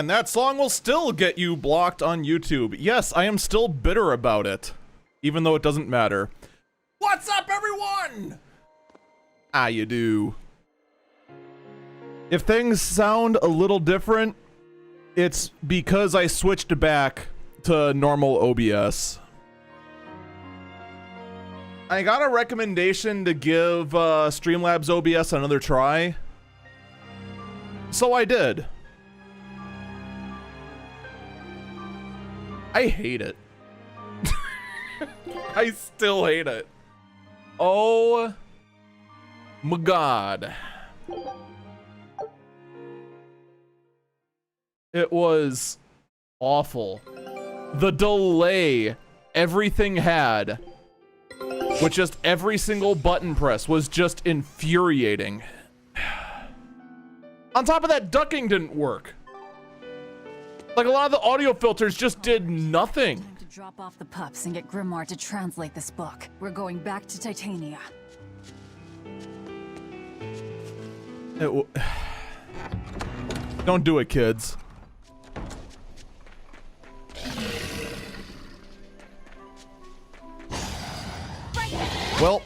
And that song will still get you blocked on YouTube. Yes, I am still bitter about it, even though it doesn't matter. What's up, everyone? Ah, you do. If things sound a little different, it's because I switched back to normal OBS. I got a recommendation to give Streamlabs OBS another try, so I did. I hate it. I still hate it. Oh my god. It was awful. The delay everything had with just every single button press was just infuriating. On top of that, ducking didn't work. Like, a lot of the audio filters just did nothing. Time to drop off the pups and get Grimoire to translate this book. We're going back to Titania. Don't do it, kids. Well,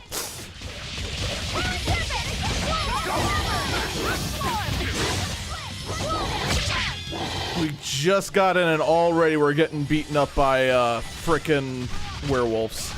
we just got in and already we're getting beaten up by frickin' werewolves.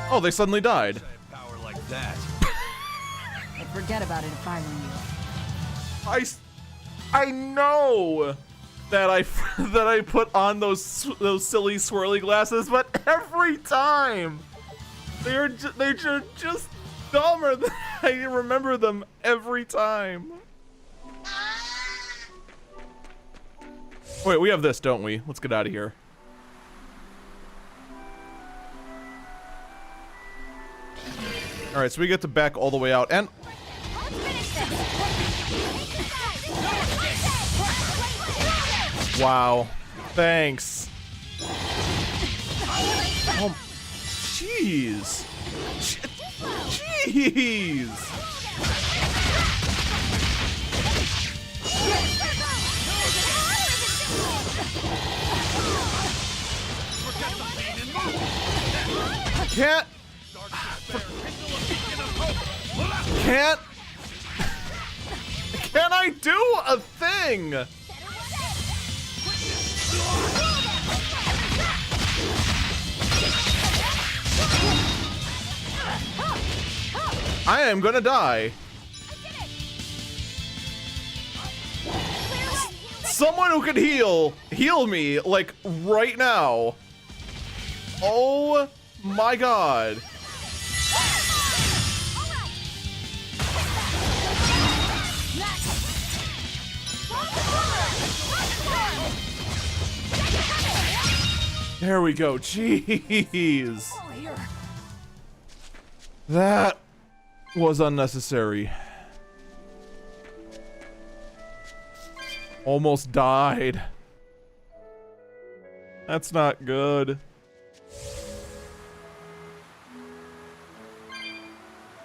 Oh, they suddenly died. Power like that. I'd forget about it if I were you. I know that I put on those silly swirly glasses, but every time they're just dumber than I remember them every time. Wait, we have this, don't we? Let's get out of here. All right, so we get to back all the way out, and wow, thanks. Oh, jeez, jeez. Can I do a thing? I am gonna die. Someone who could heal me, like, right now. Oh my god. There we go. Jeez. That was unnecessary. Almost died. That's not good.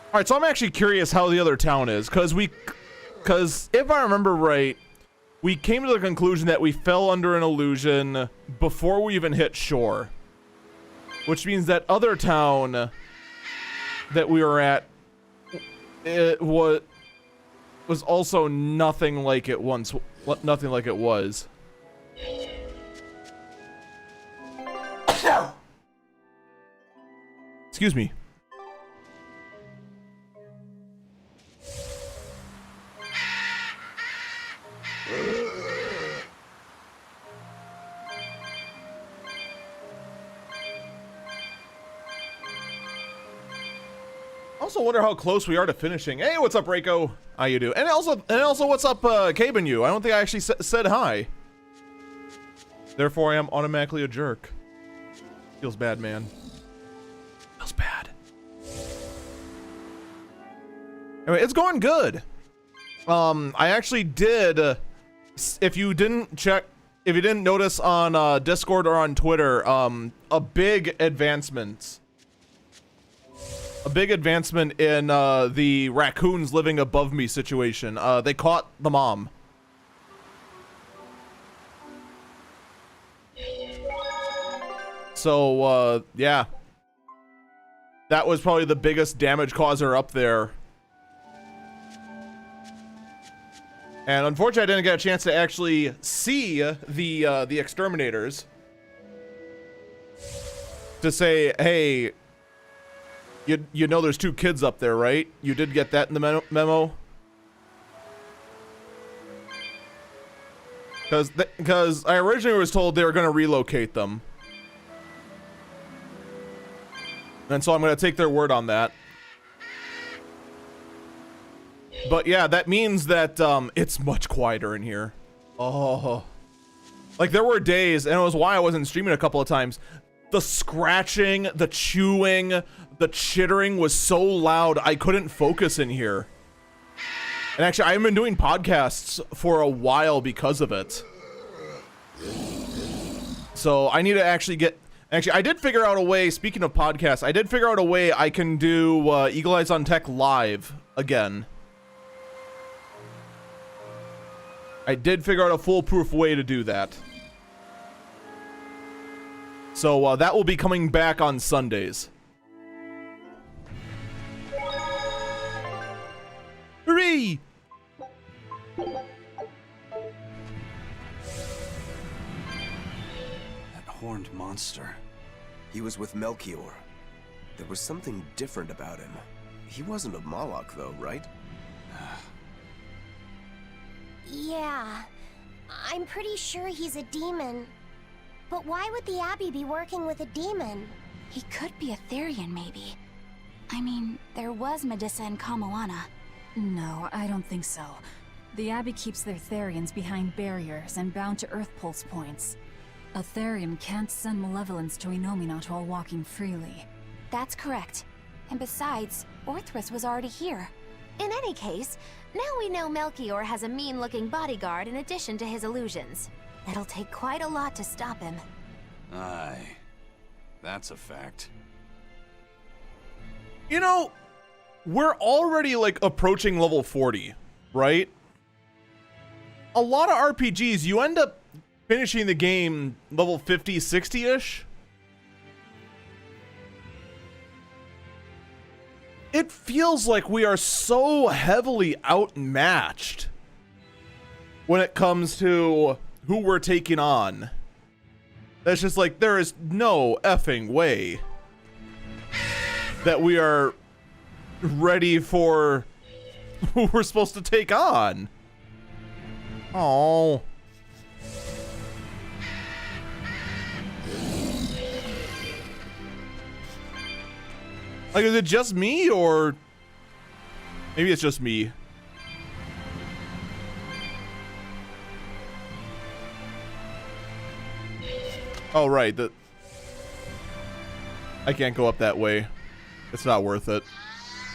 Alright, so I'm actually curious how the other town is, because if I remember right, we came to the conclusion that we fell under an illusion before we even hit shore. Which means that other town that we were at, it was also nothing like it once, nothing like it was. Excuse me. I also wonder how close we are to finishing. Hey, what's up, Reiko? How you do? And also, what's up, Cabe and you? I don't think I actually said hi. Therefore, I am automatically a jerk. Feels bad, man. Feels bad. Anyway, it's going good. I actually did, if you didn't notice on Discord or on Twitter, a big advancement in the raccoons living above me situation. They caught the mom. So, yeah. That was probably the biggest damage causer up there. And unfortunately, I didn't get a chance to actually see the exterminators to say, hey, you know there's 2 kids up there, right? You did get that in the memo? Because I originally was told they were going to relocate them. And so I'm going to take their word on that. But yeah, that means that it's much quieter in here. Oh. Like, there were days, and it was why I wasn't streaming a couple of times. The scratching, the chewing, the chittering was so loud, I couldn't focus in here. And actually, I've been doing podcasts for a while because of it. So I need to actually get... Actually, I did figure out a way, speaking of podcasts, I did figure out a way I can do Eagle Eyes on Tech live again. I did figure out a foolproof way to do that. So that will be coming back on Sundays. Hooray! That horned monster. He was with Melchior. There was something different about him. He wasn't a Moloch, though, right? Yeah, I'm pretty sure he's a demon. But why would the Abbey be working with a demon? He could be a Therian, maybe. I mean, there was Medusa and Kamilana. No, I don't think so. The Abbey keeps their Therians behind barriers and bound to Earth Pulse points. A Therian can't send malevolence to Inomineut while walking freely. That's correct. And besides, Orthrus was already here. In any case, now we know Melchior has a mean-looking bodyguard in addition to his illusions. It'll take quite a lot to stop him. Aye. That's a fact. You know, we're already, like, approaching level 40, right? A lot of RPGs, you end up finishing the game level 50, 60-ish. It feels like we are so heavily outmatched when it comes to who we're taking on. That's just like, there is no effing way that we are ready for who we're supposed to take on. Oh. Like, is it just me, or maybe it's just me? Oh, right. I can't go up that way. It's not worth it.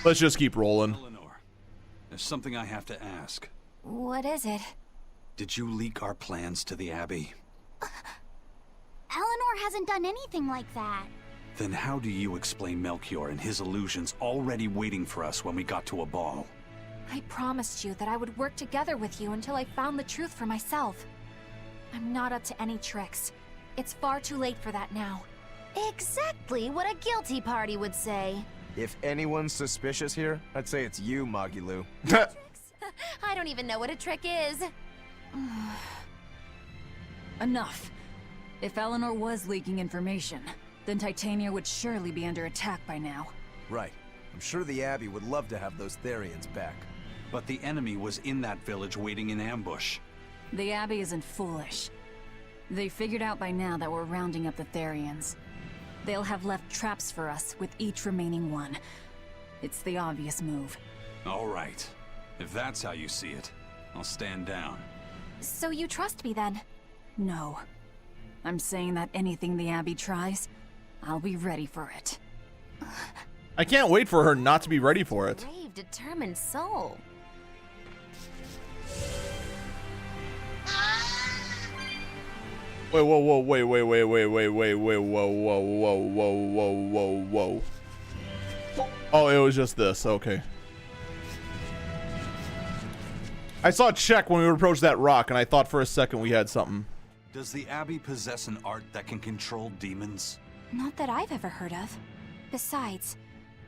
Let's just keep rolling. Eleanor, there's something I have to ask. What is it? Did you leak our plans to the Abbey? Eleanor hasn't done anything like that. Then how do you explain Melchior and his illusions already waiting for us when we got to a ball? I promised you that I would work together with you until I found the truth for myself. I'm not up to any tricks. It's far too late for that now. Exactly what a guilty party would say. If anyone's suspicious here, I'd say it's you, Magilu. I don't even know what a trick is. Enough. If Eleanor was leaking information, then Titania would surely be under attack by now. Right. I'm sure the Abbey would love to have those Therians back. But the enemy was in that village waiting in ambush. The Abbey isn't foolish. They figured out by now that we're rounding up the Therians. They'll have left traps for us with each remaining one. It's the obvious move. All right. If that's how you see it, I'll stand down. So you trust me then? No. I'm saying that anything the Abbey tries, I'll be ready for it. I can't wait for her not to be ready for it. Brave, determined soul. Wait, whoa, whoa, wait, wait, wait, wait, wait, wait, wait, whoa, whoa, whoa, whoa, whoa, whoa, whoa. Oh, it was just this. Okay. I saw a check when we approached that rock, and I thought for a second we had something. Does the Abbey possess an art that can control demons? Not that I've ever heard of. Besides,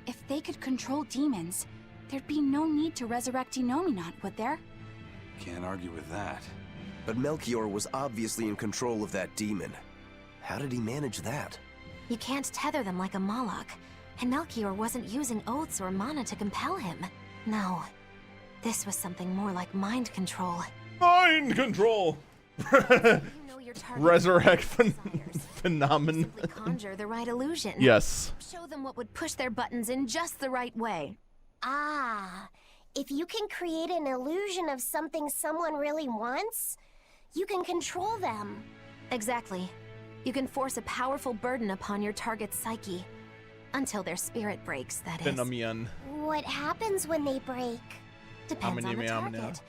if they could control demons, there'd be no need to resurrect Inominat, would there? Can't argue with that. But Melchior was obviously in control of that demon. How did he manage that? You can't tether them like a Moloch, and Melchior wasn't using oaths or mana to compel him. No, this was something more like mind control. Mind control! You know your target Resurrect desires. phenomenon. Simply conjure the right illusion. Yes. Show them what would push their buttons in just the right way. Ah, if you can create an illusion of something someone really wants, you can control them. Exactly. You can force a powerful burden upon your target's psyche. Until their spirit breaks, that is. Phenomenon. What happens when they break? Depends on the Amina. target.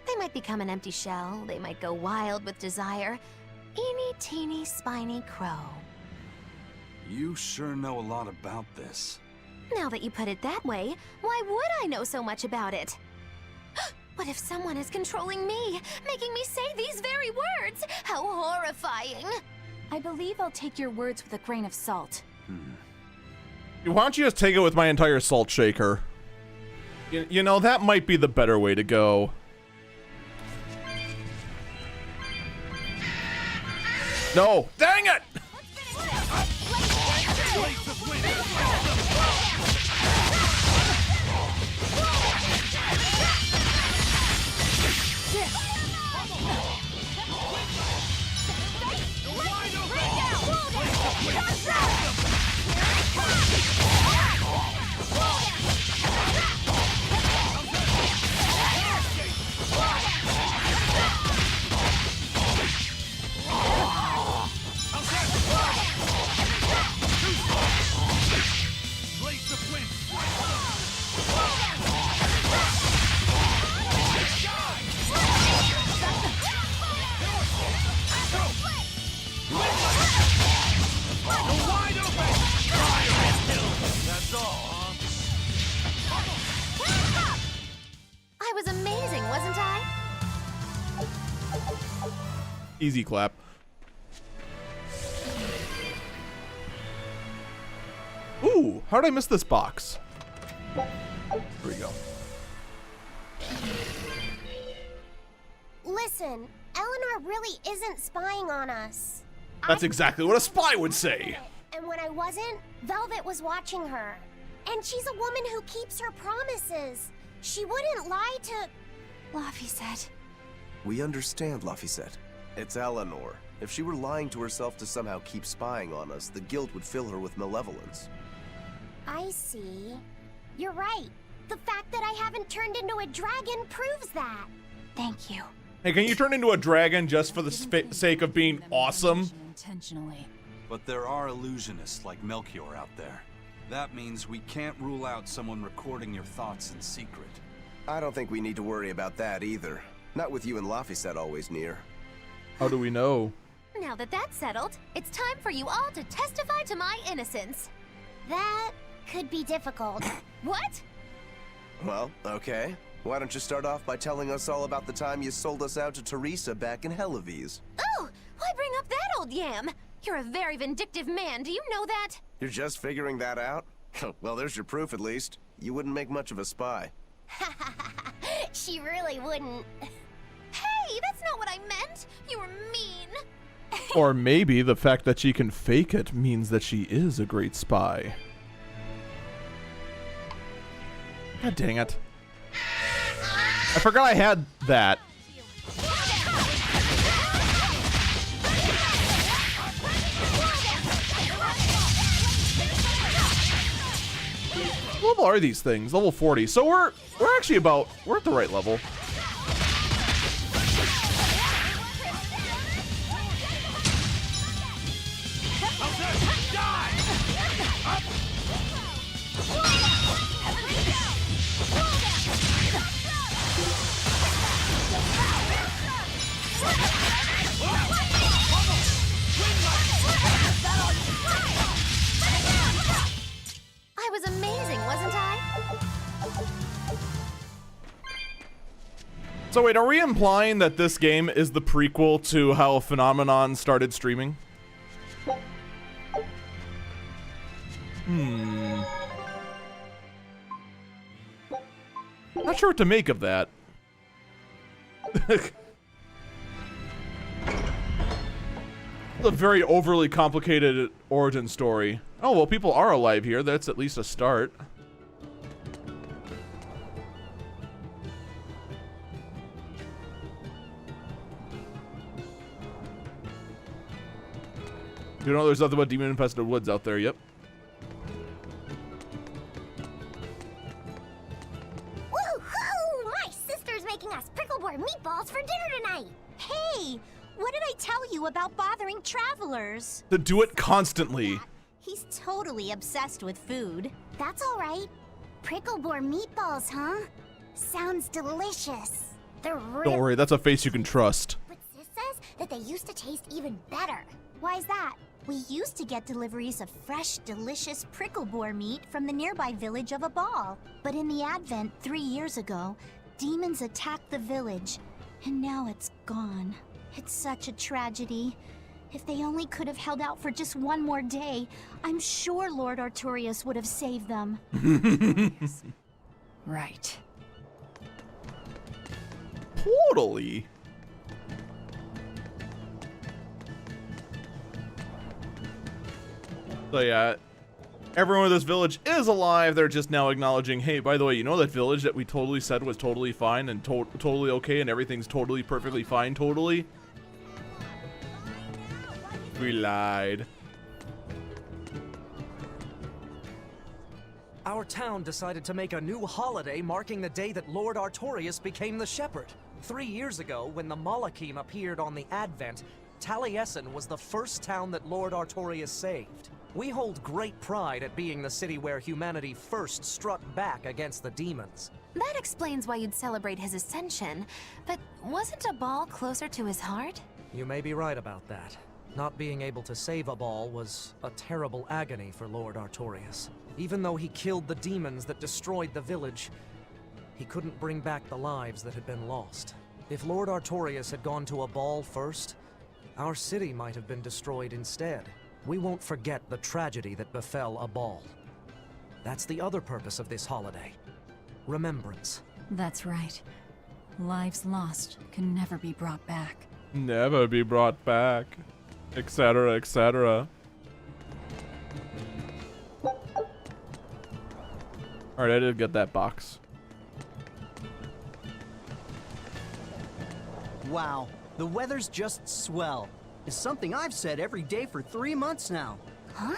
They might become an empty shell, they might go wild with desire. Eeny teeny spiny crow. You sure know a lot about this. Now that you put it that way, why would I know so much about it? What if someone is controlling me, making me say these very words? How horrifying! I believe I'll take your words with a grain of salt. Why don't you just take it with my entire salt shaker? You know, that might be the better way to go. No! Dang it! I was amazing, wasn't I? Easy clap. Ooh, how did I miss this box? Here we go. Listen, Eleanor really isn't spying on us. That's exactly what a spy would say. And when I wasn't, Velvet was watching her. And she's a woman who keeps her promises. She wouldn't lie to... Laffy said. We understand, Laphicet. It's Eleanor. If she were lying to herself to somehow keep spying on us, the guilt would fill her with malevolence. I see. You're right. The fact that I haven't turned into a dragon proves that. Thank you. Hey, can you turn into a dragon just for the sake of being awesome? Intentionally. But there are illusionists like Melchior out there. That means we can't rule out someone recording your thoughts in secret. I don't think we need to worry about that either. Not with you and Laphicet always near. How do we know? Now that that's settled, it's time for you all to testify to my innocence. That could be difficult. What? Well, okay. Why don't you start off by telling us all about the time you sold us out to Teresa back in Helives? Oh, why bring up that old yam? You're a very vindictive man, do you know that? You're just figuring that out? Well, there's your proof at least. You wouldn't make much of a spy. She really wouldn't. Hey, that's not what I meant! You were mean! Or maybe the fact that she can fake it means that she is a great spy. God dang it. I forgot I had that. What level are these things? Level 40. So we're actually we're at the right level. So wait, are we implying that this game is the prequel to how Phenomenon started streaming? Not sure what to make of that. A very overly complicated origin story. Oh, well, people are alive here. That's at least a start. You know there's nothing but demon-infested woods out there, yep. Woohoo! My sister's making us prickle-board meatballs for dinner tonight! Hey, what did I tell you about bothering travelers? To do it constantly. He's totally obsessed with food. That's alright. Prickle-board meatballs, huh? Sounds delicious. They're really... Don't worry, that's a face you can trust. But Sis says that they used to taste even better. Why's that? We used to get deliveries of fresh, delicious prickle boar meat from the nearby village of Abal. But in the Advent 3 years ago, demons attacked the village, and now it's gone. It's such a tragedy. If they only could have held out for just one more day, I'm sure Lord Artorius would have saved them. Right. Totally. So yeah, everyone in this village is alive. They're just now acknowledging, hey, by the way, you know that village that we totally said was totally fine and totally okay and everything's totally perfectly fine totally? We lied. Our town decided to make a new holiday marking the day that Lord Artorius became the Shepherd. 3 years ago, when the Malachim appeared on the Advent, Taliesin was the first town that Lord Artorius saved. We hold great pride at being the city where humanity first struck back against the demons. That explains why you'd celebrate his ascension, but wasn't a ball closer to his heart? You may be right about that. Not being able to save Abal was a terrible agony for Lord Artorius. Even though he killed the demons that destroyed the village, he couldn't bring back the lives that had been lost. If Lord Artorius had gone to Abal first, our city might have been destroyed instead. We won't forget the tragedy that befell Abal. That's the other purpose of this holiday. Remembrance. That's right. Lives lost can never be brought back. Never be brought back. Etc., etc. Alright, I did get that box. Wow, the weather's just swell. It's something I've said every day for 3 months now. Huh?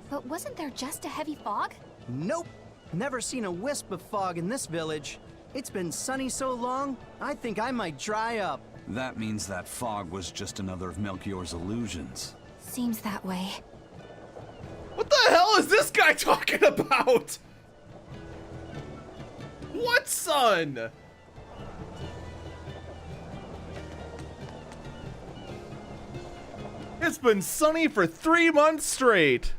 But wasn't there just a heavy fog? Nope, never seen a wisp of fog in this village. It's been sunny so long, I think I might dry up. That means that fog was just another of Melchior's illusions. Seems that way. What the hell is this guy talking about? What sun? It's been sunny for 3 months straight.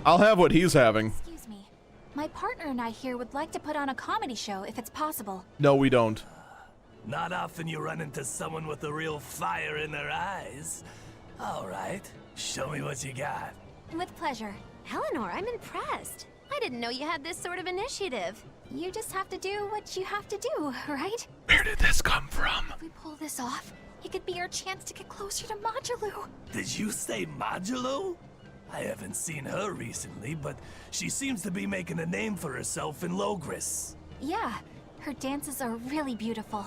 I'll have what he's having. Excuse me. My partner and I here would like to put on a comedy show if it's possible. No, we don't. Not often you run into someone with a real fire in their eyes. All right, show me what you got. With pleasure. Eleanor, I'm impressed. I didn't know you had this sort of initiative. You just have to do what you have to do, right? Where did this come from? If we pull this off, it could be our chance to get closer to Modulu. Did you say Modulo? I haven't seen her recently, but she seems to be making a name for herself in Logris. Yeah, her dances are really beautiful.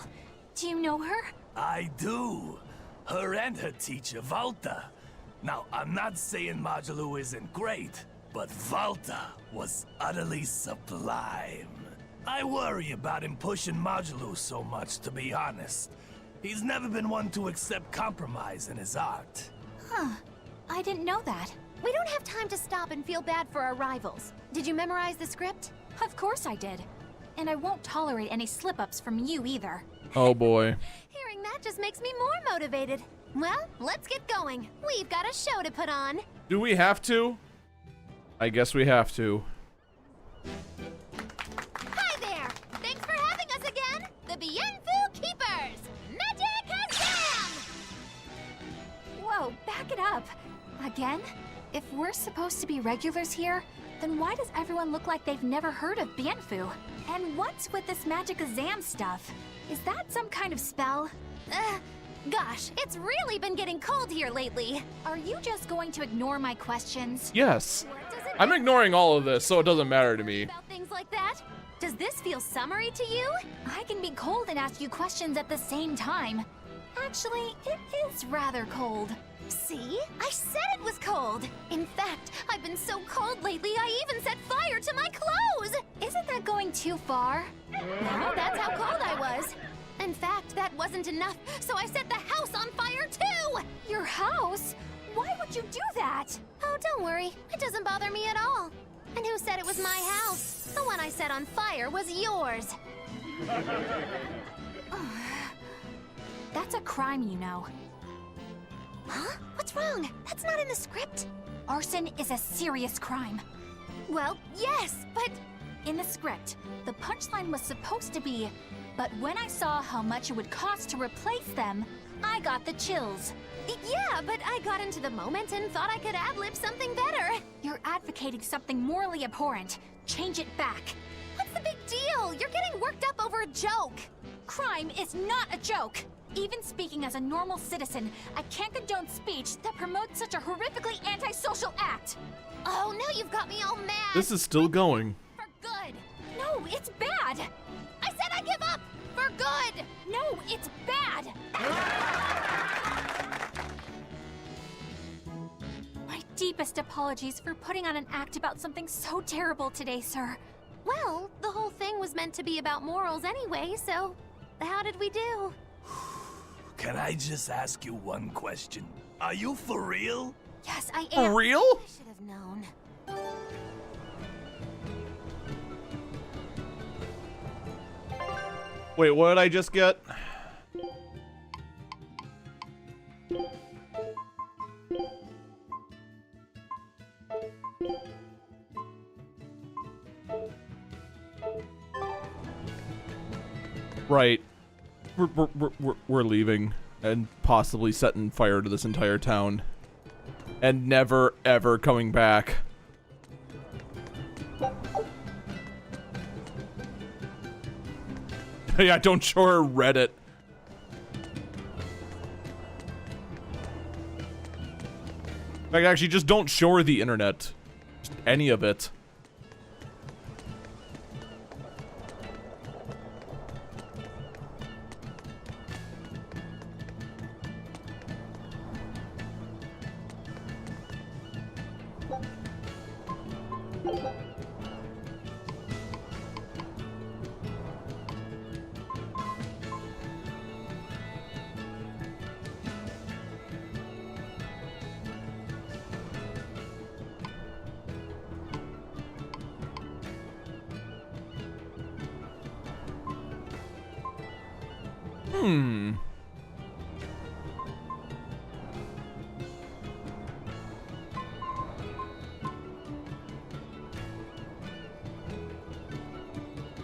Do you know her? I do. Her and her teacher, Valta. Now, I'm not saying Modulo isn't great, but Valta was utterly sublime. I worry about him pushing Modulo so much, to be honest. He's never been one to accept compromise in his art. Huh. I didn't know that. We don't have time to stop and feel bad for our rivals. Did you memorize the script? Of course I did. And I won't tolerate any slip-ups from you either. Oh boy. Hearing that just makes me more motivated. Well, let's get going. We've got a show to put on. Do we have to? I guess we have to. Hi there! Thanks for having us again! The Beam.pro Keepers! Magic Azam! Whoa, back it up. Again? If we're supposed to be regulars here, then why does everyone look like they've never heard of Beam.pro? And what's with this Magic Azam stuff? Is that some kind of spell? Gosh, it's really been getting cold here lately. Are you just going to ignore my questions? Yes. What does it I'm ignoring all of this, so it doesn't matter to me. about things like that? Does this feel summery to you? I can be cold and ask you questions at the same time. Actually, it is rather cold. See? I said it was cold. In fact, I've been so cold lately, I even set fire to my clothes. Isn't that going too far? No, that's how cold I was. In fact, that wasn't enough, so I set the house on fire too! Your house? Why would you do that? Oh, don't worry. It doesn't bother me at all. And who said it was my house? The one I set on fire was yours. That's a crime, you know. Huh? What's wrong? That's not in the script. Arson is a serious crime. Well, yes, but... In the script, the punchline was supposed to be, but when I saw how much it would cost to replace them, I got the chills. Yeah, but I got into the moment and thought I could ad-lib something better. You're advocating something morally abhorrent. Change it back. What's the big deal? You're getting worked up over a joke. Crime is not a joke. Even speaking as a normal citizen, I can't condone speech that promotes such a horrifically antisocial act. Oh, now you've got me all mad. This is still going. For good. No, it's bad. I said I give up. For good. No, it's bad. My deepest apologies for putting on an act about something so terrible today, sir. Well, the whole thing was meant to be about morals anyway, so how did we do? Can I just ask you one question? Are you for real? Yes, I For am. real? I should have known. Wait, what did I just get? Right. We're leaving and possibly setting fire to this entire town. And never, ever coming back. Yeah, don't show her Reddit. Like, actually, just don't show her the internet. Just any of it.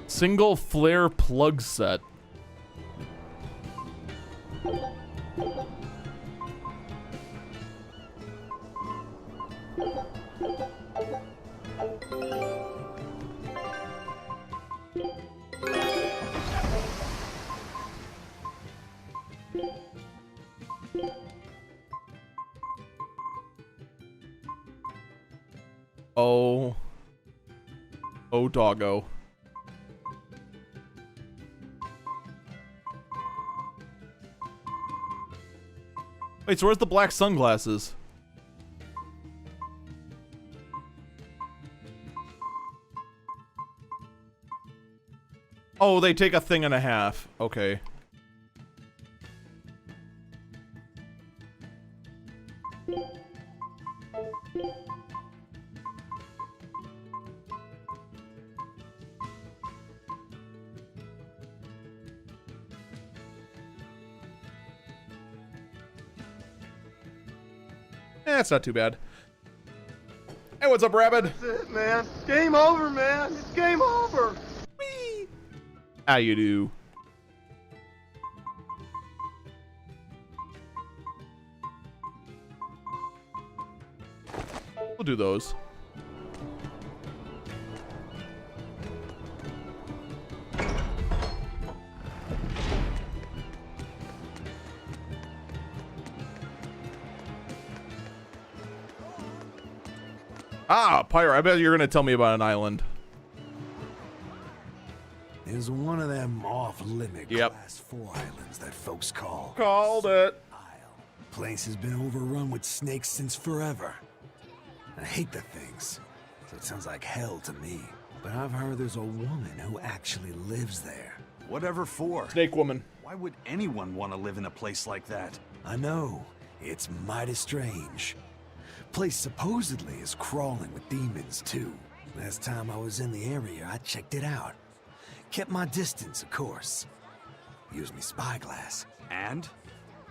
Single flare plug set. Oh. Oh, doggo. Wait, so where's the black sunglasses? Oh, they take a thing and a half. Okay. It's not too bad. Hey, what's up, Rabbit? That's it, man. Game over, man. It's game over. Whee! How you do? We'll do those. Ah, Pyro, I bet you're gonna tell me about an island. There's one of them off-limit Class 4 islands that folks call. Called it. Place has been overrun with snakes since forever. I hate the things, so it sounds like hell to me. But I've heard there's a woman who actually lives there. Whatever for? Snake woman. Why would anyone want to live in a place like that? I know. It's mighty strange. Place supposedly is crawling with demons, too. Last time I was in the area, I checked it out. Kept my distance, of course. Used me spyglass. And?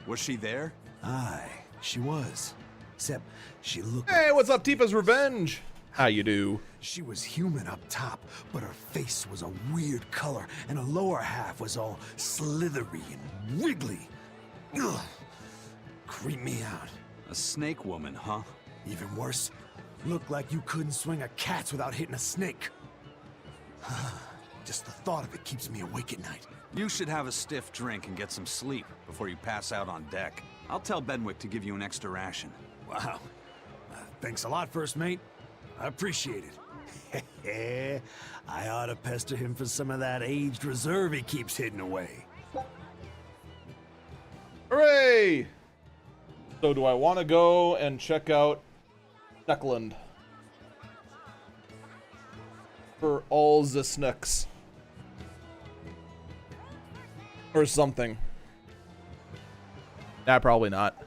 Was she there? Aye, she was. Except she looked... Hey, what's up, Tifa's Revenge? How you do? She was human up top, but her face was a weird color, and her lower half was all slithery and wiggly. Ugh. Creeped me out. A snake woman, huh? Even worse, looked like you couldn't swing a cat's without hitting a snake. Just the thought of it keeps me awake at night. You should have a stiff drink and get some sleep before you pass out on deck. I'll tell Benwick to give you an extra ration. Wow. Thanks a lot, First Mate. I appreciate it. I ought to pester him for some of that aged reserve he keeps hidden away. Hooray! So do I want to go and check out Sneckland for all the snacks or something? Nah, probably not.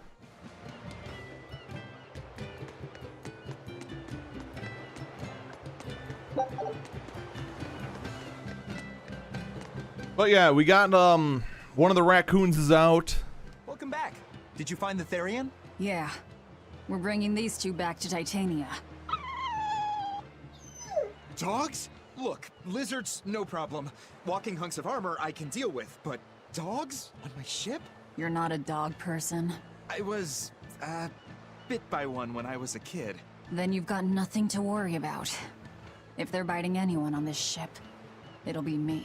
But yeah, we got one of the raccoons is out. Welcome back. Did you find the Therian? Yeah. We're bringing these two back to Titania. Dogs? Look, lizards, no problem. Walking hunks of armor I can deal with, but dogs? On my ship? You're not a dog person. I was, bit by one when I was a kid. Then you've got nothing to worry about. If they're biting anyone on this ship, it'll be me.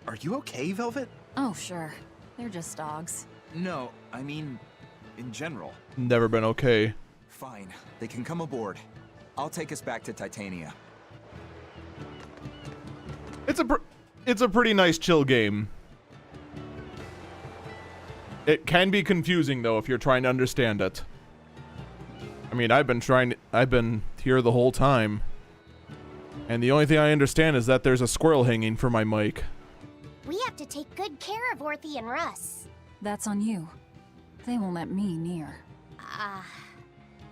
Are you okay, Velvet? Oh, sure. They're just dogs. No, I mean, in general. Never been okay. Fine, they can come aboard. I'll take us back to Titania. It's a pretty nice chill game. It can be confusing though if you're trying to understand it. I mean, I've been here the whole time. And the only thing I understand is that there's a squirrel hanging from my mic. We have to take good care of Orthy and Russ. That's on you. They won't let me near.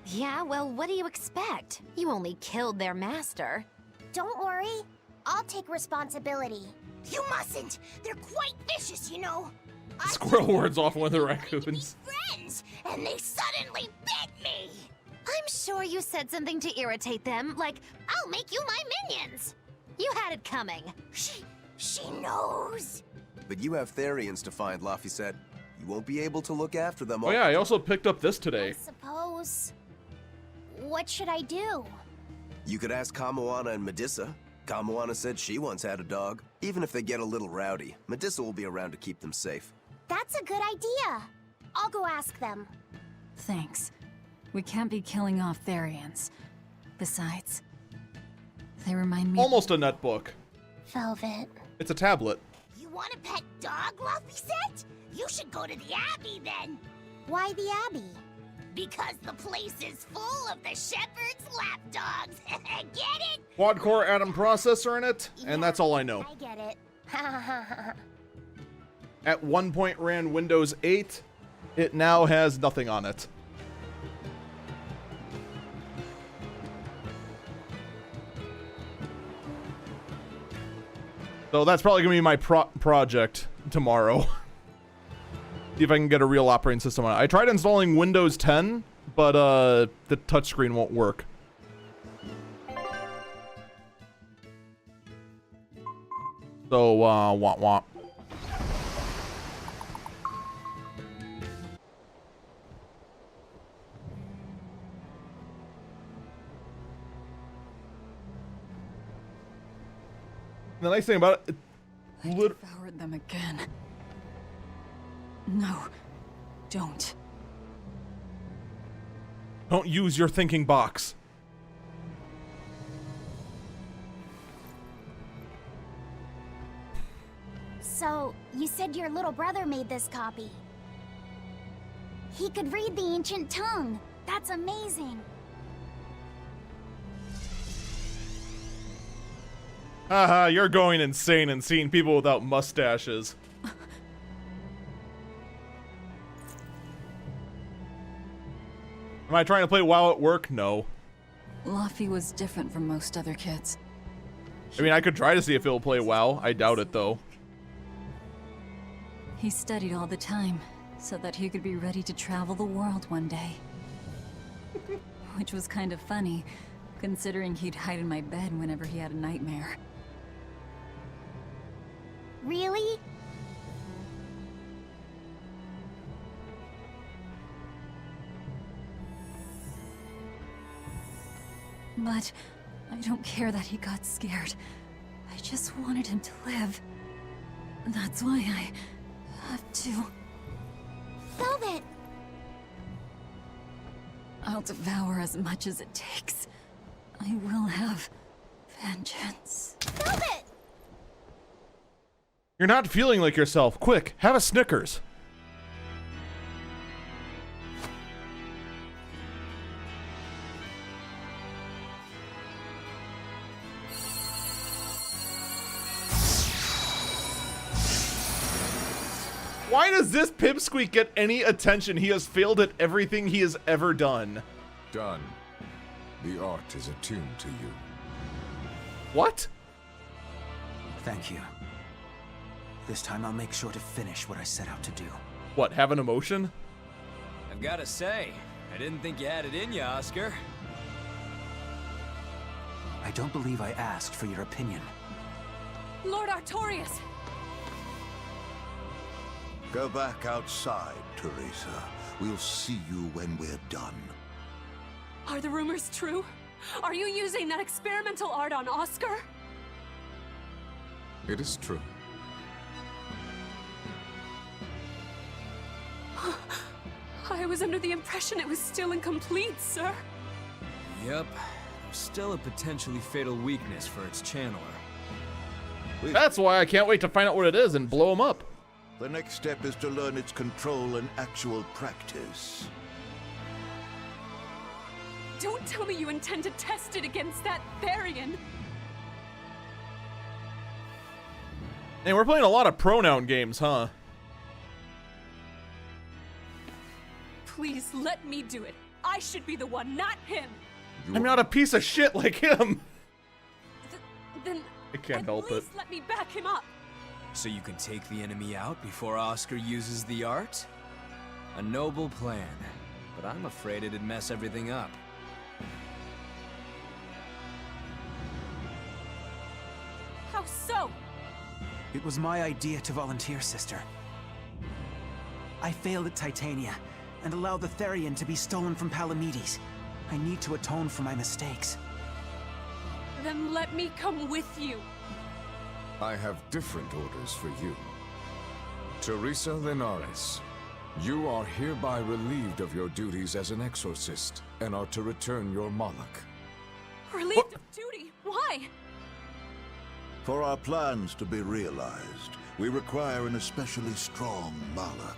Yeah, well, what do you expect? You only killed their master. Don't worry. I'll take responsibility. You mustn't. They're quite vicious, you know. Squirrel wards off one of the raccoons. Friends, and they suddenly bit me. I'm sure you said something to irritate them, like, I'll make you my minions. You had it coming. She knows. But you have Therians to find, Laphicet. You won't be able to look after them all. Oh yeah, I also picked up this today. I suppose. What should I do? You could ask Kamoana and Medissa. Kamoana said she once had a dog. Even if they get a little rowdy, Medissa will be around to keep them safe. That's a good idea. I'll go ask them. Thanks. We can't be killing off Therians. Besides, they remind me... Almost a netbook. Velvet. It's a tablet. You want a pet dog, Laphicet? You should go to the Abbey then. Why the Abbey? Because the place is full of the shepherd's lapdogs. Get it? Quad-core Atom processor in it, and that's all I know. I get it. At one point ran Windows 8. It now has nothing on it. So that's probably going to be my project tomorrow. See if I can get a real operating system on it. I tried installing Windows 10 but the touchscreen won't work. So, womp womp. The nice thing about it, I devoured them again. No, don't. Don't use your thinking box. So, you said your little brother made this copy. He could read the ancient tongue. That's amazing. Haha, you're going insane and seeing people without mustaches. Am I trying to play WoW at work? No. Luffy was different from most other kids. I mean, I could try to see if he'll play WoW. I doubt it, though. He studied all the time, so that he could be ready to travel the world one day. Which was kind of funny, considering he'd hide in my bed whenever he had a nightmare. Really? But I don't care that he got scared. I just wanted him to live. That's why I have to. Velvet! I'll devour as much as it takes. I will have vengeance. Velvet! You're not feeling like yourself. Quick, have a Snickers. Why does this pipsqueak get any attention? He has failed at everything he has ever done. Done. The art is attuned to you. What? Thank you. This time I'll make sure to finish what I set out to do. What, have an emotion? I've gotta say, I didn't think you had it in you, Oscar. I don't believe I asked for your opinion. Lord Artorias! Go back outside, Teresa. We'll see you when we're done. Are the rumors true? Are you using that experimental art on Oscar? It is true. I was under the impression it was still incomplete, sir. Yep. There's still a potentially fatal weakness for its channeler. That's why I can't wait to find out what it is and blow him up. The next step is to learn its control in actual practice. Don't tell me you intend to test it against that Therian. Hey, we're playing a lot of pronoun games, huh? Please let me do it. I should be the one, not him. I'm not a piece of shit like him. Then I can't help it. let me back him up. So you can take the enemy out before Oscar uses the art? A noble plan, but I'm afraid it'd mess everything up. How so? It was my idea to volunteer, sister. I failed at Titania and allowed the Therian to be stolen from Palamedes. I need to atone for my mistakes. Then let me come with you. I have different orders for you. Teresa Linares, you are hereby relieved of your duties as an exorcist and are to return your Moloch. Relieved of duty? Why? For our plans to be realized, we require an especially strong Moloch.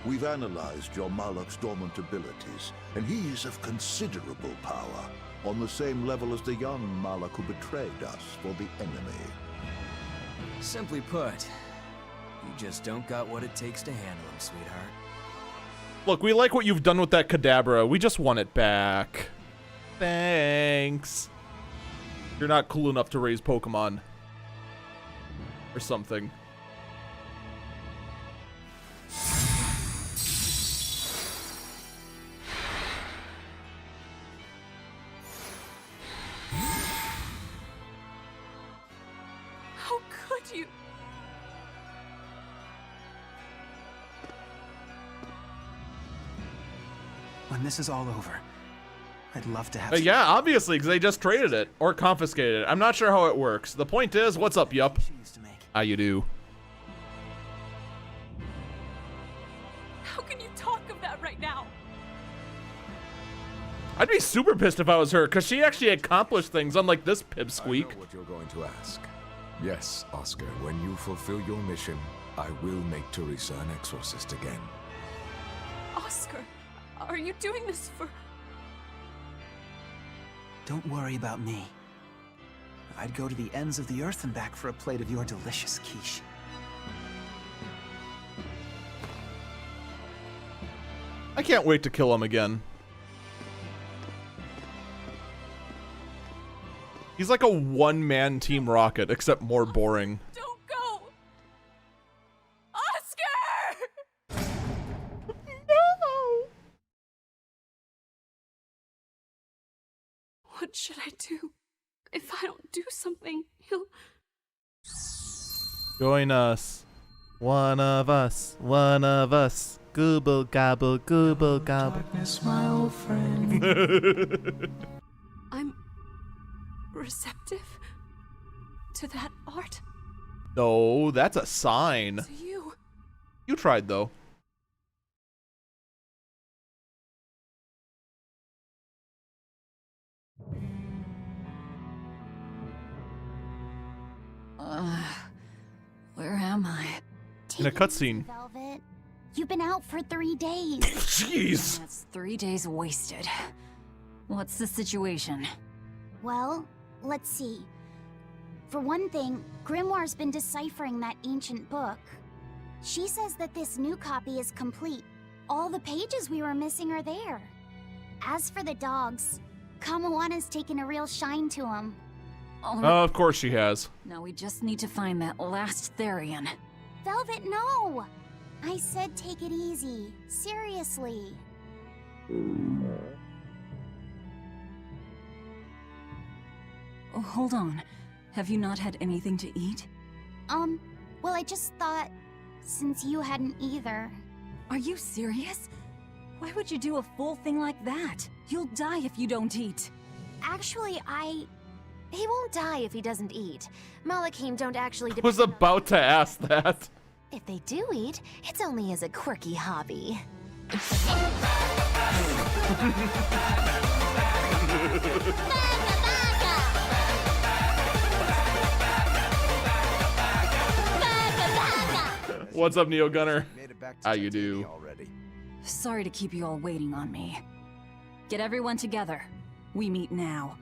We've analyzed your Moloch's dormant abilities, and he is of considerable power, on the same level as the young Moloch who betrayed us for the enemy. Simply put, you just don't got what it takes to handle him, sweetheart. Look, we like what you've done with that Kadabra. We just want it back. Thanks. You're not cool enough to raise Pokemon. Or something. this is all over, I'd love to have... Yeah, obviously, because they just traded it or confiscated it. I'm not sure how it works. The point is, what's up, yup? How you do? How can you talk of that right now? I'd be super pissed if I was her, because she actually accomplished things, unlike this pipsqueak. I know what you're going to ask. Yes, Oscar, when you fulfill your mission, I will make Teresa an exorcist again. Oscar, are you doing this for... Don't worry about me. I'd go to the ends of the earth and back for a plate of your delicious quiche. I can't wait to kill him again. He's like a one-man Team Rocket, except more boring. Don't go! Oscar! No! What should I do? If I don't do something, he'll... Join us. One of us. One of us. Gooble gobble, gooble gobble. Darkness, my old friend. I'm receptive to that art. No, that's a sign. To you. You tried, though. Where am I? In a cutscene. Velvet, you've been out for 3 days. Jeez. That's 3 days wasted. What's the situation? Well, let's see. For one thing, Grimoire's been deciphering that ancient book. She says that this new copy is complete. All the pages we were missing are there. As for the dogs, Kamawana's taken a real shine to them. Oh, of course she has. Now we just need to find that last Therian. Velvet, no! I said take it easy. Seriously. Oh, hold on. Have you not had anything to eat? Well, I just thought, since you hadn't either. Are you serious? Why would you do a full thing like that? You'll die if you don't eat. Actually, He won't die if he doesn't eat. Malachim don't actually... I was about to ask that. If they do eat, it's only as a quirky hobby. What's up, Neo Gunner? How you do? Sorry to keep you all waiting on me. Get everyone together. We meet now.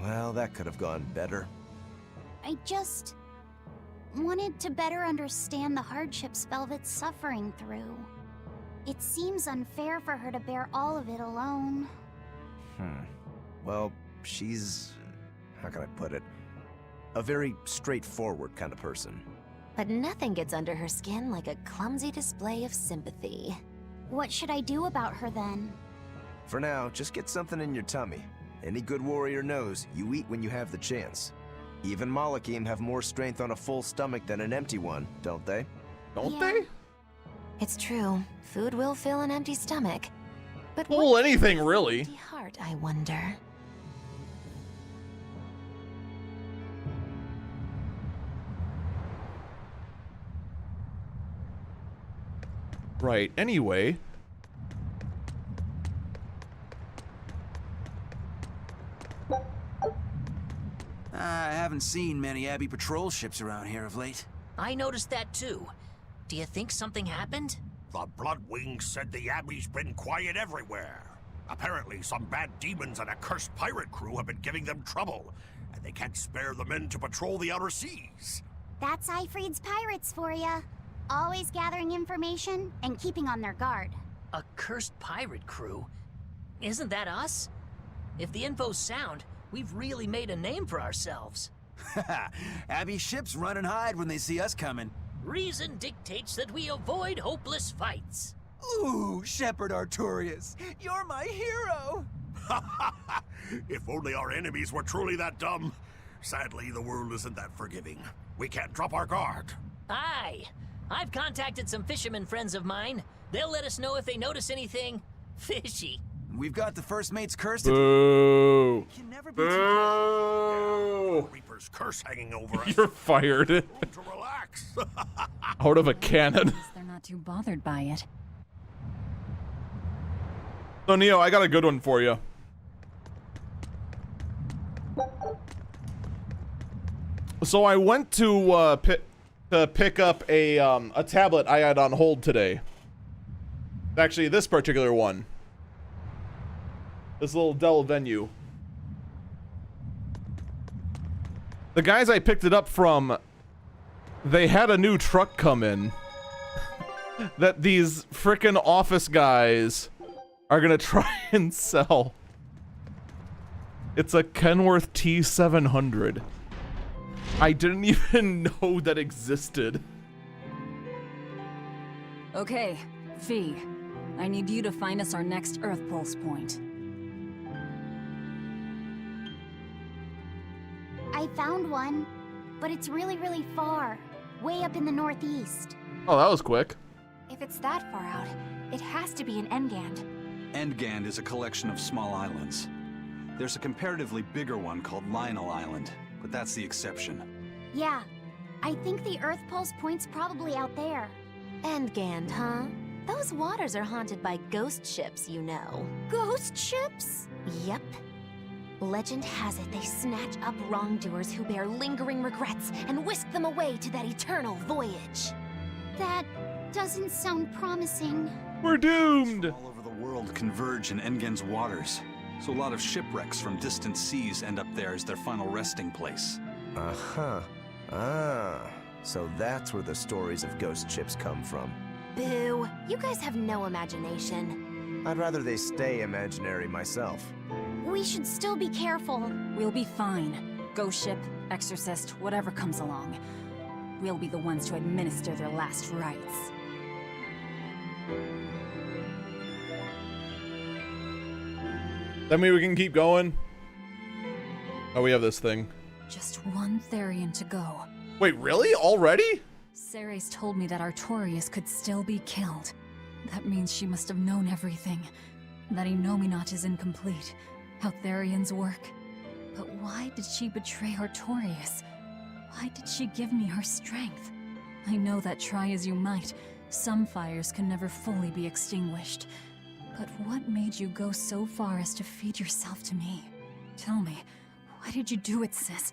Well, that could have gone better. I just wanted to better understand the hardships Velvet's suffering through. It seems unfair for her to bear all of it alone. Well, she's... how can I put it? A very straightforward kind of person. But nothing gets under her skin like a clumsy display of sympathy. What should I do about her then? For now, just get something in your tummy. Any good warrior knows you eat when you have the chance. Even Malachim have more strength on a full stomach than an empty one, don't they? Don't they? It's true. Food will fill an empty stomach. But well, anything really. Empty heart, I wonder. Right. Anyway. I haven't seen many Abbey patrol ships around here of late. I noticed that too. Do you think something happened? The Bloodwings said the Abbey's been quiet everywhere. Apparently, some bad demons and a cursed pirate crew have been giving them trouble, and they can't spare the men to patrol the outer seas. That's Ifrid's pirates for ya. Always gathering information and keeping on their guard. A cursed pirate crew? Isn't that us? If the info's sound, we've really made a name for ourselves. Abbey ships run and hide when they see us coming. Reason dictates that we avoid hopeless fights. Ooh, Shepherd Artorias, you're my hero! If only our enemies were truly that dumb. Sadly, the world isn't that forgiving. We can't drop our guard. Aye. I've contacted some fishermen friends of mine. They'll let us know if they notice anything fishy. We've got the first mate's curse. Boo. Can never be Boo. Reaper's curse hanging over us. You're fired. To relax. Out of a cannon. They're not too bothered by it. So Neo, I got a good one for you. So I went to pick up a tablet I had on hold today. Actually, this particular one. This little Dell Venue. The guys I picked it up from, they had a new truck come in that these frickin' office guys are gonna try and sell. It's a Kenworth T700. I didn't even know that existed. Okay, V. I need you to find us our next Earth Pulse point. I found one, but it's really, really far. Way up in the northeast. Oh, that was quick. If it's that far out, it has to be an Engand. Endgand is a collection of small islands. There's a comparatively bigger one called Lionel Island, but that's the exception. Yeah, I think the Earth Pulse point's probably out there. Endgand, huh? Those waters are haunted by ghost ships, you know. Ghost ships? Yep. Legend has it they snatch up wrongdoers who bear lingering regrets and whisk them away to that eternal voyage. That doesn't sound promising. We're doomed! All over the world converge in Engand's waters, so a lot of shipwrecks from distant seas end up there as their final resting place. Uh-huh. Ah, so that's where the stories of ghost ships come from. Boo, you guys have no imagination. I'd rather they stay imaginary myself. We should still be careful. We'll be fine. Ghost ship, exorcist, whatever comes along. We'll be the ones to administer their last rites. That mean we can keep going? Oh, we have this thing. Just one Therian to go. Wait, really? Already? Ceres told me that Artorias could still be killed. That means she must have known everything. That Innominat is incomplete. How Therians work. But why did she betray Artorias? Why did she give me her strength? I know that try as you might, some fires can never fully be extinguished. But what made you go so far as to feed yourself to me? Tell me, why did you do it, sis?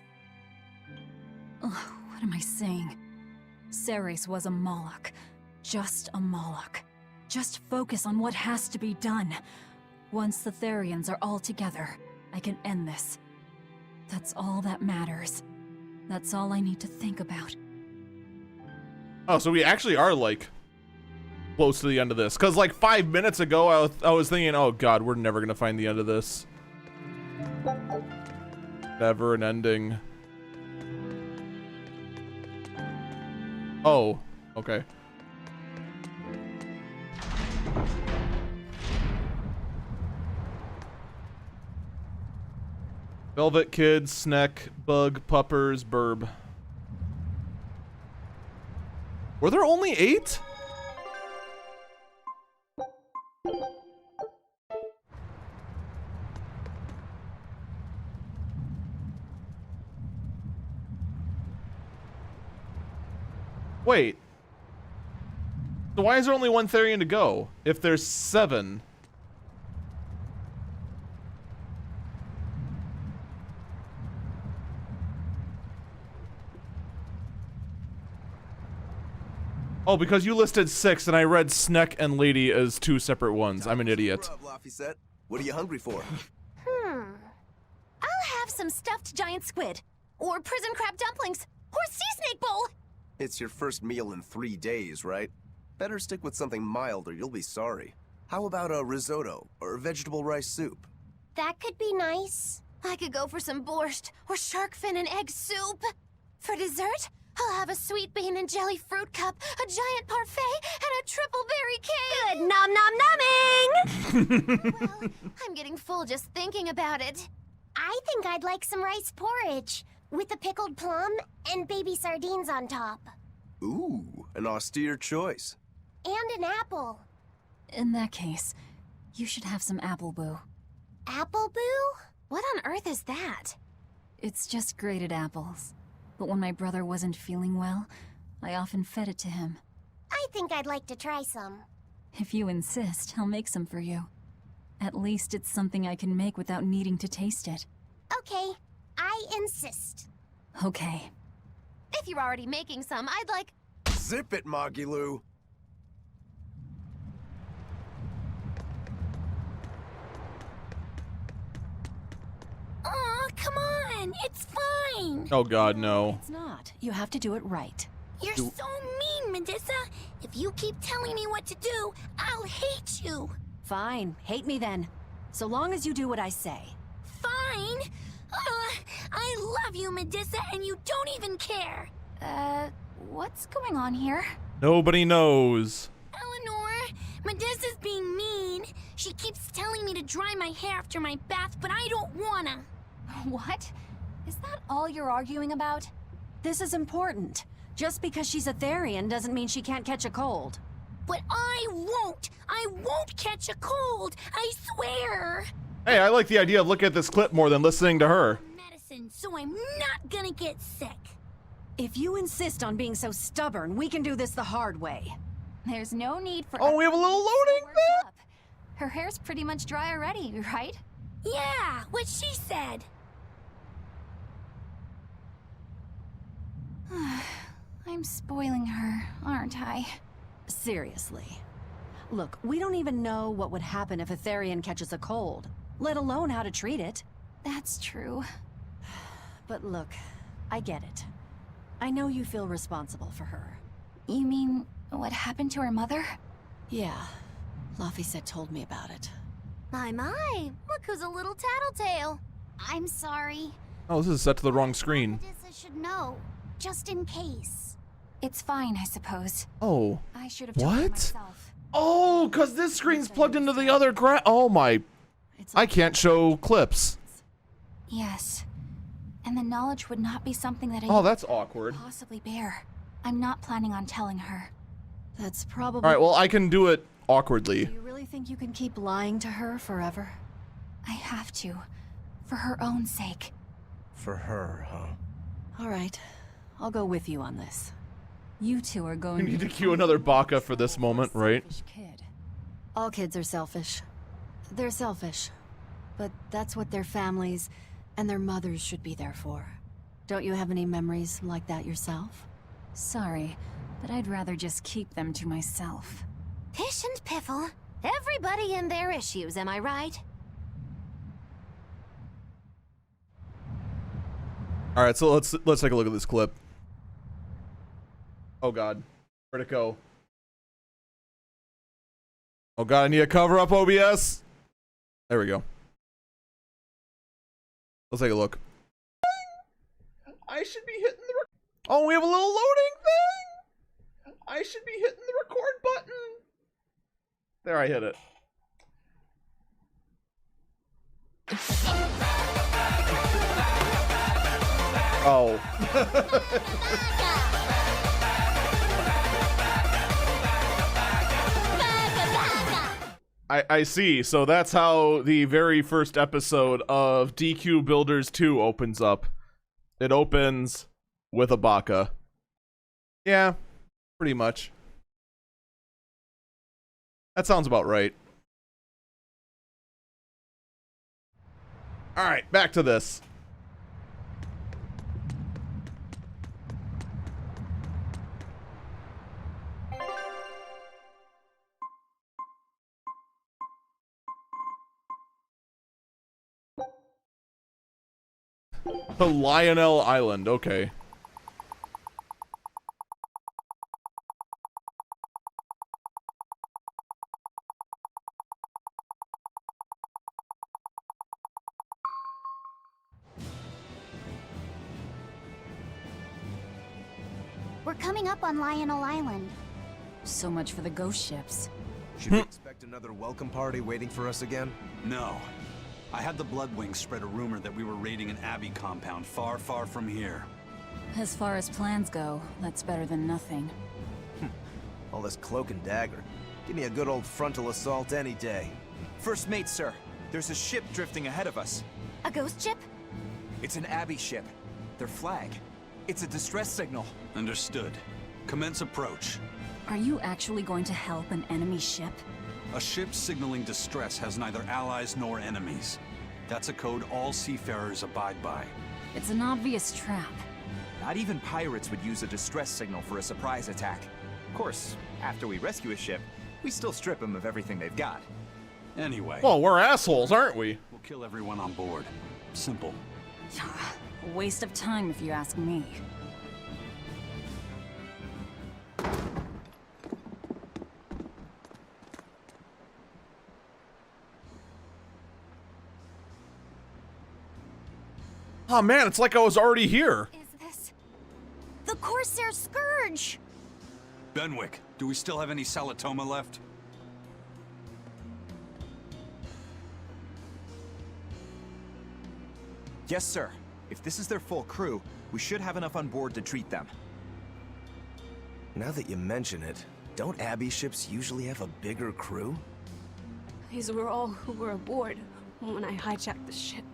Ugh, what am I saying? Ceres was a Moloch. Just a Moloch. Just focus on what has to be done. Once the Therians are all together, I can end this. That's all that matters. That's all I need to think about. Oh, so we actually are, like, close to the end of this. Because, like, 5 minutes ago, I was thinking, oh, God, we're never going to find the end of this. Never an ending. Oh, okay. Velvet Kid, Sneck, Bug, Puppers, Burb. Were there only 8? Wait. So why is there only one Therian to go? If there's 7. Oh, because you listed 6 and I read Sneck and Lady as 2 separate ones. I'm an idiot. What are you hungry for? I'll have some stuffed giant squid, or prison crab dumplings, or sea snake bowl. It's your first meal in 3 days, right? Better stick with something mild or you'll be sorry. How about a risotto or vegetable rice soup? That could be nice. I could go for some borscht or shark fin and egg soup. For dessert, I'll have a sweet bean and jelly fruit cup, a giant parfait, and a triple berry cake. Good nom-nom-numbing! Well, I'm getting full just thinking about it. I think I'd like some rice porridge with a pickled plum and baby sardines on top. Ooh, an austere choice. And an apple. In that case, you should have some apple boo. Apple Boo? What on earth is that? It's just grated apples. But when my brother wasn't feeling well, I often fed it to him. I think I'd like to try some. If you insist, I'll make some for you. At least it's something I can make without needing to taste it. Okay, I insist. Okay. If you're already making some, I'd like... Zip it, Magilou. Aw, come on! It's fine! Oh god, no. It's not. You have to do it right. You're so mean, Medusa! If you keep telling me what to do, I'll hate you! Fine. Hate me then. So long as you do what I say. Fine! I love you, Medusa, and you don't even care! What's going on here? Nobody knows. Eleanor, Medusa's being mean. She keeps telling me to dry my hair after my bath, but I don't wanna. What? Is that all you're arguing about? This is important. Just because she's a Therian doesn't mean she can't catch a cold. But I won't! I won't catch a cold! I swear! Hey, I like the idea of looking at this clip more than listening to her. Medicine, so I'm not gonna get sick. If you insist on being so stubborn, we can do this the hard way. There's no need for... Oh, we have a little loading bit? Her hair's pretty much dry already, right? Yeah, what she said. I'm spoiling her, aren't I? Seriously. Look, we don't even know what would happen if a Therian catches a cold, let alone how to treat it. That's true. But look, I get it. I know you feel responsible for her. You mean what happened to her mother? Yeah. Laphicet told me about it. My, look who's a little tattletale. I'm sorry. Oh, this is set to the wrong screen. Medusa should know, just in case. It's fine, I suppose. Oh. I should have told her What? myself. Oh, because this screen's plugged into the other oh my. I can't show clips. Yes. And the knowledge would not be something that I Oh, that's awkward. could possibly bear. I'm not planning on telling her. That's probably... Alright, well, I can do it awkwardly. Do you really think you can keep lying to her forever? I have to. For her own sake. For her, huh? Alright. I'll go with you on this. You two are going We need to cue another Baka for this moment, right? kid. All kids are selfish. They're selfish. But that's what their families and their mothers should be there for. Don't you have any memories like that yourself? Sorry, but I'd rather just keep them to myself. Pish and piffle. Everybody and their issues, am I right? All right, so let's take a look at this clip. Oh god, where'd it go? Oh god, I need a cover up OBS. There we go. Let's take a look. I should be hitting the. Oh, we have a little loading thing. I should be hitting the record button. There, I hit it. Oh. I see. So that's how the very first episode of DQ Builders 2 opens up. It opens with a Baka. Yeah, pretty much. That sounds about right. Alright, back to this. The Lionel Island, okay. We're coming up on Lionel Island. So much for the ghost ships. Should we expect another welcome party waiting for us again? No. I had the Bloodwings spread a rumor that we were raiding an Abbey compound far, far from here. As far as plans go, that's better than nothing. All this cloak and dagger. Give me a good old frontal assault any day. First mate, sir. There's a ship drifting ahead of us. A ghost ship? It's an Abbey ship. Their flag. It's a distress signal. Understood. Commence approach. Are you actually going to help an enemy ship? A ship signaling distress has neither allies nor enemies. That's a code all seafarers abide by. It's an obvious trap. Not even pirates would use a distress signal for a surprise attack. Of course, after we rescue a ship, we still strip them of everything they've got. Anyway. Well, we're assholes, aren't we? We'll kill everyone on board. Simple. A waste of time if you ask me. Oh man, it's like I was already here. Is this the Corsair Scourge? Benwick, do we still have any Salatoma left? Yes, sir. If this is their full crew, we should have enough on board to treat them. Now that you mention it, don't Abbey ships usually have a bigger crew? These were all who were aboard when I hijacked the ship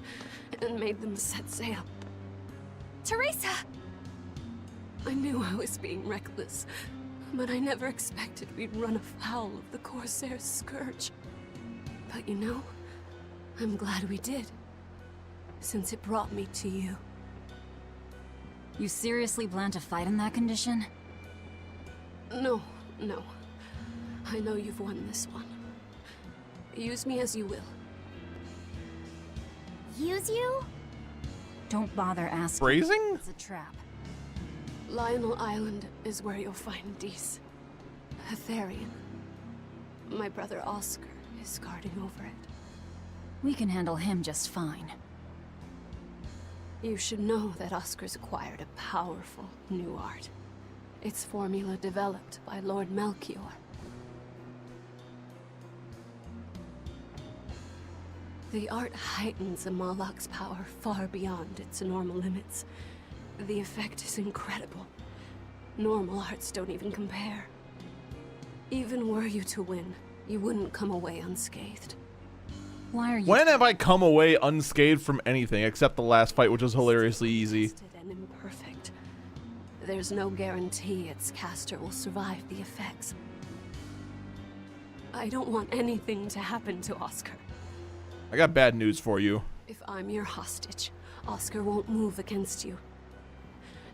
and made them set sail. Teresa! I knew I was being reckless, but I never expected we'd run afoul of the Corsair's Scourge. But you know, I'm glad we did, since it brought me to you. You seriously plan to fight in that condition? No. I know you've won this one. Use me as you will. Use you? Don't bother asking. Phrasing? It's a trap. Lionel Island is where you'll find Dees. A Therian. My brother Oscar is guarding over it. We can handle him just fine. You should know that Oscar's acquired a powerful new art. Its formula developed by Lord Melchior. The art heightens a Malak's power far beyond its normal limits. The effect is incredible. Normal arts don't even compare. Even were you to win, you wouldn't come away unscathed. Why are you— When have I come away unscathed from anything except the last fight, which was hilariously easy? And imperfect. There's no guarantee its caster will survive the effects. I don't want anything to happen to Oscar. I got bad news for you. If I'm your hostage, Oscar won't move against you.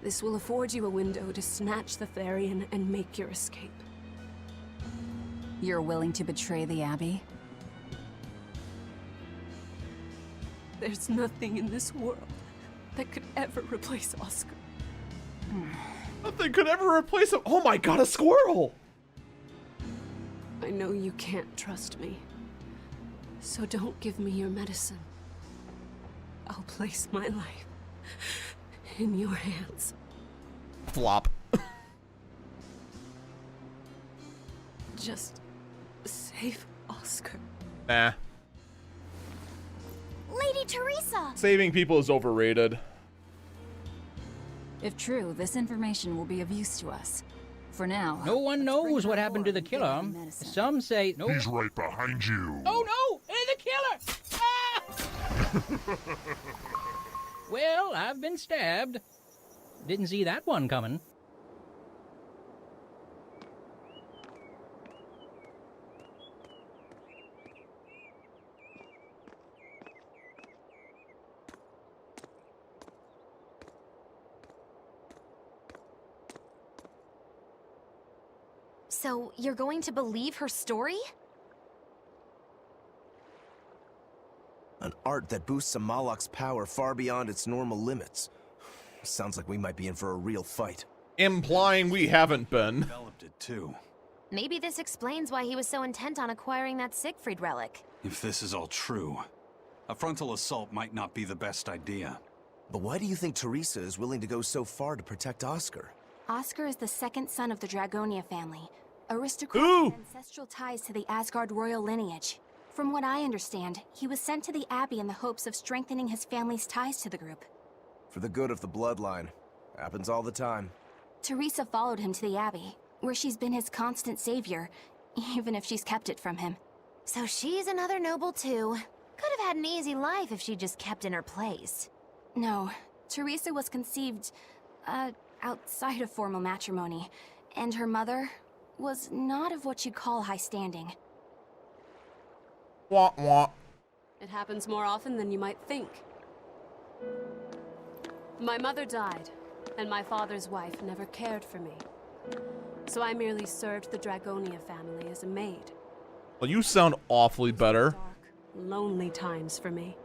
This will afford you a window to snatch the Therian and make your escape. You're willing to betray the Abbey? There's nothing in this world that could ever replace Oscar. Nothing could ever replace him. Oh my god, a squirrel! I know you can't trust me, so don't give me your medicine. I'll place my life in your hands. Flop. Just save Oscar. Nah. Lady Teresa! Saving people is overrated. If true, this information will be of use to us. For now. No one knows what happened to the killer. Some say no. He's right behind you. Oh no! The killer! Ah! Well, I've been stabbed. Didn't see that one coming. So, you're going to believe her story? An art that boosts a Malak's power far beyond its normal limits. Sounds like we might be in for a real fight. Implying we haven't been. Developed it too. Maybe this explains why he was so intent on acquiring that Siegfried relic. If this is all true, a frontal assault might not be the best idea. But why do you think Teresa is willing to go so far to protect Oscar? Oscar is the second son of the Dragonia family. Aristocrat with ancestral ties to the Asgard royal lineage. From what I understand, he was sent to the Abbey in the hopes of strengthening his family's ties to the group. For the good of the bloodline. Happens all the time. Teresa followed him to the Abbey, where she's been his constant savior, even if she's kept it from him. So she's another noble too. Could have had an easy life if she just kept in her place. No, Teresa was conceived, outside of formal matrimony, and her mother was not of what you'd call high standing. Wah wah. It happens more often than you might think. My mother died, and my father's wife never cared for me. So I merely served the Dragonia family as a maid. Well, you sound awfully better. Lonely times for me.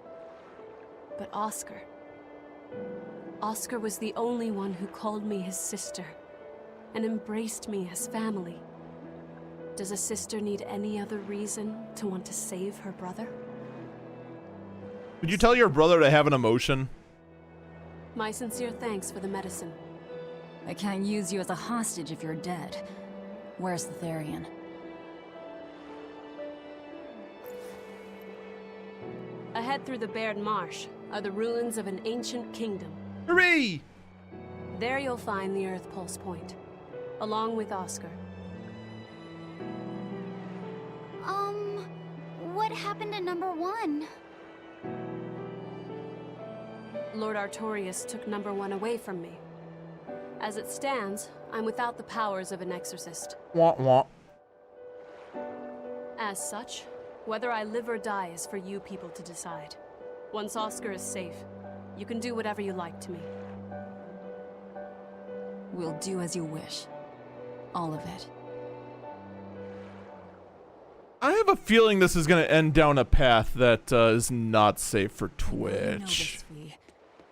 But Oscar was the only one who called me his sister and embraced me as family. Does a sister need any other reason to want to save her brother? Would you tell your brother to have an emotion? My sincere thanks for the medicine. I can't use you as a hostage if you're dead. Where's the Therian? Ahead through the Baird Marsh are the ruins of an ancient kingdom. Hooray! There you'll find the Earth Pulse Point, along with Oscar. What happened to number 1? Lord Artorius took number 1 away from me. As it stands, I'm without the powers of an exorcist. Wah wah. As such, whether I live or die is for you people to decide. Once Oscar is safe, you can do whatever you like to me. We'll do as you wish. All of it. I have a feeling this is going to end down a path that is not safe for I know this, Twitch. Fee,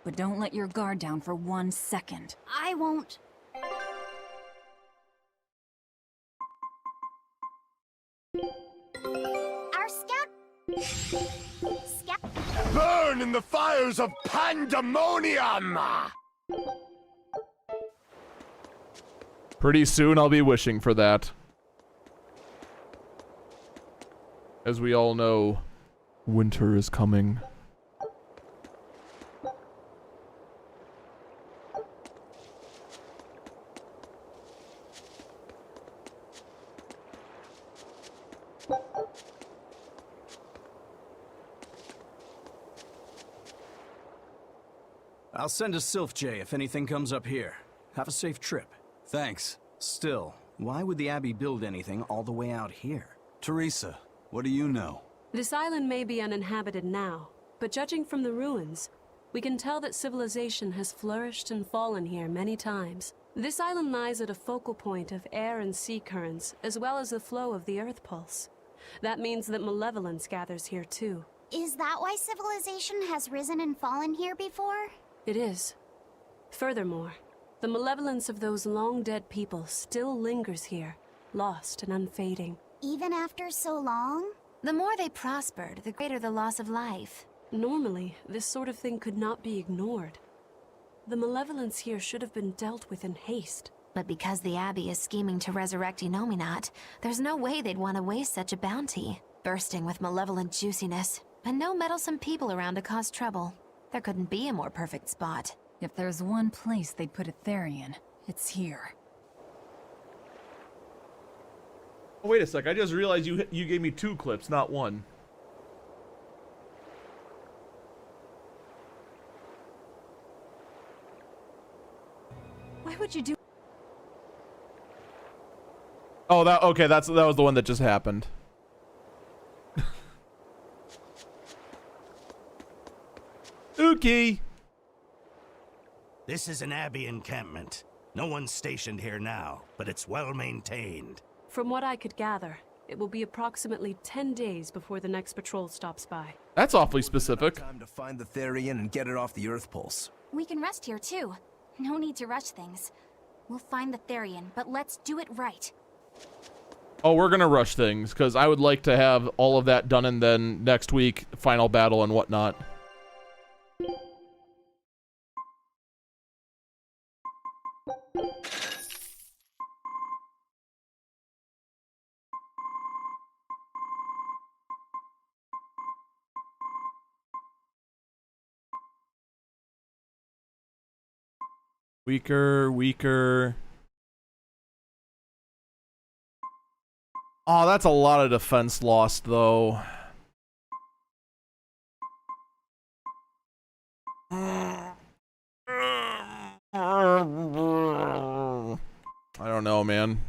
but don't let your guard down for 1 second. I won't. Our scout... Burn in the fires of pandemonium! Pretty soon I'll be wishing for that. As we all know, winter is coming. I'll send a Sylph J if anything comes up here. Have a safe trip. Thanks. Still, why would the Abbey build anything all the way out here? Teresa, what do you know? This island may be uninhabited now, but judging from the ruins, we can tell that civilization has flourished and fallen here many times. This island lies at a focal point of air and sea currents, as well as the flow of the Earth Pulse. That means that malevolence gathers here too. Is that why civilization has risen and fallen here before? It is. Furthermore, the malevolence of those long-dead people still lingers here, lost and unfading. Even after so long? The more they prospered, the greater the loss of life. Normally, this sort of thing could not be ignored. The malevolence here should have been dealt with in haste. But because the Abbey is scheming to resurrect Inominat, there's no way they'd want to waste such a bounty. Bursting with malevolent juiciness, and no meddlesome people around to cause trouble. There couldn't be a more perfect spot. If there's one place they'd put a Therian, it's here. Oh, wait a sec, I just realized you gave me 2 clips, not 1. Why would you do? Oh, that was the one that just happened. Okay. This is an Abbey encampment. No one's stationed here now, but it's well maintained. From what I could gather, it will be approximately 10 days before the next patrol stops by. That's awfully specific. Time to find the Therian and get it off the Earth Pulse. We can rest here too. No need to rush things. We'll find the Therian, but let's do it right. Oh, we're gonna rush things, because I would like to have all of that done and then next week, final battle and whatnot. Weaker. Oh, that's a lot of defense lost, though. I don't know, man.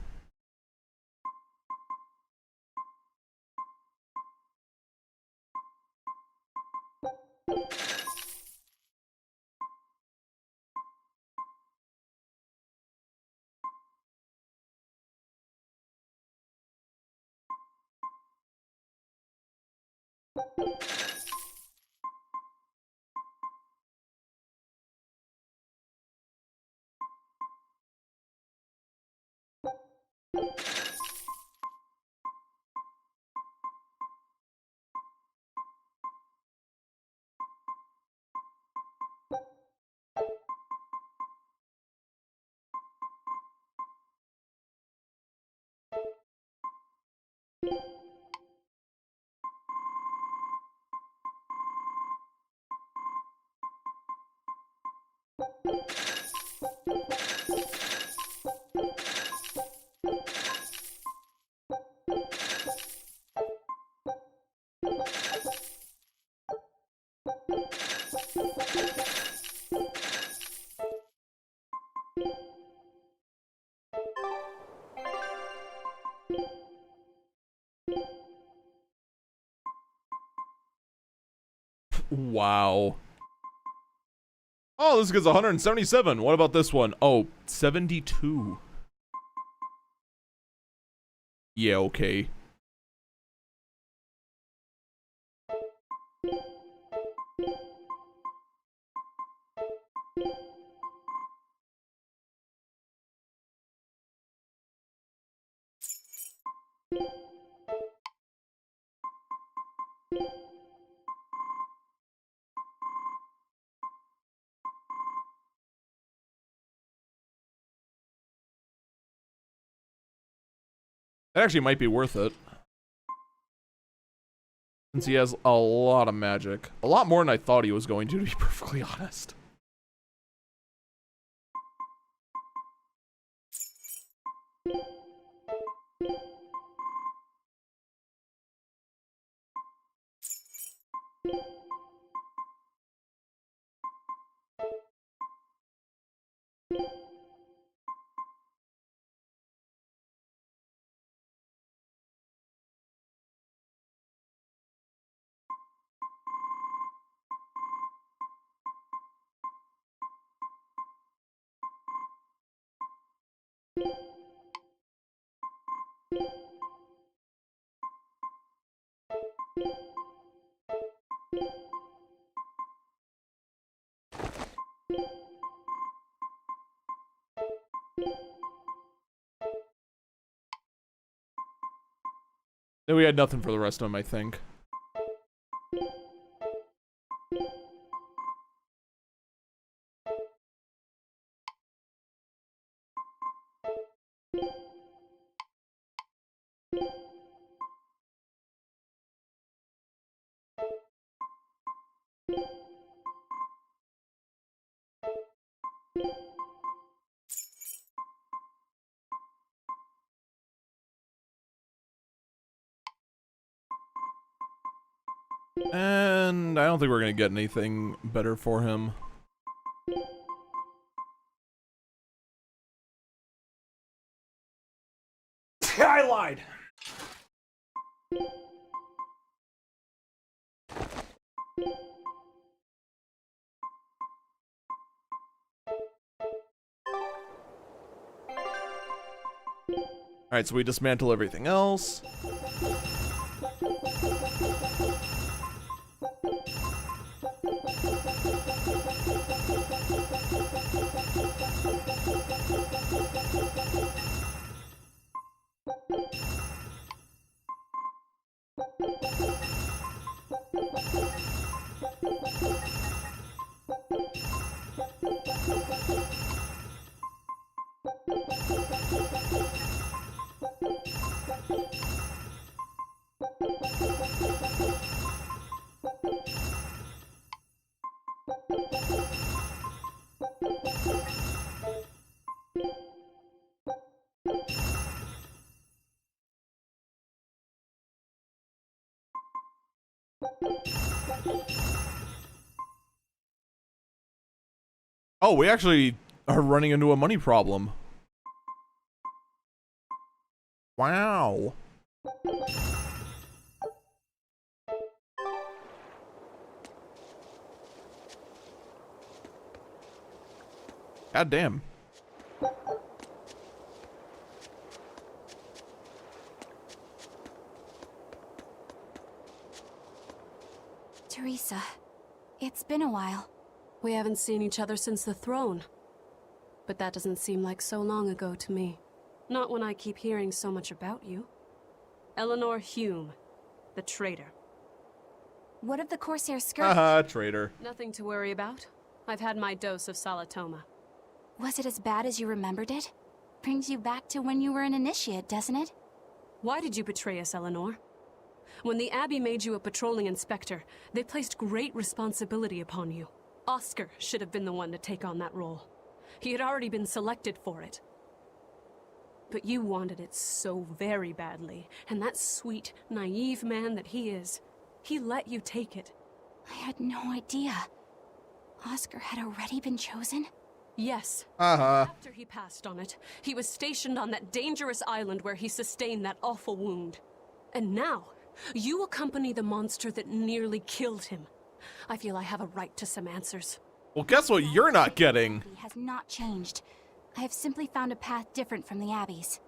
Wow. Oh, this gets 177. What about this one? Oh, 72. Yeah, okay. That actually might be worth it. Since he has a lot of magic. A lot more than I thought he was going to be perfectly honest. Then we had nothing for the rest of them, I think. And I don't think we're gonna get anything better for him. I lied. Alright, so we dismantle everything else. Oh, we actually are running into a money problem. Wow. God damn. Teresa, it's been a while. We haven't seen each other since the throne. But that doesn't seem like so long ago to me. Not when I keep hearing so much about you. Eleanor Hume, the traitor. What of the Corsair skirt? Haha, traitor. Nothing to worry about. I've had my dose of Salatoma. Was it as bad as you remembered it? Brings you back to when you were an initiate, doesn't it? Why did you betray us, Eleanor? When the Abbey made you a patrolling inspector, they placed great responsibility upon you. Oscar should have been the one to take on that role. He had already been selected for it. But you wanted it so very badly, and that sweet, naive man that he is, he let you take it. I had no idea. Oscar had already been chosen? Yes. After he passed on it, he was stationed on that dangerous island where he sustained that awful wound. And now, you accompany the monster that nearly killed him. I feel I have a right to some answers. Well, guess what you're not getting? Has not changed. I have simply found a path different from the Abbey's.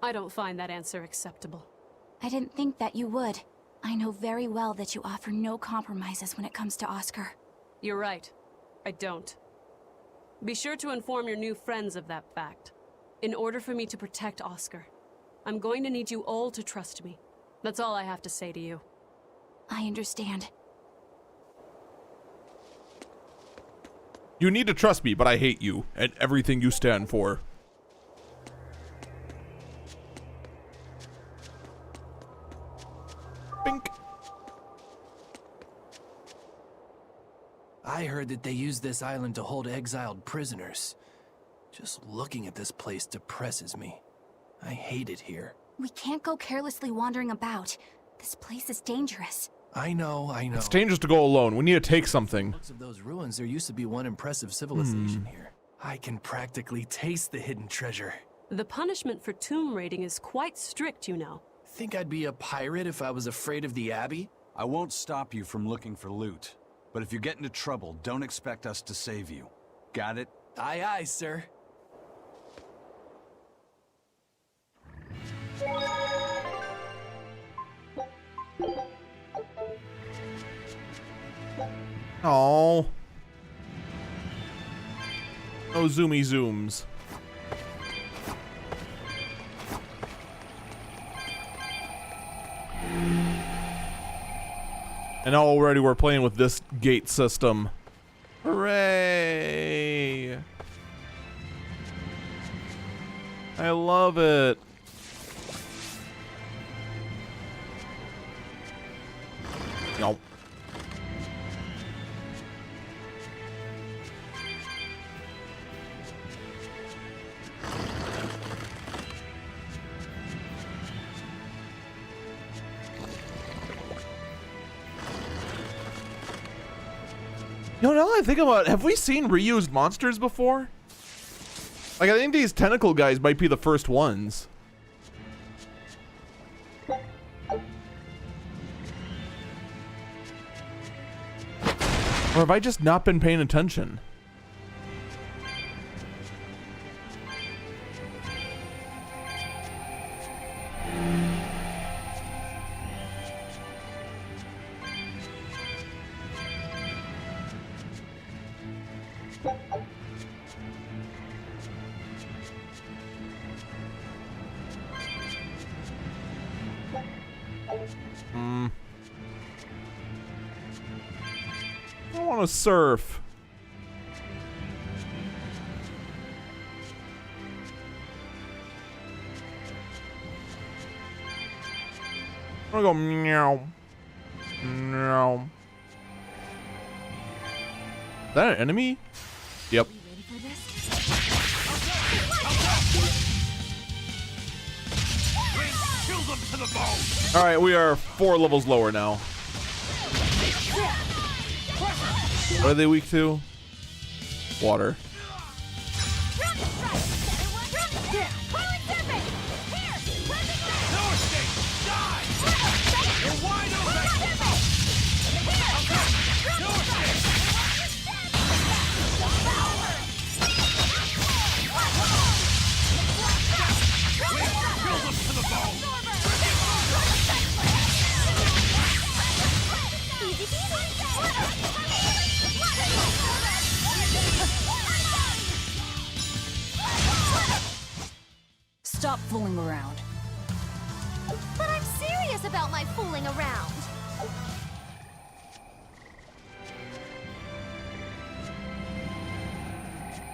I don't find that answer acceptable. I didn't think that you would. I know very well that you offer no compromises when it comes to Oscar. You're right. I don't. Be sure to inform your new friends of that fact. In order for me to protect Oscar, I'm going to need you all to trust me. That's all I have to say to you. I understand. You need to trust me, but I hate you and everything you stand for. Bink. I heard that they use this island to hold exiled prisoners. Just looking at this place depresses me. I hate it here. We can't go carelessly wandering about. This place is dangerous. I know. It's dangerous to go alone. We need to take something. Looks of those ruins, there used to be one impressive civilization here. I can practically taste the hidden treasure. The punishment for tomb raiding is quite strict, you know. Think I'd be a pirate if I was afraid of the Abbey? I won't stop you from looking for loot. But if you get into trouble, don't expect us to save you. Got it? Aye, aye, sir. Oh. No zoomy zooms. And already we're playing with this gate system. Hooray! I love it. Nope. You know, now that I think about it, have we seen reused monsters before? Like, I think these tentacle guys might be the first ones. Or have I just not been paying attention? I want to surf. I'm gonna go meow. Meow. Is that an enemy? Yep. Alright, we are 4 levels lower now. What are they weak to? Water. Stop fooling around. But I'm serious about my fooling around.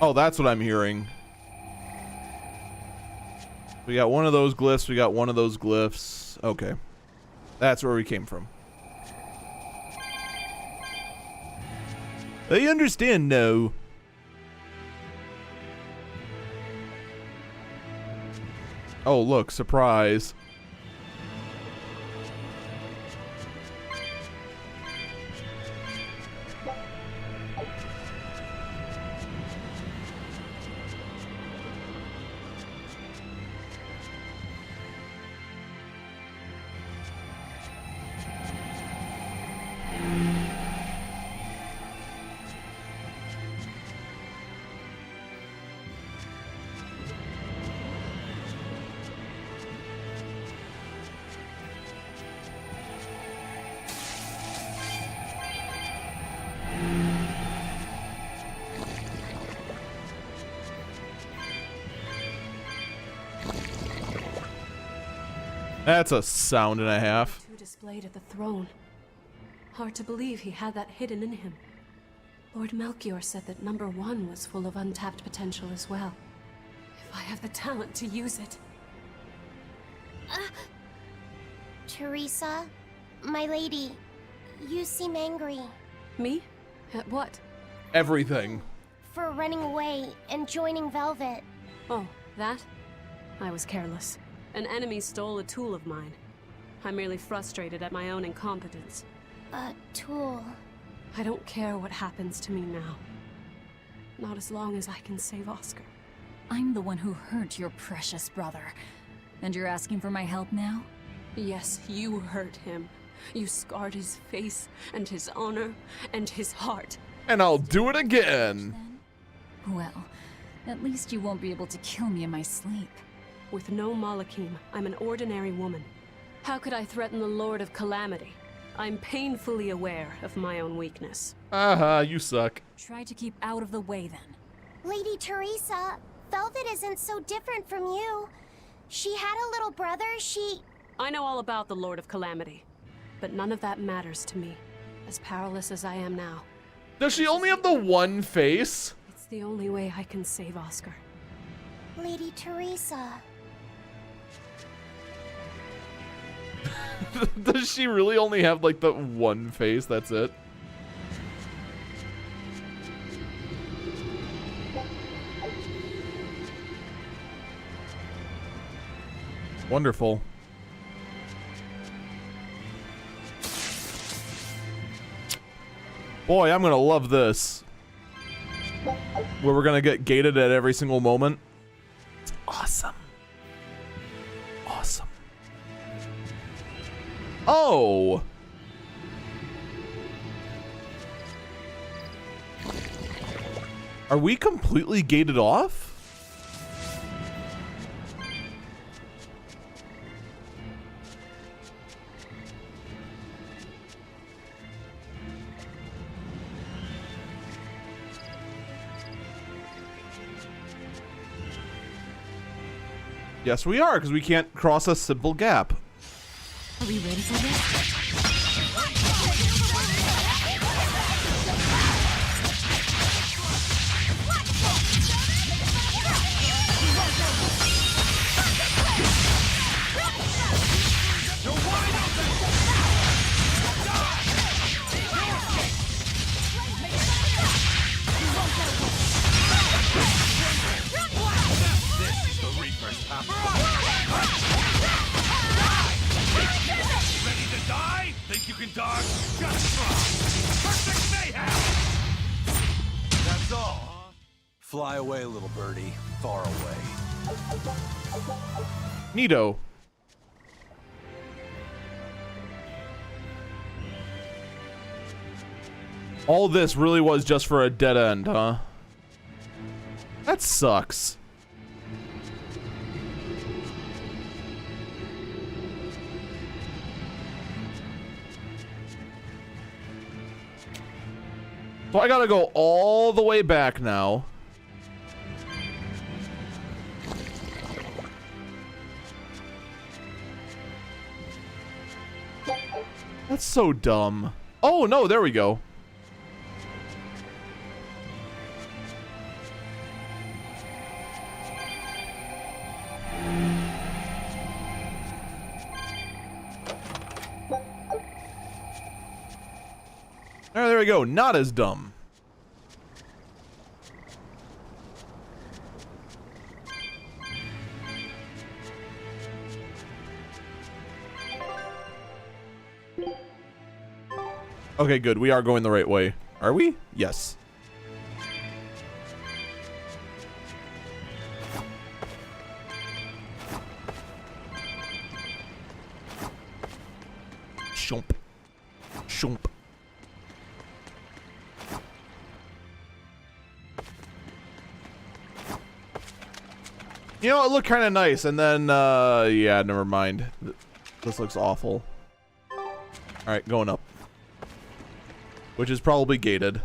Oh, that's what I'm hearing. We got one of those glyphs. We got one of those glyphs. Okay. That's where we came from. I understand now. Oh, look, surprise. That's a sound and a half. Two displayed at the throne. Hard to believe he had that hidden in him. Lord Melchior said that number 1 was full of untapped potential as well. If I have the talent to use it. Teresa, my lady, you seem angry. Me? At what? Everything. For running away and joining Velvet. Oh, that? I was careless. An enemy stole a tool of mine. I'm merely frustrated at my own incompetence. A tool? I don't care what happens to me now. Not as long as I can save Oscar. I'm the one who hurt your precious brother. And you're asking for my help now? Yes, you hurt him. You scarred his face, and his honor, and his heart. And I'll do it again. Well, at least you won't be able to kill me in my sleep. With no Malachim, I'm an ordinary woman. How could I threaten the Lord of Calamity? I'm painfully aware of my own weakness. You suck. Try to keep out of the way then. Lady Teresa, Velvet isn't so different from you. She had a little brother, I know all about the Lord of Calamity, but none of that matters to me, as powerless as I am now. Does she only have the one face? It's the only way I can save Oscar. Lady Teresa. Does she really only have like the one face? That's it? Wonderful. Boy, I'm gonna love this. Where we're gonna get gated at every single moment. It's awesome. Awesome. Oh! Are we completely gated off? Yes, we are, because we can't cross a simple gap. Are we ready for this? Ready to die? Fly away, little birdie. Far away. Neato. All this really was just for a dead end, huh? That sucks. So I gotta go all the way back now. That's so dumb. Oh no, there we go. Oh, there we go. Not as dumb. Okay, good. We are going the right way. Are we? Yes. Shomp. Shomp. You know, it looked kind of nice, and then, yeah, never mind. This looks awful. Alright, going up. Which is probably gated.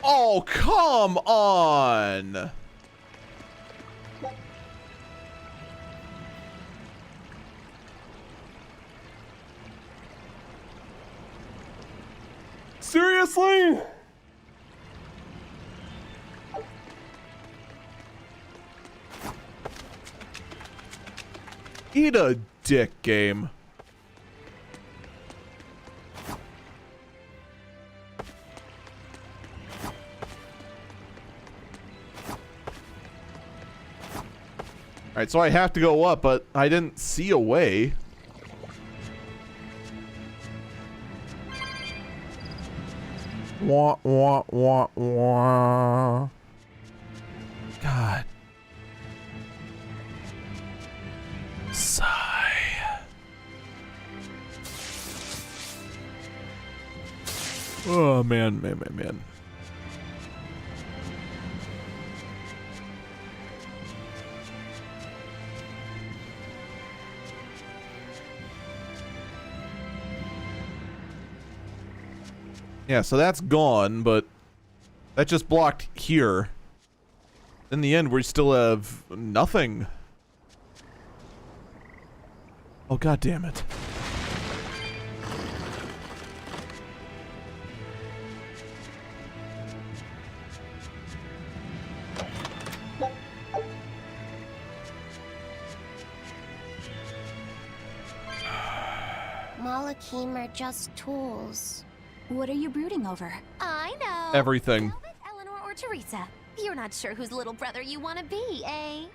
Oh, come on! Seriously? Eat a dick, game. Alright, so I have to go up, but I didn't see a way. Wah, wah, wah, wah. God. Sigh. Oh, man. Yeah, so that's gone, but that just blocked here. In the end, we still have nothing. Oh, God damn it. Malakim are just tools. What are you brooding over? I know. Everything. Velvet, Eleanor, or Teresa? You're not sure whose little brother you want to be, eh?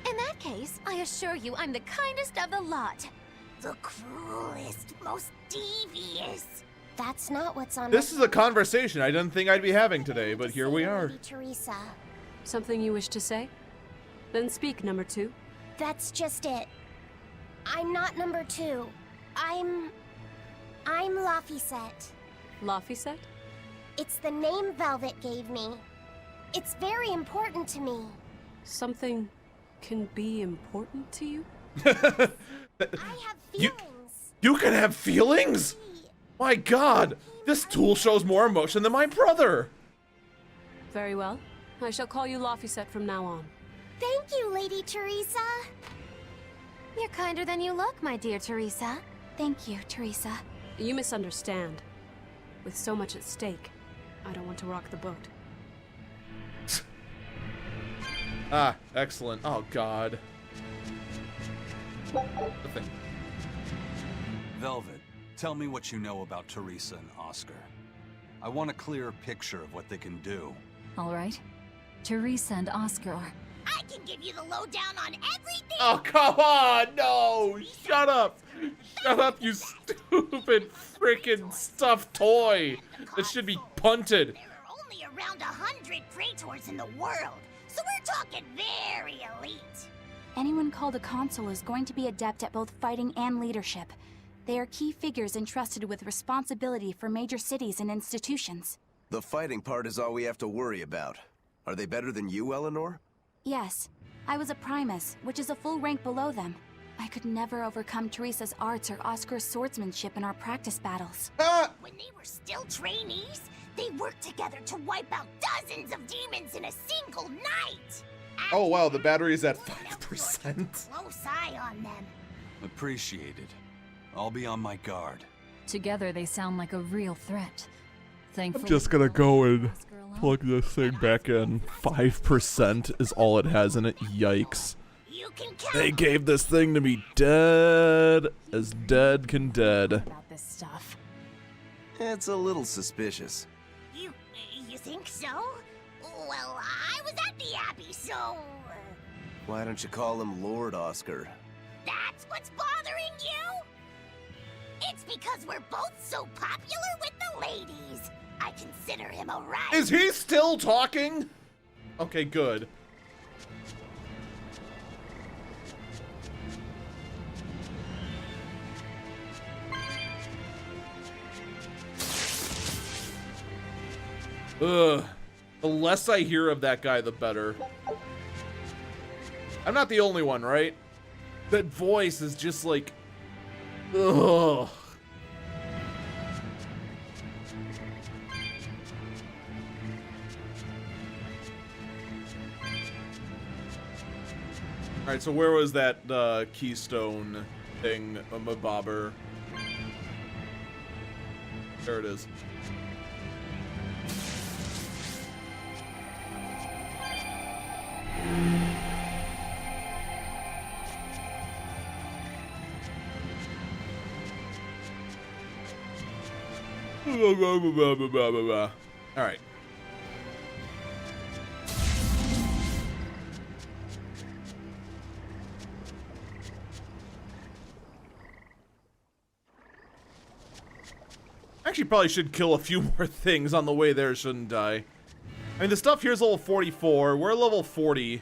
In that case, I assure you I'm the kindest of the lot. The cruelest, most devious. That's not what's on This is a conversation I didn't think I'd be having today, but here we are. Teresa. Something you wish to say? Then speak, number 2. That's just it. I'm not number 2. I'm Laphicet. Laphicet? It's the name Velvet gave me. It's very important to me. Something can be important to you? I have feelings. You can have feelings? My God, this tool shows more emotion than my brother. Very well. I shall call you Laphicet from now on. Thank you, Lady Teresa. You're kinder than you look, my dear Teresa. Thank you, Teresa. You misunderstand. With so much at stake, I don't want to rock the boat. Ah, excellent. Oh, God. Nothing. Velvet, tell me what you know about Teresa and Oscar. I want a clear picture of what they can do. All right. Teresa and Oscar are... I can give you the lowdown on everything. Oh, come on! No! Shut up! Shut up, you stupid freaking stuffed toy. This should be punted. Only around 100 praetors in the world, so we're talking very elite. Anyone called a consul is going to be adept at both fighting and leadership. They are key figures entrusted with responsibility for major cities and institutions. The fighting part is all we have to worry about. Are they better than you, Eleanor? Yes, I was a primus, which is a full rank below them. I could never overcome Teresa's arts or Oscar's swordsmanship in our practice battles. When they were still trainees, they worked together to wipe out dozens of demons in a single night. Oh wow, the battery is at 5%. Close eye on them. Appreciated. I'll be on my guard. Together they sound like a real threat. Thankfully, I'm just gonna go and plug this thing back in. 5% is all it has in it. Yikes. They gave this thing to me dead as dead can dead. About this stuff. It's a little suspicious. You think so? Well, I was at the Abbey, so... Why don't you call him Lord Oscar? That's what's bothering you? It's because we're both so popular with the ladies. I consider him a rival. Is he still talking? Okay, good. Ugh. The less I hear of that guy, the better. I'm not the only one, right? That voice is just like... Ugh. Alright, so where was that keystone thing, a bobber? There it is. All right. Actually, probably should kill a few more things on the way there, shouldn't I? I mean, the stuff here's level 44. We're level 40.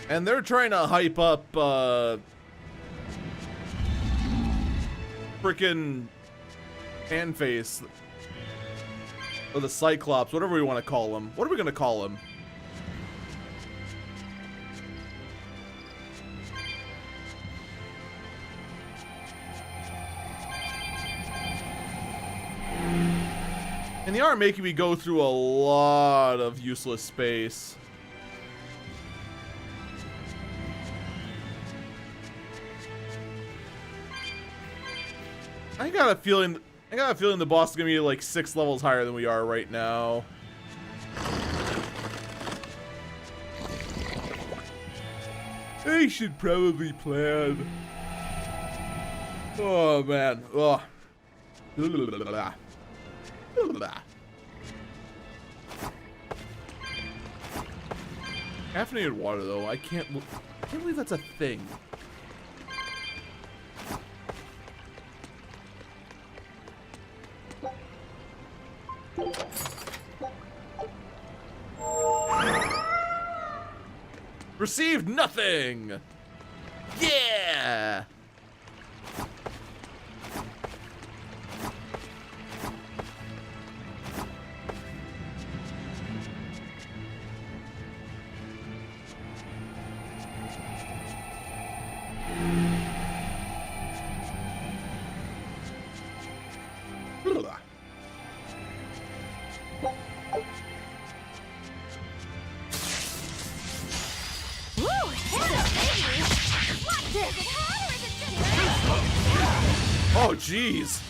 And they're trying to hype up, frickin' Handface. Or the Cyclops, whatever we want to call him. What are we going to call him? And they are making me go through a lot of useless space. I got a feeling the boss is gonna be like 6 levels higher than we are right now. I should probably plan. Oh man. Oh. Caffeinated water though, I can't believe that's a thing. Received nothing. Yeah. Oh, jeez.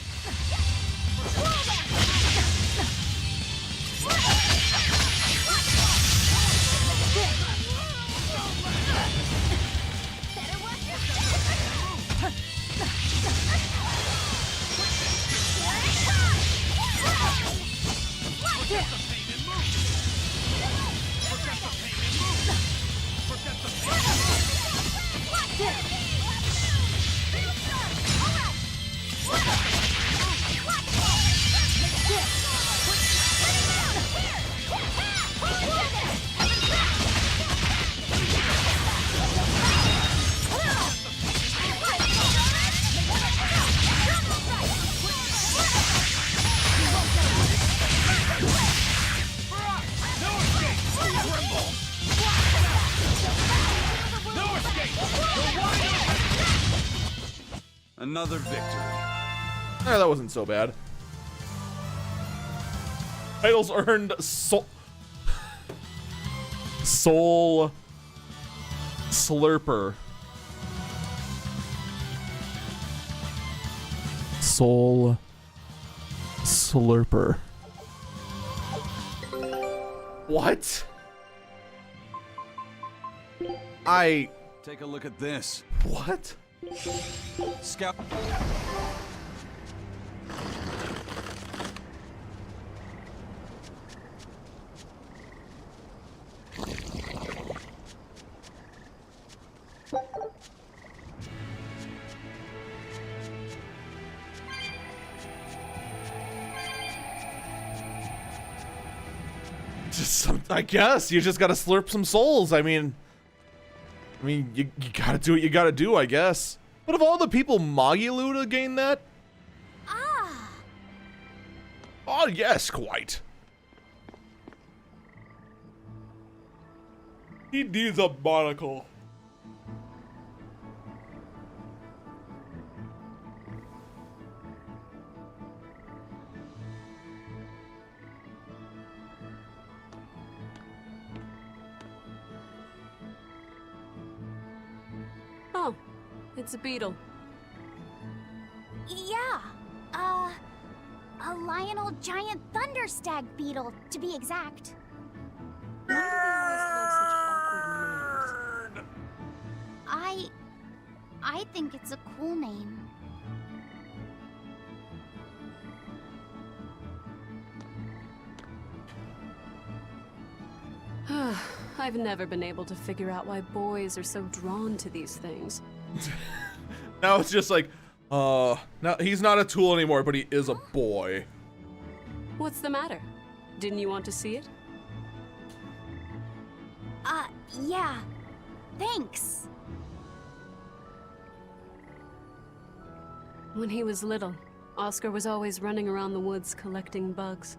Another victory. That wasn't so bad. Titles earned. Soul Slurper. Soul Slurper. What? Take a look at this. What? Scout. I guess you just gotta slurp some souls. I mean, you gotta do what you gotta do, I guess. But of all the people Magilu to gain that? Oh yes, quite. He needs a monocle. Oh, it's a beetle. Yeah, a Lionel giant thunderstag beetle, to be exact. I think it's a cool name. I've never been able to figure out why boys are so drawn to these things. Now it's just like, now he's not a tool anymore, but he is a boy. What's the matter? Didn't you want to see it? Yeah. Thanks. When he was little, Oscar was always running around the woods collecting bugs.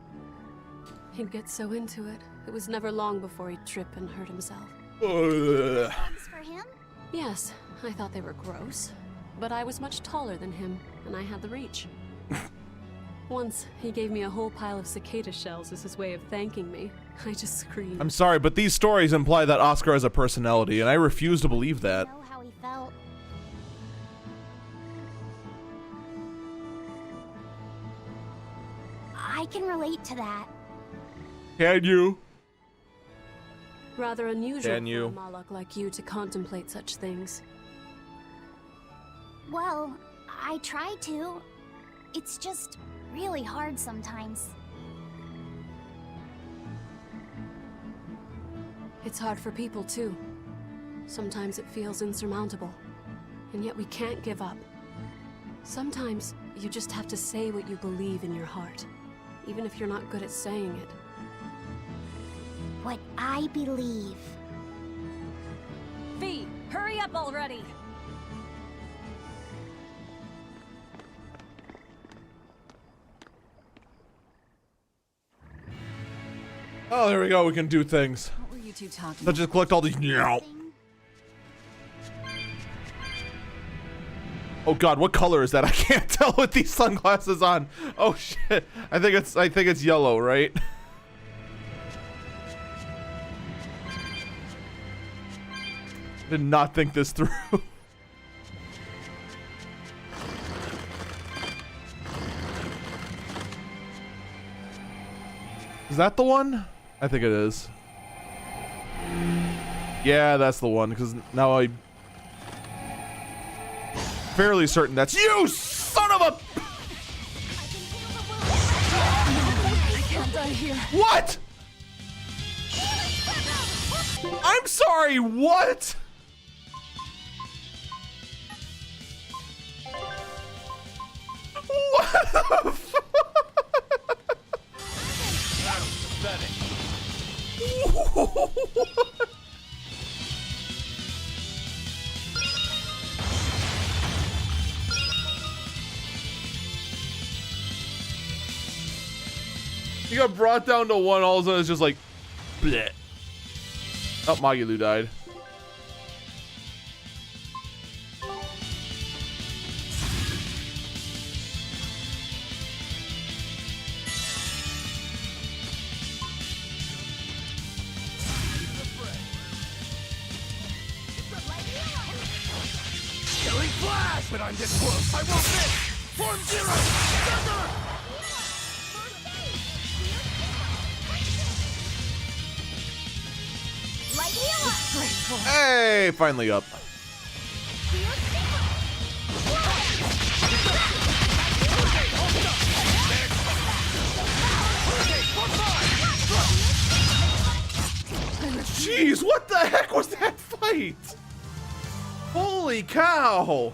He'd get so into it, it was never long before he'd trip and hurt himself. Thanks for him? Yes, I thought they were gross, but I was much taller than him, and I had the reach. Once, he gave me a whole pile of cicada shells as his way of thanking me. I just screamed. I'm sorry, but these stories imply that Oscar has a personality, and I refuse to believe that. I know how he felt. I can relate to that. Can you? Rather unusual Can you? for a Malak like you to contemplate such things. Well, I try to. It's just really hard sometimes. It's hard for people too. Sometimes it feels insurmountable. And yet we can't give up. Sometimes you just have to say what you believe in your heart, even if you're not good at saying it. What I believe. V, hurry up already! Oh, there we go. We can do things. What were you two talking Let's just collect all these. Oh God, what color is that? I can't tell with these sunglasses on. Oh shit! I think it's yellow, right? Did not think this through. Is that the one? I think it is. Yeah, that's the one, because now I'm fairly certain that's you, son of a... I can't die here. What? I'm sorry, what? What the fuck? He got brought down to one, all of a sudden it's just like, bleh. Oh, Magilu died. Flash! But I'm this close. I won't miss! Form Zero! Thunder! Light me up! Hey, finally up. Jeez, what the heck was that fight? Holy cow!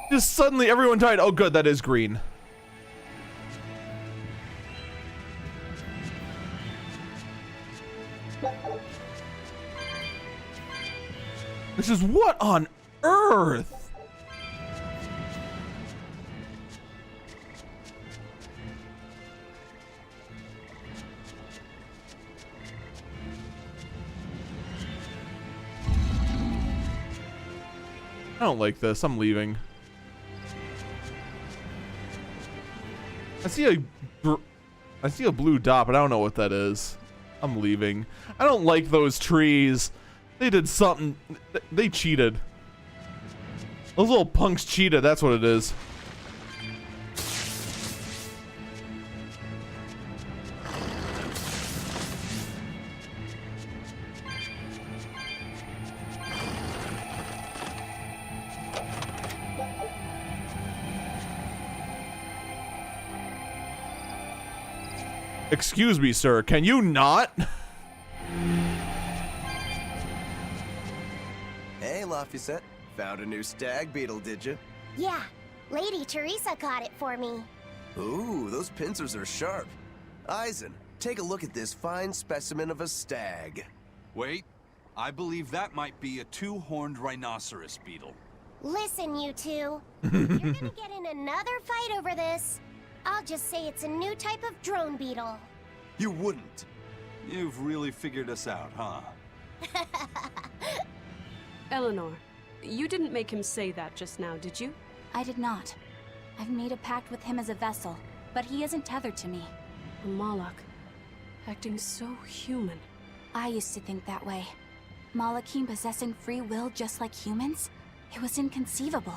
Just suddenly everyone died. Oh good, that is green. This is what on earth? I don't like this. I'm leaving. I see a blue dot, but I don't know what that is. I'm leaving. I don't like those trees. They did something. They cheated. Those little punks cheated. That's what it is. Excuse me, sir. Can you not? Hey, Laphicet. Found a new stag beetle, did you? Yeah, Lady Teresa caught it for me. Ooh, those pincers are sharp. Eisen, take a look at this fine specimen of a stag. Wait, I believe that might be a two-horned rhinoceros beetle. Listen, you two. You're gonna get in another fight over this. I'll just say it's a new type of drone beetle. You wouldn't. You've really figured us out, huh? Eleanor, you didn't make him say that just now, did you? I did not. I've made a pact with him as a vessel, but he isn't tethered to me. A Malak, acting so human. I used to think that way. Malakim possessing free will just like humans? It was inconceivable.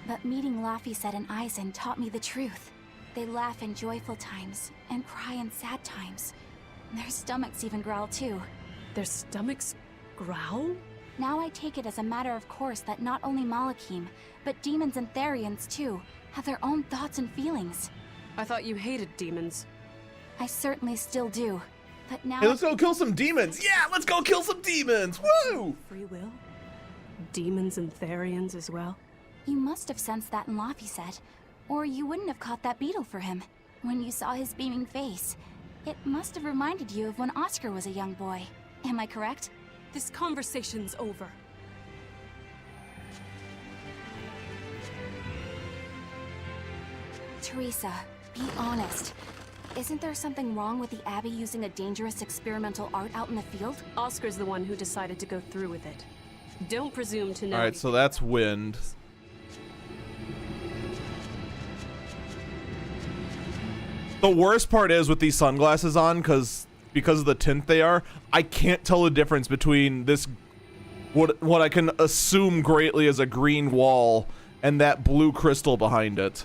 But meeting Laphicet and Eisen taught me the truth. They laugh in joyful times and cry in sad times. Their stomachs even growl too. Their stomachs growl? Now I take it as a matter of course that not only Malakim, but demons and Therians too, have their own thoughts and feelings. I thought you hated demons. I certainly still do, but now— Hey, let's go kill some demons! Yeah, let's go kill some demons! Woo! Free will? Demons and Therians as well? You must have sensed that in Laphicet, or you wouldn't have caught that beetle for him. When you saw his beaming face, it must have reminded you of when Oscar was a young boy. Am I correct? This conversation's over. Teresa, be honest. Isn't there something wrong with the Abbey using a dangerous experimental art out in the field? Oscar's the one who decided to go through with it. Don't presume to know— Alright, so that's wind. The worst part is with these sunglasses on, because of the tint they are, I can't tell the difference between this, what I can assume greatly is a green wall, and that blue crystal behind it.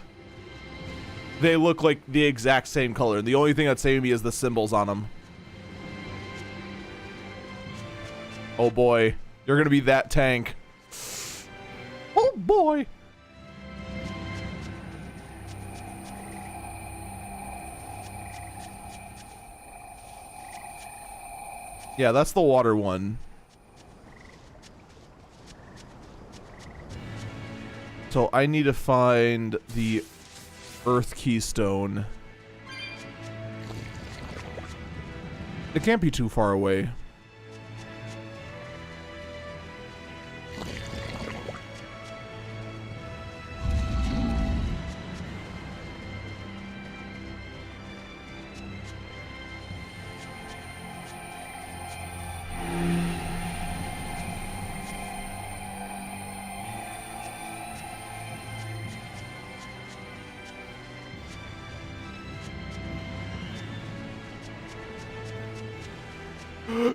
They look like the exact same color. The only thing that's saving me is the symbols on them. Oh boy, you're gonna be that tank. Oh boy. Yeah, that's the water one. So I need to find the Earth Keystone. It can't be too far away.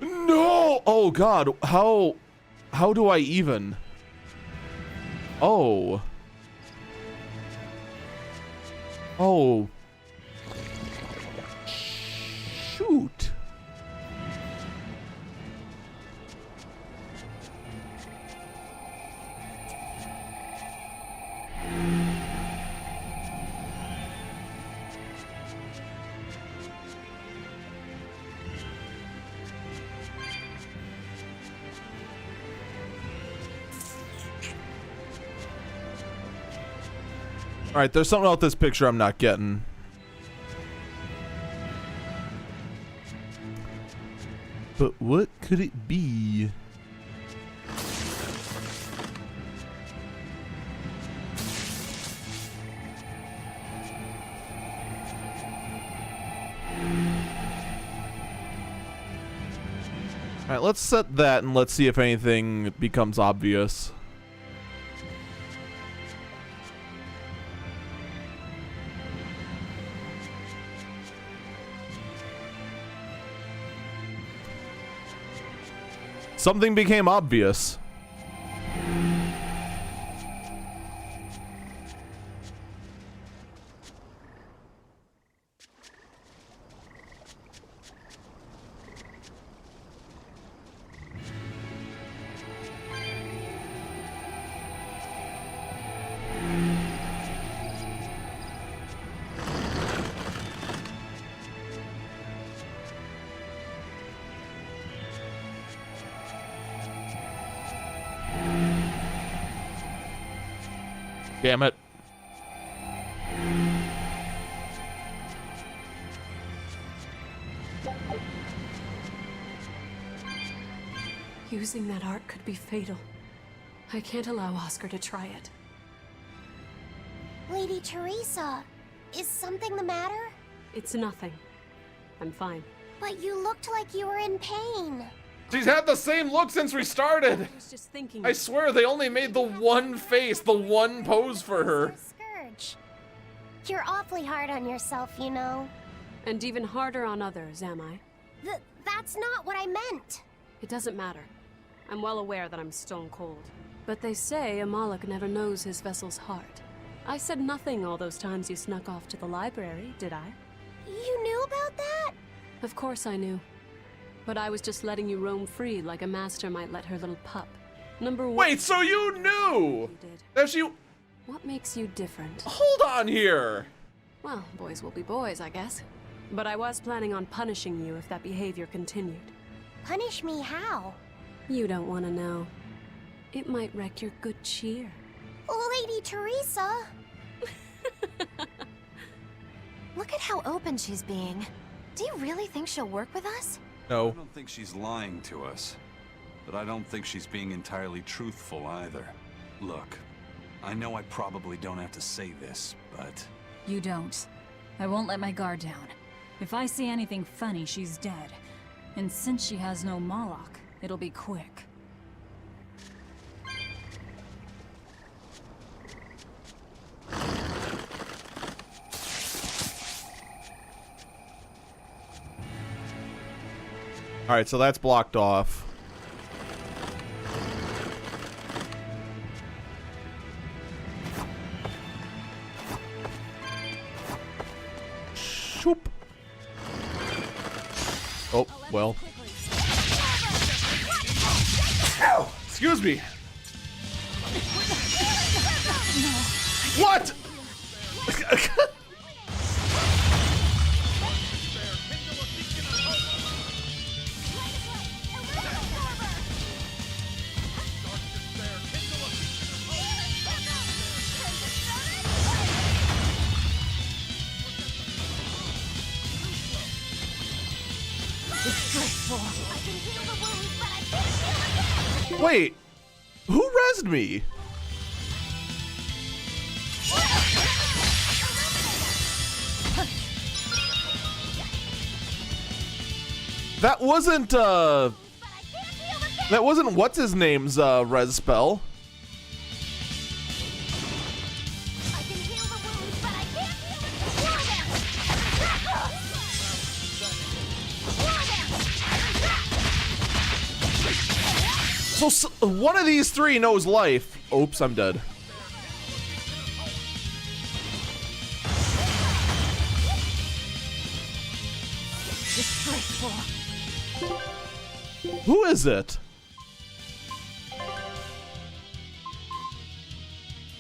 No! Oh god, how How do I even? Oh. Oh. Shoot. All right, there's something about this picture I'm not getting. But what could it be? All right, let's set that and let's see if anything becomes obvious. Something became obvious. Damn it. Using that art could be fatal. I can't allow Oscar to try it. Lady Teresa, is something the matter? It's nothing. I'm fine. But you looked like you were in pain. She's had the same look since we started. I was just thinking. I swear they only made the one face, the one pose for her. Scourge. You're awfully hard on yourself, you know. And even harder on others, am I? That's not what I meant. It doesn't matter. I'm well aware that I'm stone cold. But they say a Moloch never knows his vessel's heart. I said nothing all those times you snuck off to the library, did I? You knew about that? Of course I knew. But I was just letting you roam free like a master might let her little pup. Number one. Wait, so you knew that she... What makes you different? Hold on here. Well, boys will be boys, I guess. But I was planning on punishing you if that behavior continued. Punish me how? You don't want to know. It might wreck your good cheer. Lady Teresa! Look at how open she's being. Do you really think she'll work with us? No. I don't think she's lying to us. But I don't think she's being entirely truthful either. Look, I know I probably don't have to say this, but... You don't. I won't let my guard down. If I see anything funny, she's dead. And since she has no Moloch, it'll be quick. All right, so that's blocked off. Shoop. Oh, well. Ow! Excuse me. What? Wait, who rezzed me? That wasn't what's his name's res spell. So one of these three knows life. Oops, I'm dead. Disgraceful. Who is it?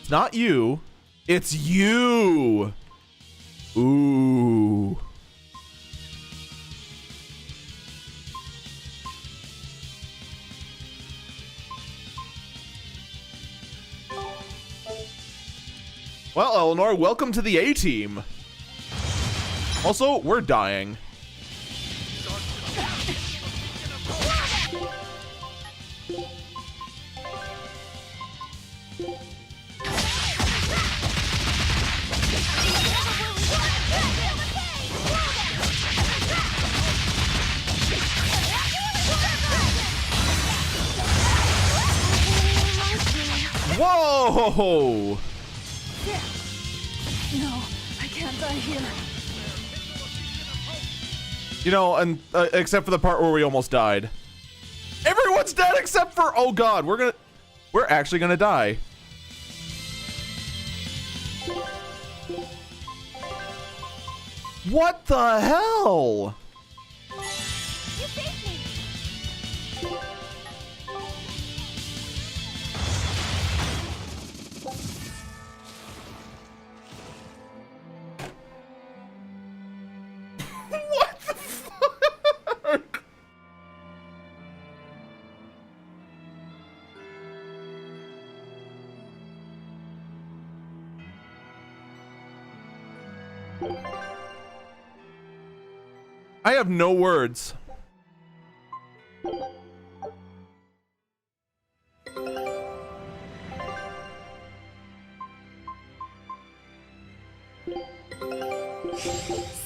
It's not you. It's you. Ooh. Well, Eleanor, welcome to the A-Team. Also, we're dying. Whoa! No, I can't die here. You know, and except for the part where we almost died. Everyone's dead except for, oh god, we're actually gonna die. What the hell? You saved me! What the fuck? I have no words.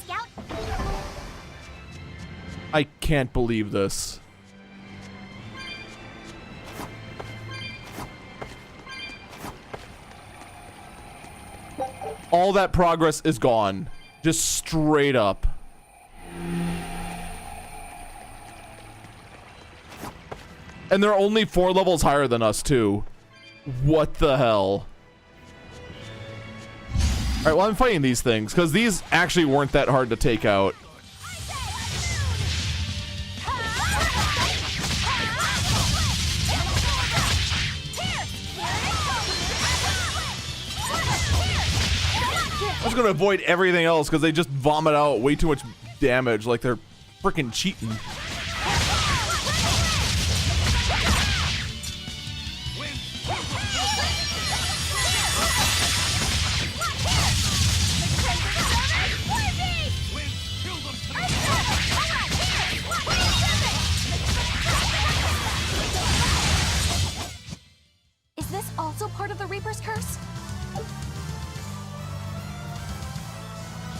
Scout. I can't believe this. All that progress is gone. Just straight up. And they're only 4 levels higher than us, too. What the hell? Alright, well, I'm fighting these things, because these actually weren't that hard to take out. I was gonna avoid everything else, because they just vomit out way too much damage, like they're freaking cheating. Is this also part of the Reaper's curse?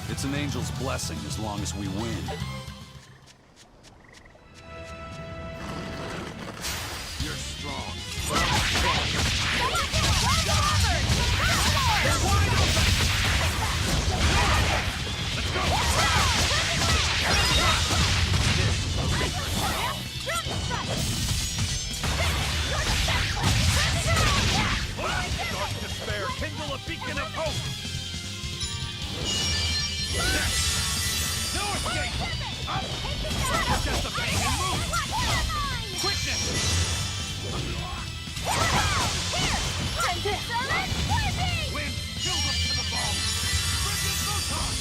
It's an angel's blessing as long as we win. You're strong. Dark despair, kindle a beacon of hope! No escape! Up! Just a bang and move! Quickness! Wind, kill them to the ball! Frigid photon!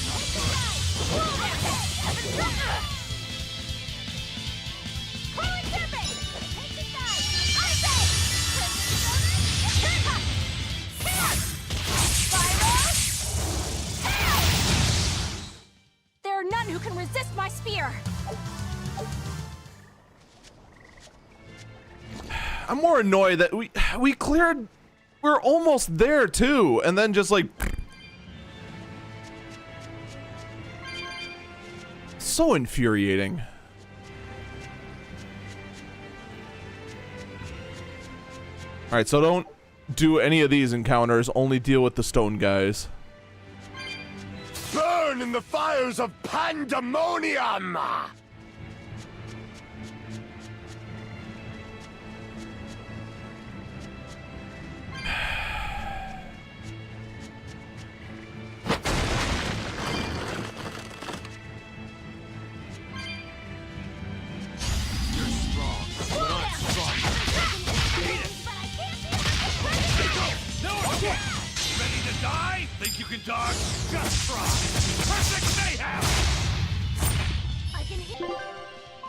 There are none who can resist my spear! I'm more annoyed that we cleared. We're almost there too, and then just like so infuriating. All right, so don't do any of these encounters. Only deal with the stone guys. Burn in the fires of pandemonium! can dodge, just try. Perfect mayhem! I can hear.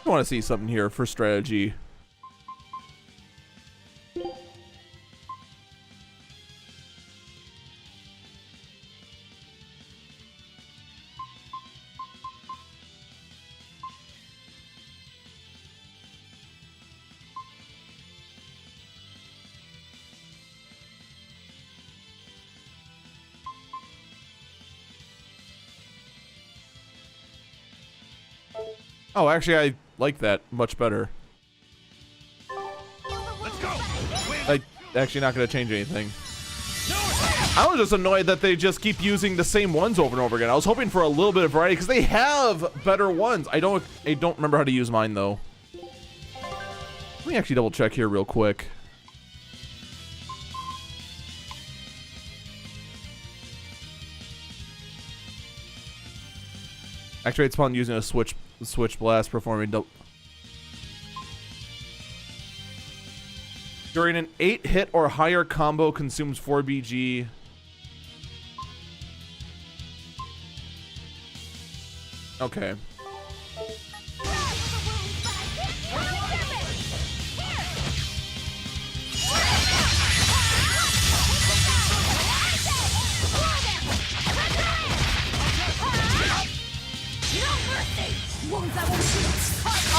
I want to see something here for strategy. Oh, actually, I like that much better. Let's go! Like, actually not going to change anything. I was just annoyed that they just keep using the same ones over and over again. I was hoping for a little bit of variety because they have better ones. I don't remember how to use mine though. Let me actually double check here real quick. Activates upon using a switch blast, performing during an 8-hit or higher combo, consumes 4 BG. Okay.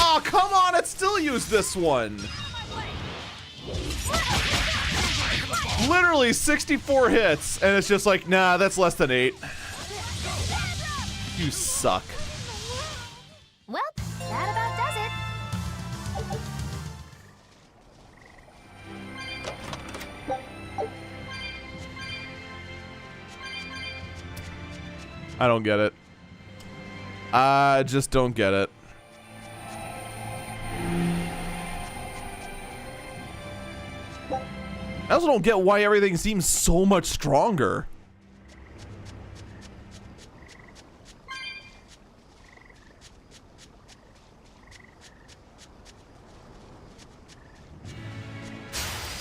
Oh, come on! It still used this one. Literally 64 hits, and it's just like, nah, that's less than 8. You suck. Well, that about does it. I don't get it. I just don't get it. I also don't get why everything seems so much stronger.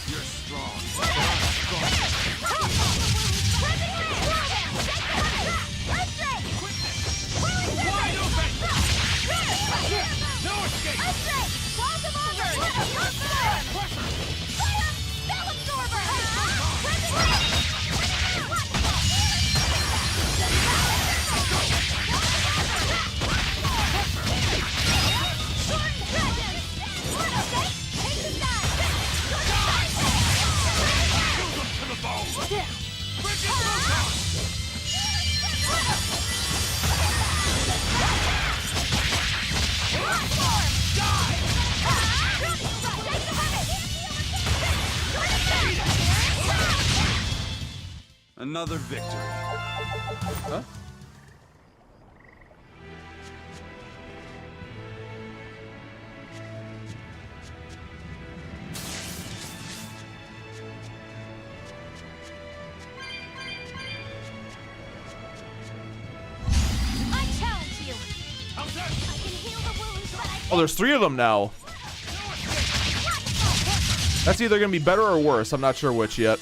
You're strong. No escape! Another victory. Huh? I challenge you. I can heal the wounds, but I Oh, there's 3 of them now. That's either gonna be better or worse. I'm not sure which yet.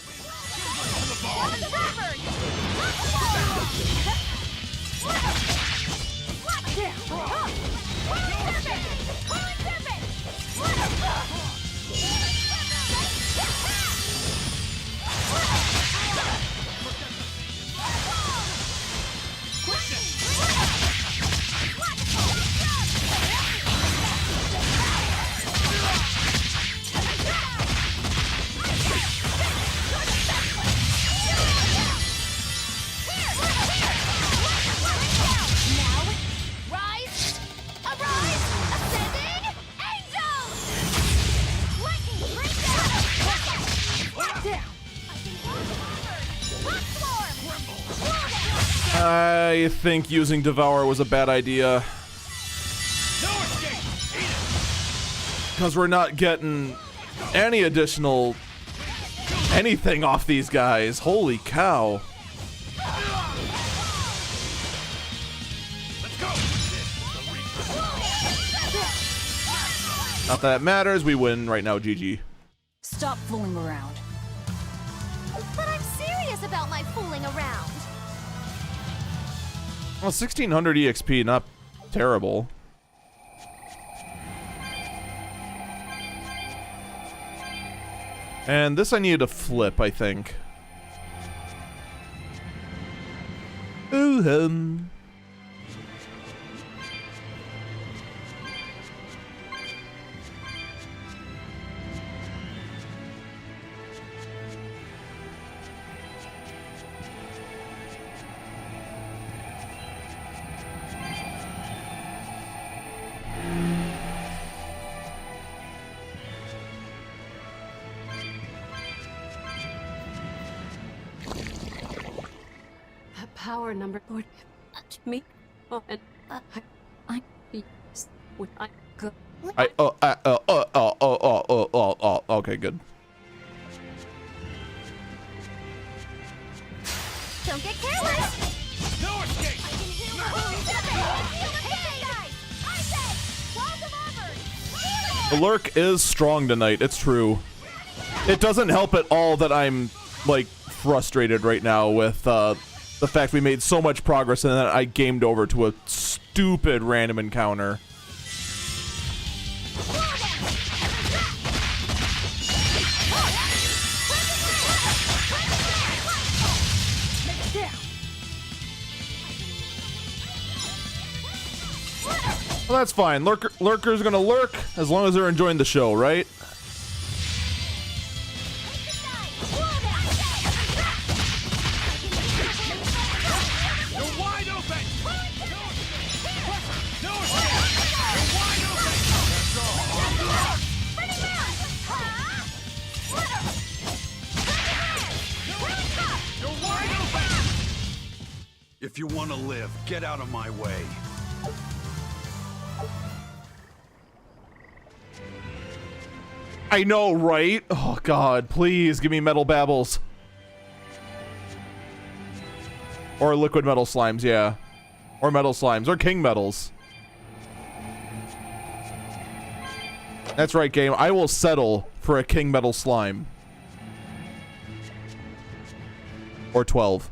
I think using Devour was a bad idea. Because we're not getting any additional anything off these guys. Holy cow. Not that it matters. We win right now. GG. Stop fooling around. But I'm serious about my fooling around. Well, 1600 EXP, not terrible. And this I needed to flip, I think. Ooh, Power number Lord me and I would I go okay, good. Don't get careless! No escape! I can heal guys! I say, walls of armor! The lurk is strong tonight, it's true. It doesn't help at all that I'm, like, frustrated right now with, the fact we made so much progress and then I gamed over to a stupid random encounter. Well, that's fine. Lurker's gonna lurk as long as they're enjoying the show, right? If you want to live, get out of my way. I know, right? Oh god, please give me metal babbles. Or liquid metal slimes, yeah. Or metal slimes, or king metals. That's right, game. I will settle for a king metal slime. Or 12.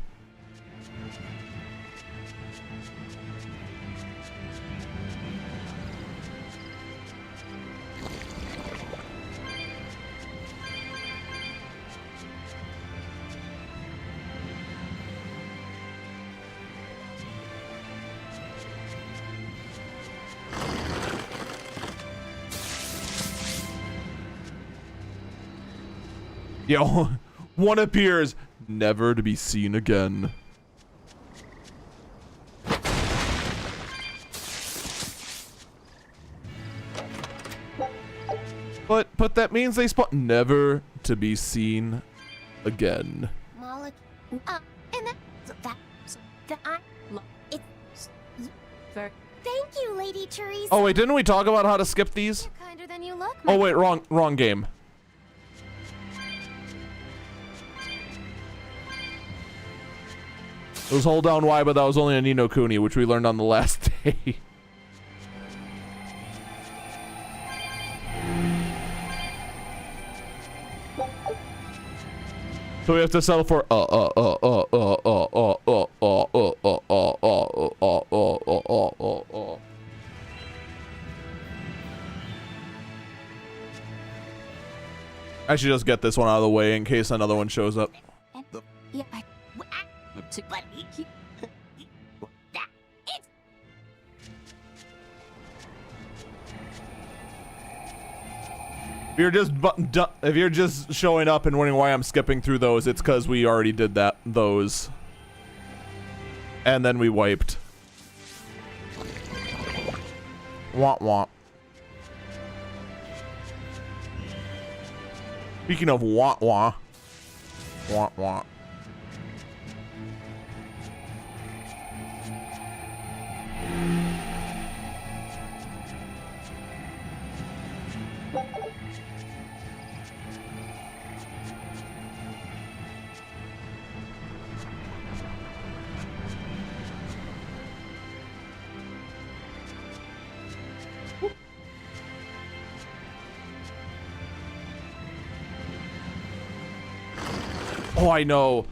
Yo, one appears, never to be seen again. But that means they spawn never to be seen again. Moloch, and it's very. Thank you, Lady Teresa. Oh wait, didn't we talk about how to skip these? You're kinder than you look. Oh wait, wrong game. It was hold down Y, but that was only a Ni no Kuni, which we learned on the last day. So we have to settle for I should just get this one out of the way in case another one shows up. If you're just showing up and wondering why I'm skipping through those, it's because we already did those. And then we wiped. Womp womp. Speaking of womp womp. Womp womp. Oh, I know.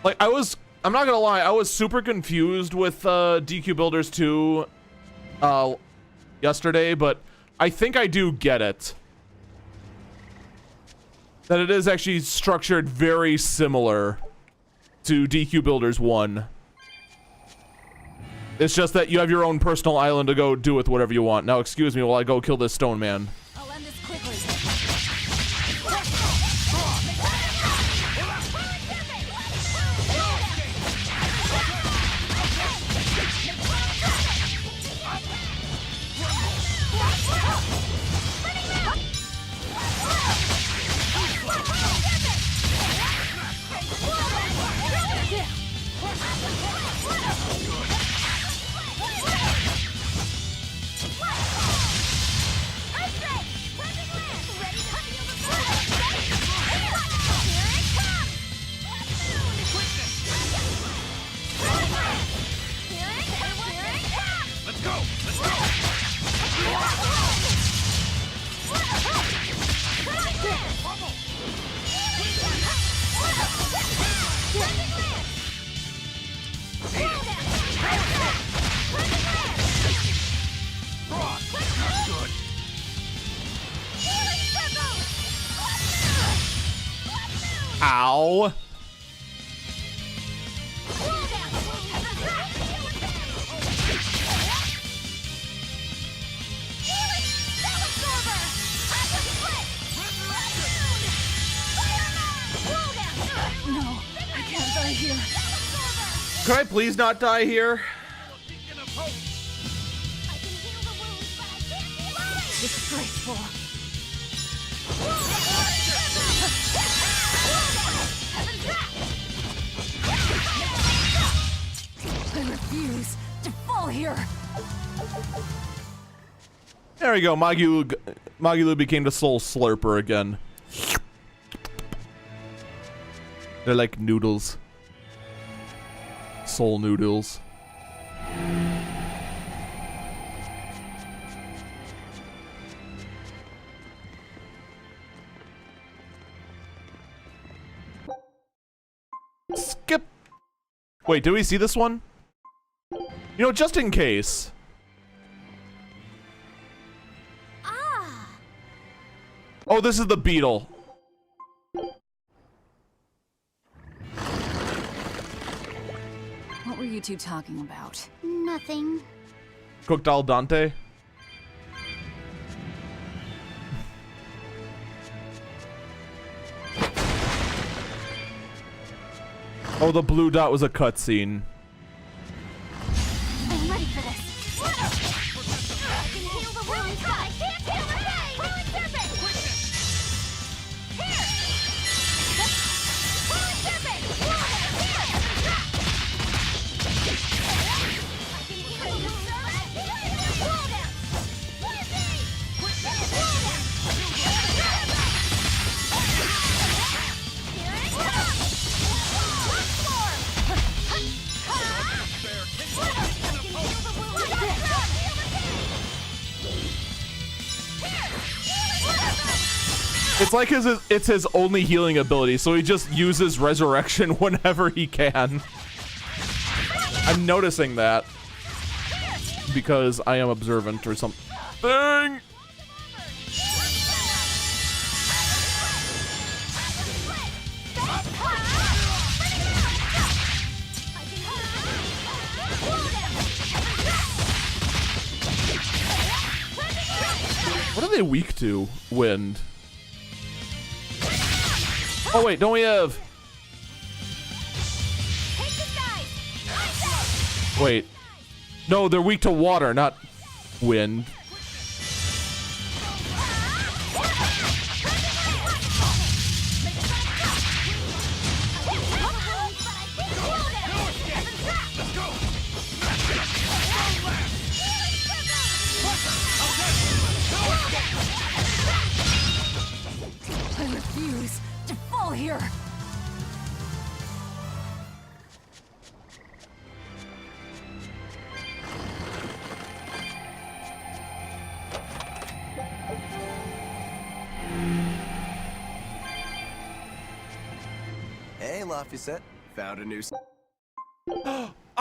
Like, I was I'm not gonna lie, I was super confused with DQ Builders 2 yesterday, but I think I do get it. That it is actually structured very similar to DQ Builders 1. It's just that you have your own personal island to go do with whatever you want. Now, excuse me while I go kill this stone man. I'll end this quickly. Ow. No, I can't die here. Could I please not die here? Disgraceful. I refuse to fall here. There we go. Magulu became the soul slurper again. They're like noodles. Soul noodles. Skip. Wait, did we see this one? You know, just in case. Oh, this is the beetle. What were you two talking about? Nothing. Cooked al dente. Oh, the blue dot was a cutscene. I'm ready for this. I can heal the wounds, but I can't heal the pain! Holy serpent! Here! Holy serpent! I can heal the wounds, but I can't heal the pain! It's like it's his only healing ability, so he just uses resurrection whenever he can. I'm noticing that because I am observant or something. What are they weak to? Wind. Oh wait, don't we have... Wait. No, they're weak to water, not wind. I refuse to fall here. Hey, Laphicet. Found a new...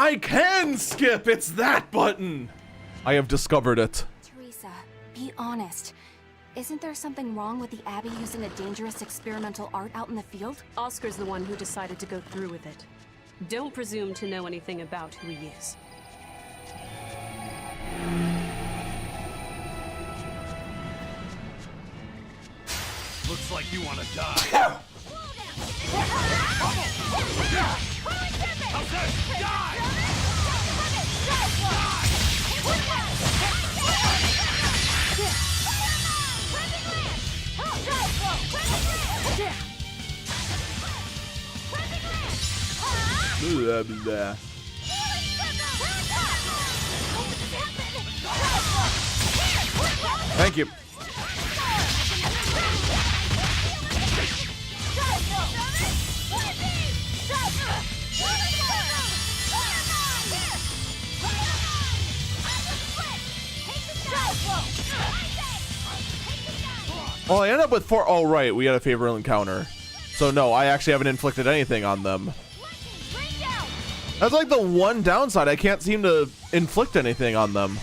I can skip! It's that button! I have discovered it. Teresa, be honest. Isn't there something wrong with the Abbey using a dangerous experimental art out in the field? Oscar's the one who decided to go through with it. Don't presume to know anything about who he is. Looks like you want to die. Blah, blah. Thank you. Well, I ended up with 4. Oh, right. We had a favorable encounter. So, no, I actually haven't inflicted anything on them. That's like the one downside. I can't seem to inflict anything on them.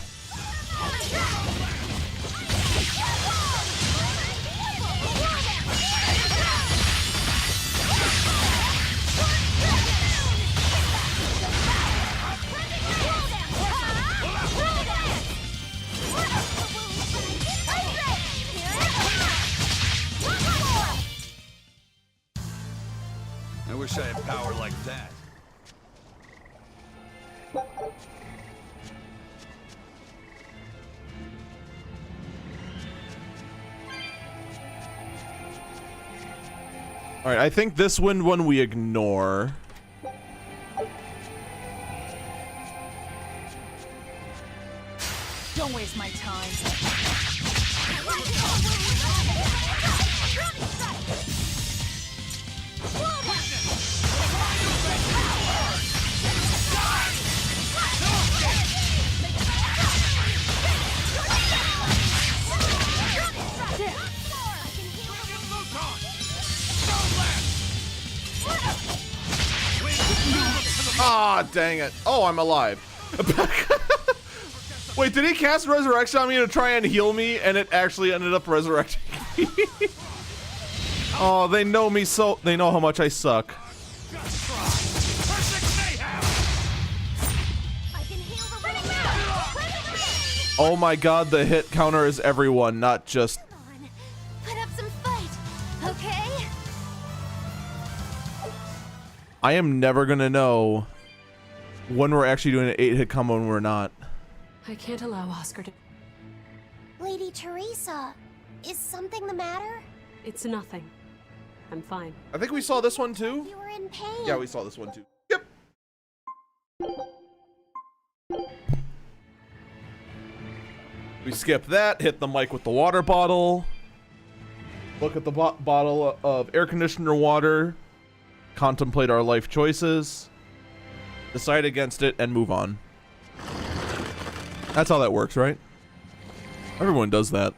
I wish I had power like that. All right, I think this wind one we ignore. Don't waste my time. Ah, dang it. Oh, I'm alive. Wait, did he cast Resurrection on me to try and heal me, and it actually ended up resurrecting me? Oh, they know me so... They know how much I suck. Oh my god, the hit counter is everyone, not just... Put up some fight, okay? I am never gonna know when we're actually doing an 8-hit combo and we're not. I can't allow Oscar to... Lady Teresa, is something the matter? It's nothing. I'm fine. I think we saw this one too. You were in pain. Yeah, we saw this one too. Yep. We skip that, hit the mic with the water bottle. Look at the bottle of air conditioner water. Contemplate our life choices. Decide against it and move on. That's how that works, right? Everyone does that.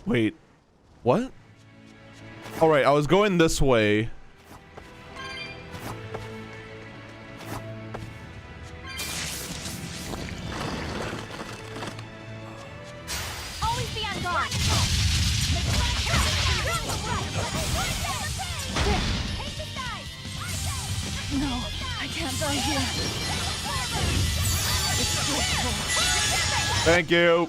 Wait, what? All right, I was going this way. Always be on guard. No, I can't die here. Thank you.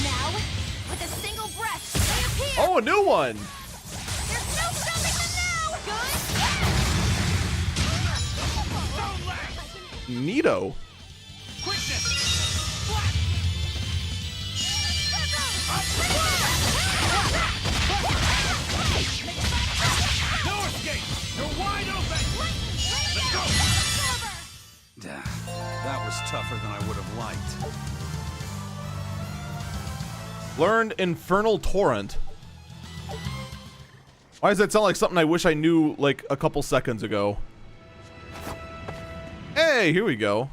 Now, with a single breath, reappear. Oh, a new one. There's no stopping them now. Good. Neato. No escape! You're wide open! Let's go! That was tougher than I would have liked. Learned Infernal Torrent. Why does that sound like something I wish I knew like a couple seconds ago? Hey, here we go.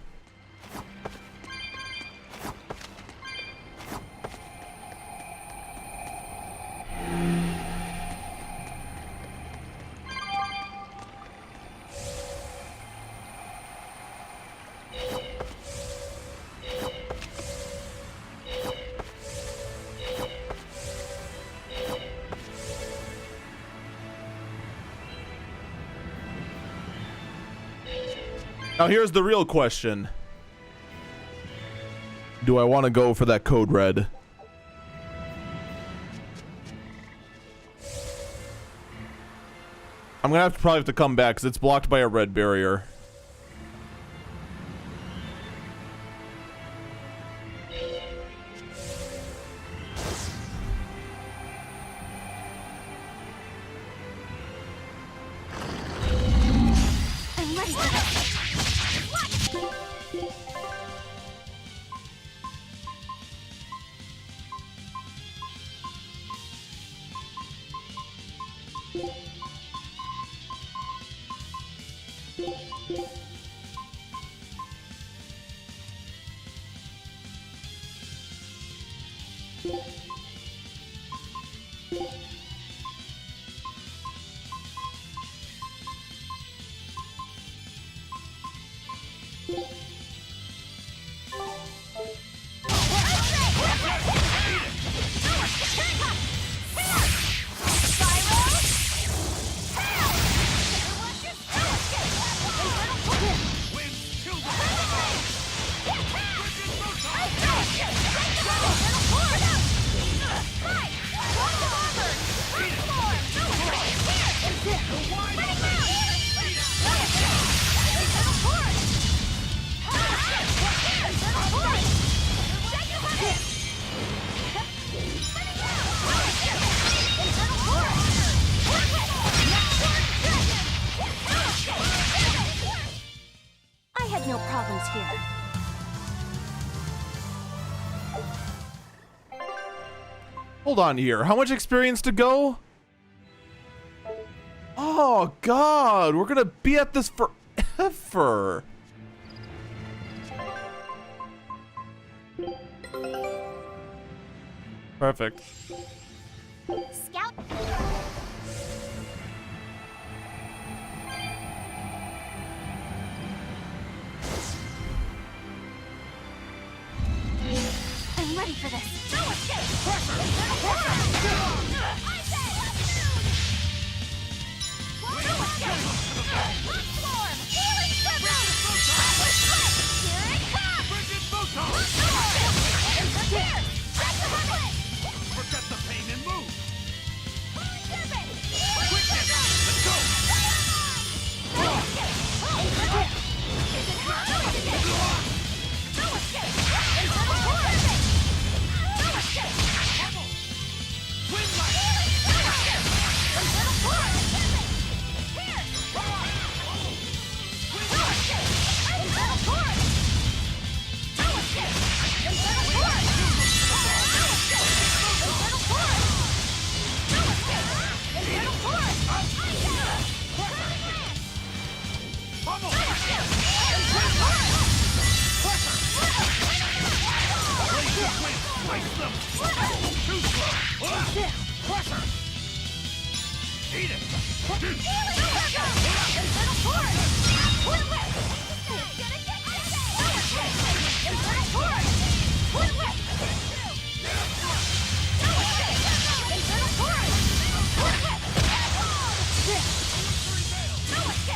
Now here's the real question. Do I want to go for that code red? I'm gonna probably have to come back because it's blocked by a red barrier. I'm ready for this. I had no problems here. Hold on here. How much experience to go? Oh God, we're gonna be at this forever. Perfect. Scout. I'm ready for this. No escape! Forget the pain and move!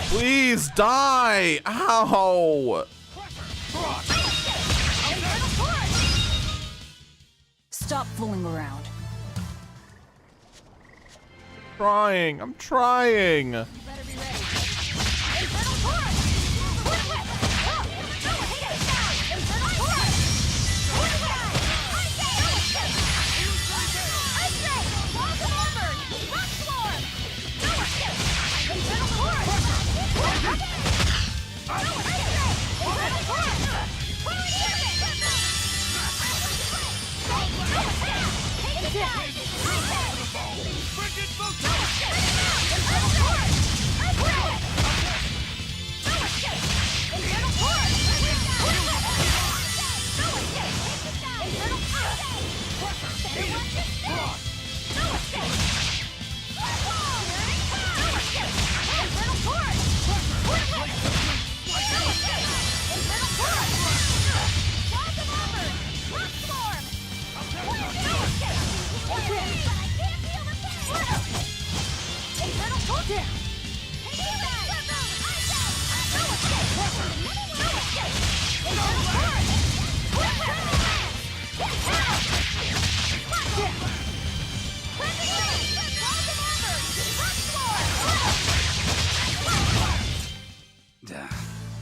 Please die! Ow! Stop fooling around. Trying. I'm trying.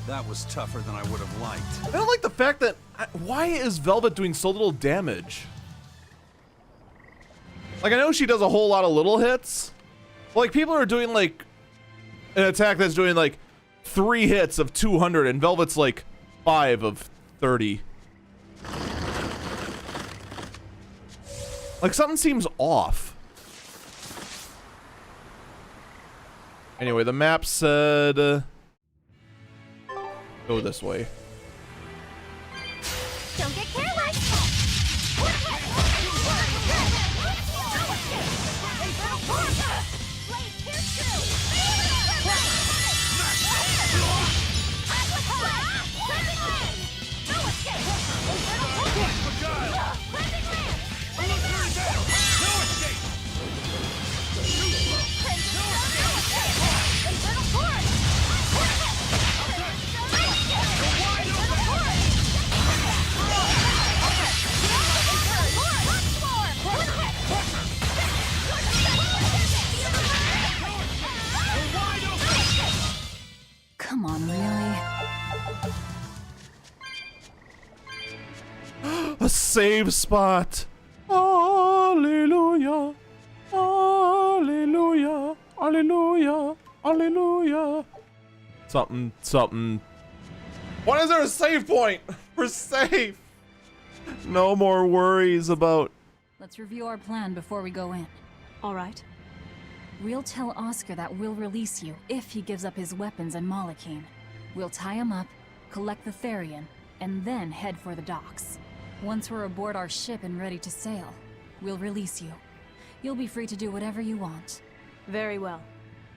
That was tougher than I would have liked. I don't like the fact that... Why is Velvet doing so little damage? Like, I know she does a whole lot of little hits. But, like, people are doing, like, an attack that's doing, like, 3 hits of 200, and Velvet's, like, 5 of 30. Like, something seems off. Anyway, the map said... go this way. Don't get careless! Come on, really? A save spot. Hallelujah. Hallelujah. Hallelujah. Hallelujah. Something, something. Why is there a save point? We're safe. No more worries about... Let's review our plan before we go in. All right. We'll tell Oscar that we'll release you if he gives up his weapons and Malachine. We'll tie him up, collect the Therian, and then head for the docks. Once we're aboard our ship and ready to sail, we'll release you. You'll be free to do whatever you want. Very well.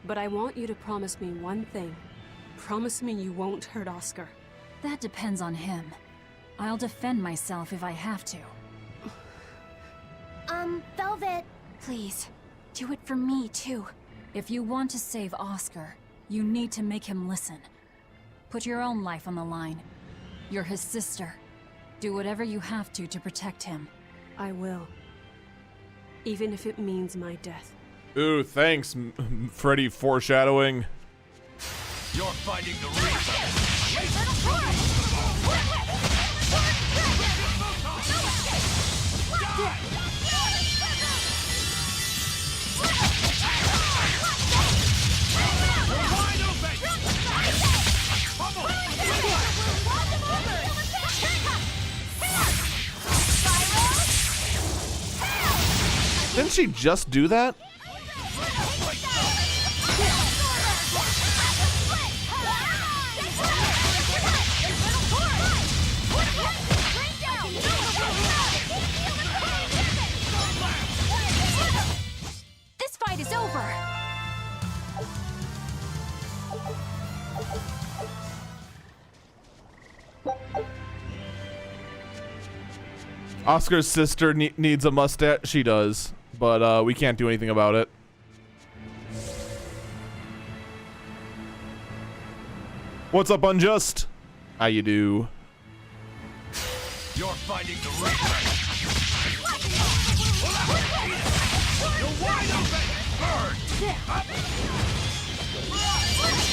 But I want you to promise me one thing. Promise me you won't hurt Oscar. That depends on him. I'll defend myself if I have to. Velvet. Please, do it for me too. If you want to save Oscar, you need to make him listen. Put your own life on the line. You're his sister. Do whatever you have to protect him. I will. Even if it means my death. Ooh, thanks, Freddy foreshadowing. You're fighting the reason. Didn't she just do that? This fight is over. Oscar's sister needs a mustache. She does, but we can't do anything about it. What's up, Unjust? How you do? You're fighting the reason. You're wide open. Burn. Up.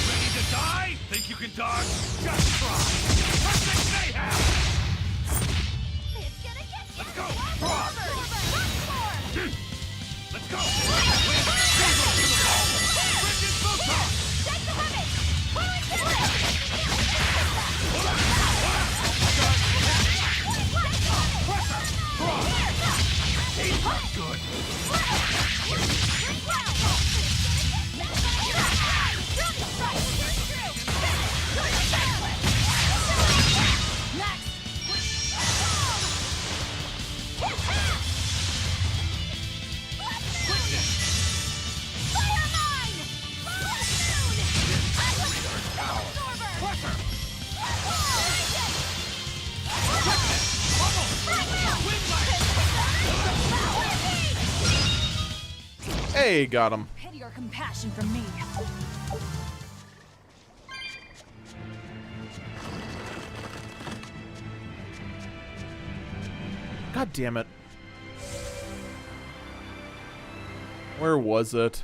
Ready to die? Think you can dodge? Just try. Perfect mayhem. Let's go! Cross! Let's go! Good. Hey, got him. Pity or compassion from me. God damn it. Where was it?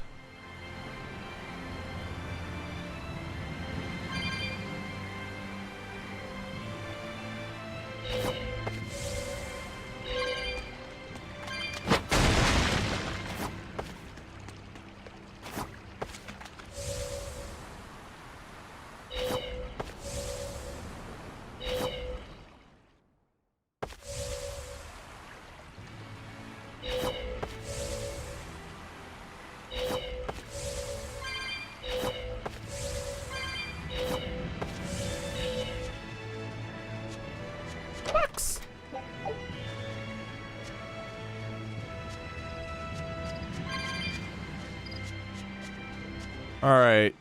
Alright.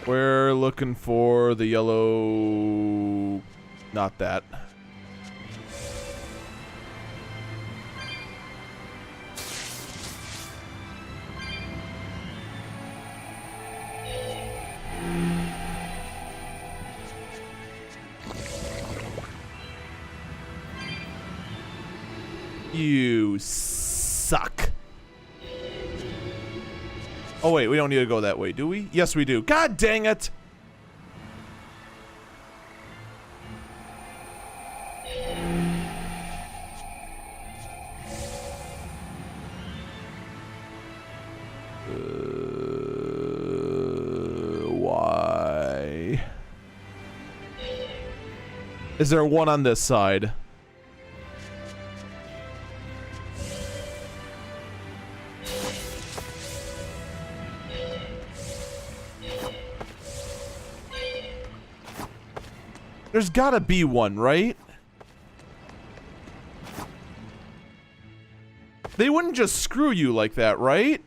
We're looking for the yellow... Not that. You suck. Oh wait, we don't need to go that way, do we? Yes, we do. God dang it! Why? Is there one on this side? There's gotta be one, right? They wouldn't just screw you like that, right?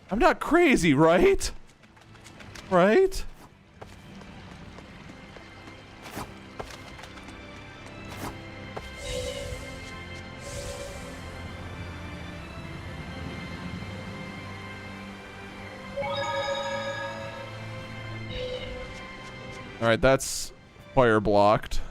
I'm not crazy, right? Right? All right, that's fire blocked.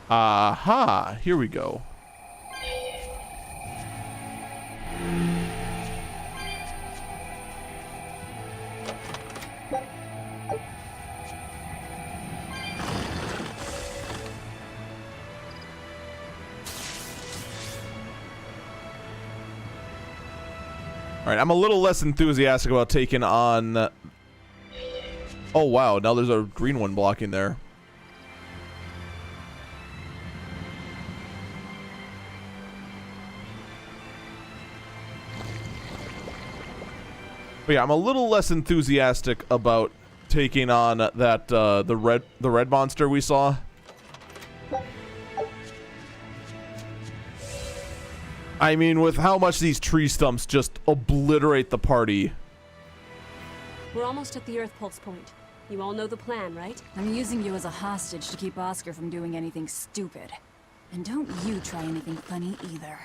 Aha, here we go. All right, I'm a little less enthusiastic about taking on... Oh, wow, now there's a green one blocking there. But yeah, I'm a little less enthusiastic about taking on that, the red monster we saw. I mean, with how much these tree stumps just obliterate the party. We're almost at the Earth Pulse point. You all know the plan, right? I'm using you as a hostage to keep Oscar from doing anything stupid. And don't you try anything funny either.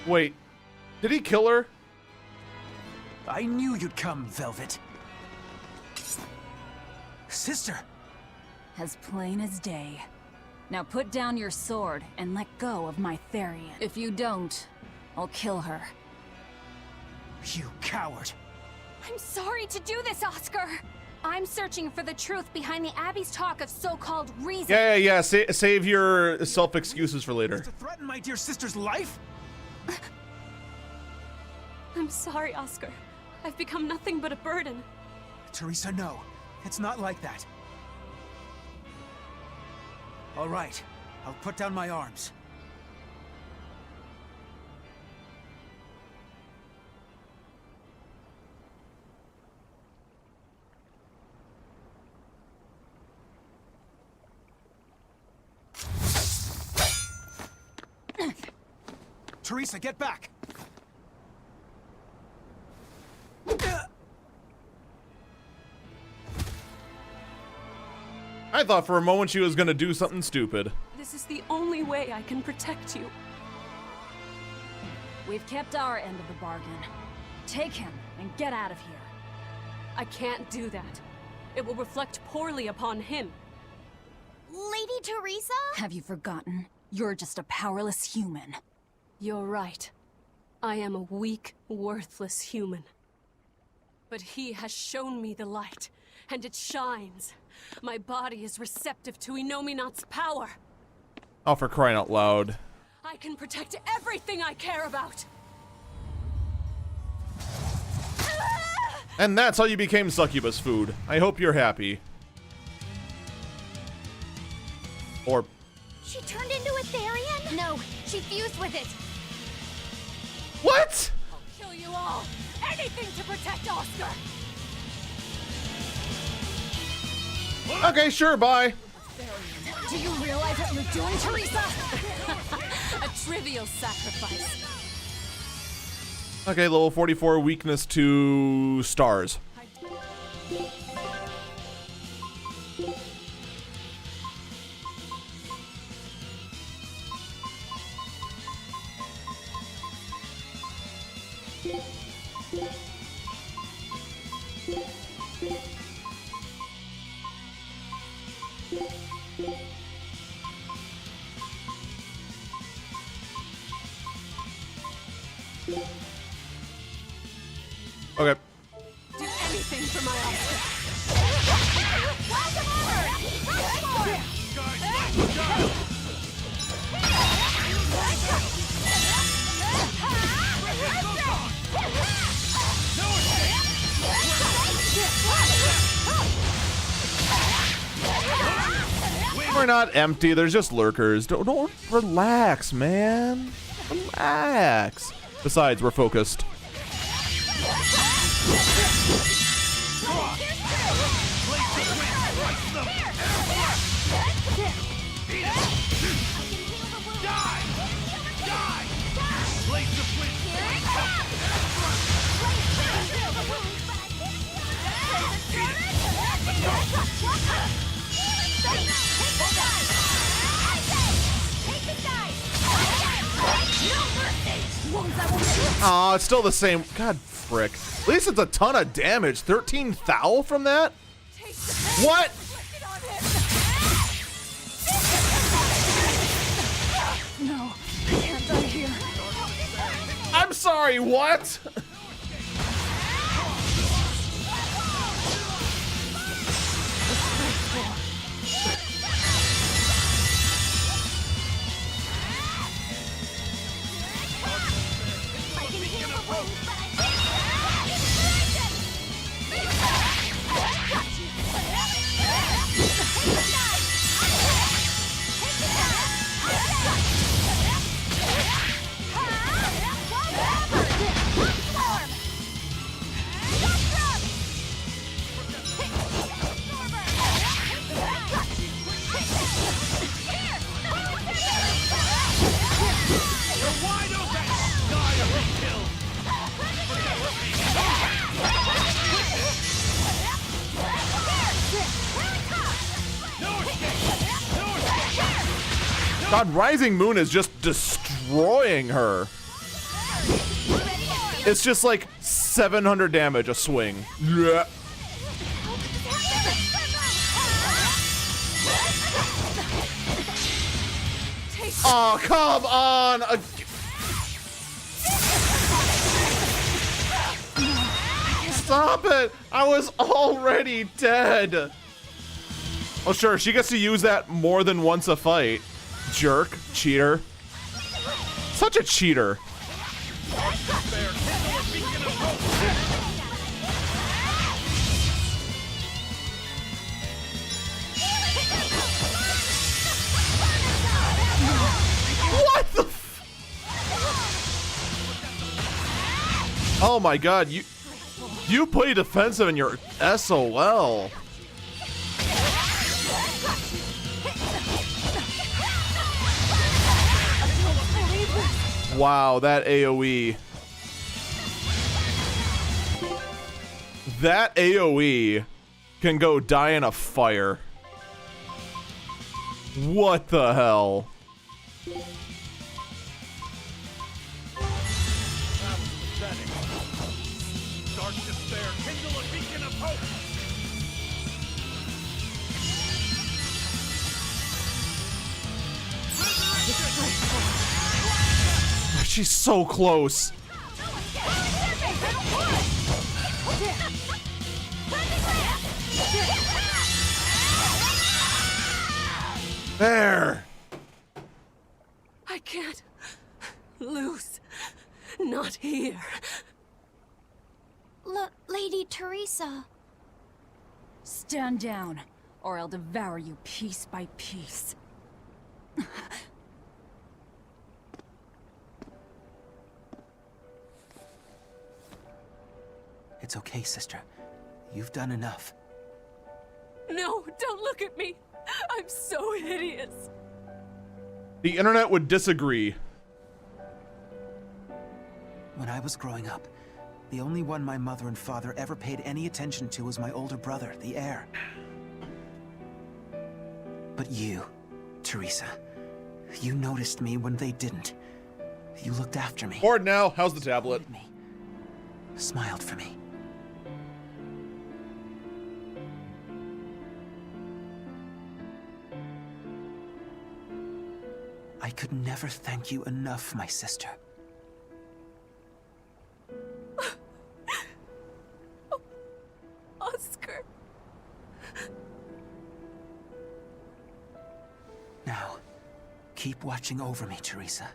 Wait, did he kill her? I knew you'd come, Velvet. Sister! As plain as day. Now put down your sword and let go of my Therian. If you don't, I'll kill her. You coward! I'm sorry to do this, Oscar! I'm searching for the truth behind the Abbey's talk of so-called reason. Yeah. Save your self-excuses for later. To threaten my dear sister's life? I'm sorry, Oscar. I've become nothing but a burden. Teresa, no. It's not like that. All right. I'll put down my arms. Teresa, get back! I thought for a moment she was gonna do something stupid. This is the only way I can protect you. We've kept our end of the bargain. Take him and get out of here. I can't do that. It will reflect poorly upon him. Lady Teresa? Have you forgotten? You're just a powerless human. You're right. I am a weak, worthless human. But he has shown me the light, and it shines. My body is receptive to Inominat's power. Oh, for crying out loud. I can protect everything I care about. And that's how you became succubus food. I hope you're happy. Or... She turned into a Therian? No, she fused with it. What? I'll kill you all. Anything to protect Oscar. Okay, sure, bye. Do you realize what you're doing, Teresa? A trivial sacrifice. Okay, level 44, weakness to stars. Okay. Do anything for my Oscar. We're not empty, there's just lurkers. Don't relax, man. Relax. Besides, we're focused. Aw, it's still the same. God frick. At least it's a ton of damage. 13 thou from that? What? No, I can't die here. I'm sorry, what? God, Rising Moon is just destroying her. It's just like 700 damage a swing. Yeah. Oh, come on! Stop it! I was already dead! Oh, sure, she gets to use that more than once a fight. Jerk. Cheater. Such a cheater. What the f- Oh my god, you play defensive and you're SOL. Wow, that AoE. That AoE can go die in a fire. What the hell? Dark despair, kindle a beacon of hope! She's so close. There. I can't lose. Not here. Lady Teresa. Stand down, or I'll devour you piece by piece. It's okay, sister. You've done enough. No, don't look at me. I'm so hideous. The internet would disagree. When I was growing up, the only one my mother and father ever paid any attention to was my older brother, the heir. But you, Teresa, you noticed me when they didn't. You looked after me. Bored now. How's the tablet? Smiled for me. I could never thank you enough, my sister. Oscar. Now, keep watching over me, Teresa.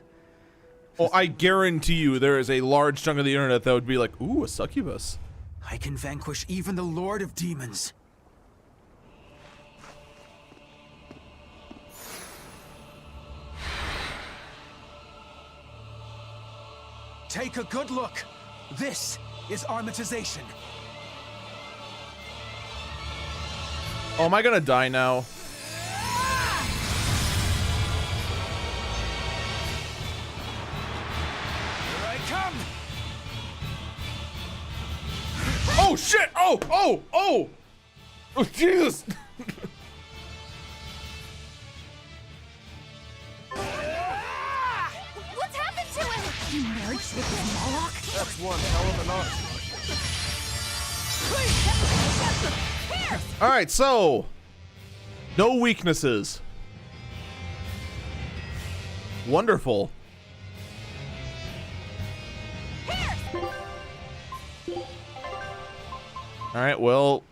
Oh, I guarantee you there is a large chunk of the internet that would be like, ooh, a succubus. I can vanquish even the Lord of Demons. Take a good look. This is armatization. Oh, am I gonna die now? Here I come! Oh shit! Oh, Jesus! What's happened to him? You merged with the Moloch? That's one hell of an arsenal. All right, so no weaknesses. Wonderful. All right, well.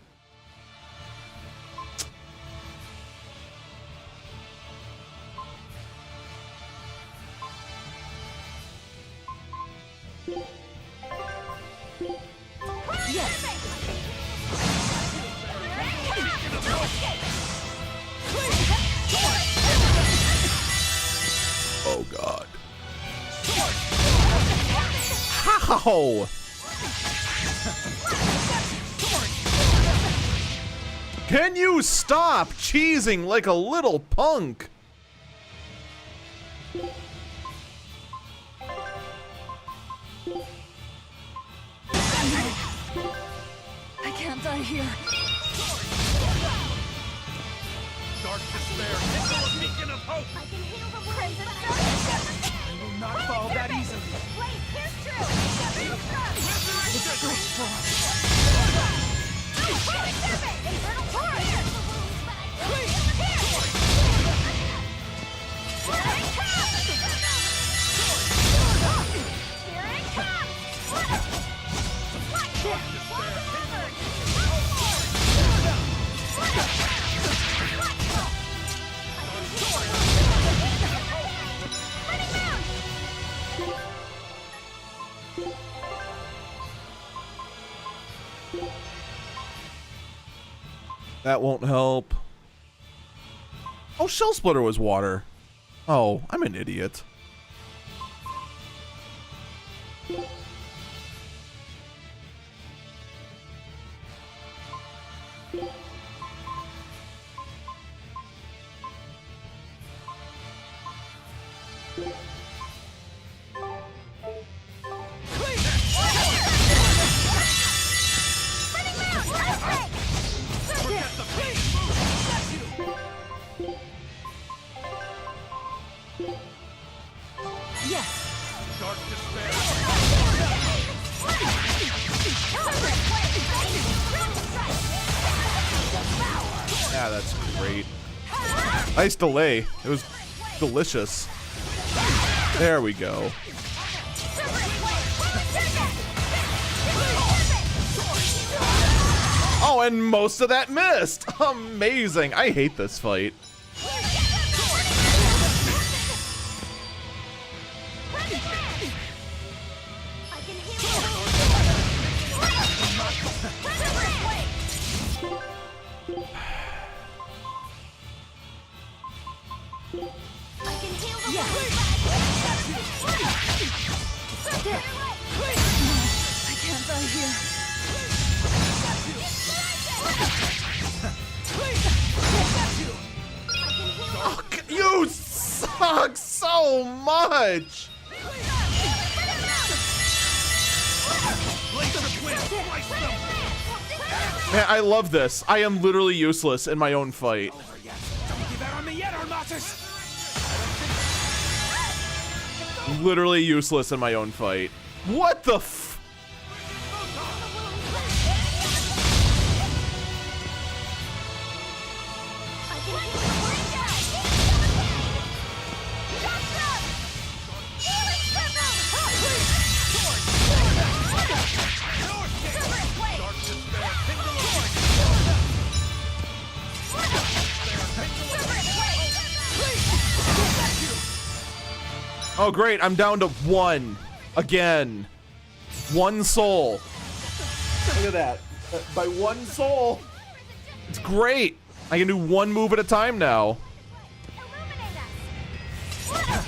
Oh God. How? Can you stop cheesing like a little punk? I can't die here. Dark despair, kindle a beacon of hope! I can heal the wounds and I will not fall that easily. Wait, here's true! Disgraceful. Infernal torrent! That won't help. Oh, Shell Splitter was water. Oh, I'm an idiot. Yeah, that's great. Nice delay. It was delicious. There we go. Oh, and most of that missed. Amazing. I hate this fight. I can't die here. Oh, you suck so much. Man, I love this. I am literally useless in my own fight. Literally useless in my own fight. What the f- Oh great, I'm down to 1 again. 1 soul. Look at that. By 1 soul. It's great. I can do 1 move at a time now. I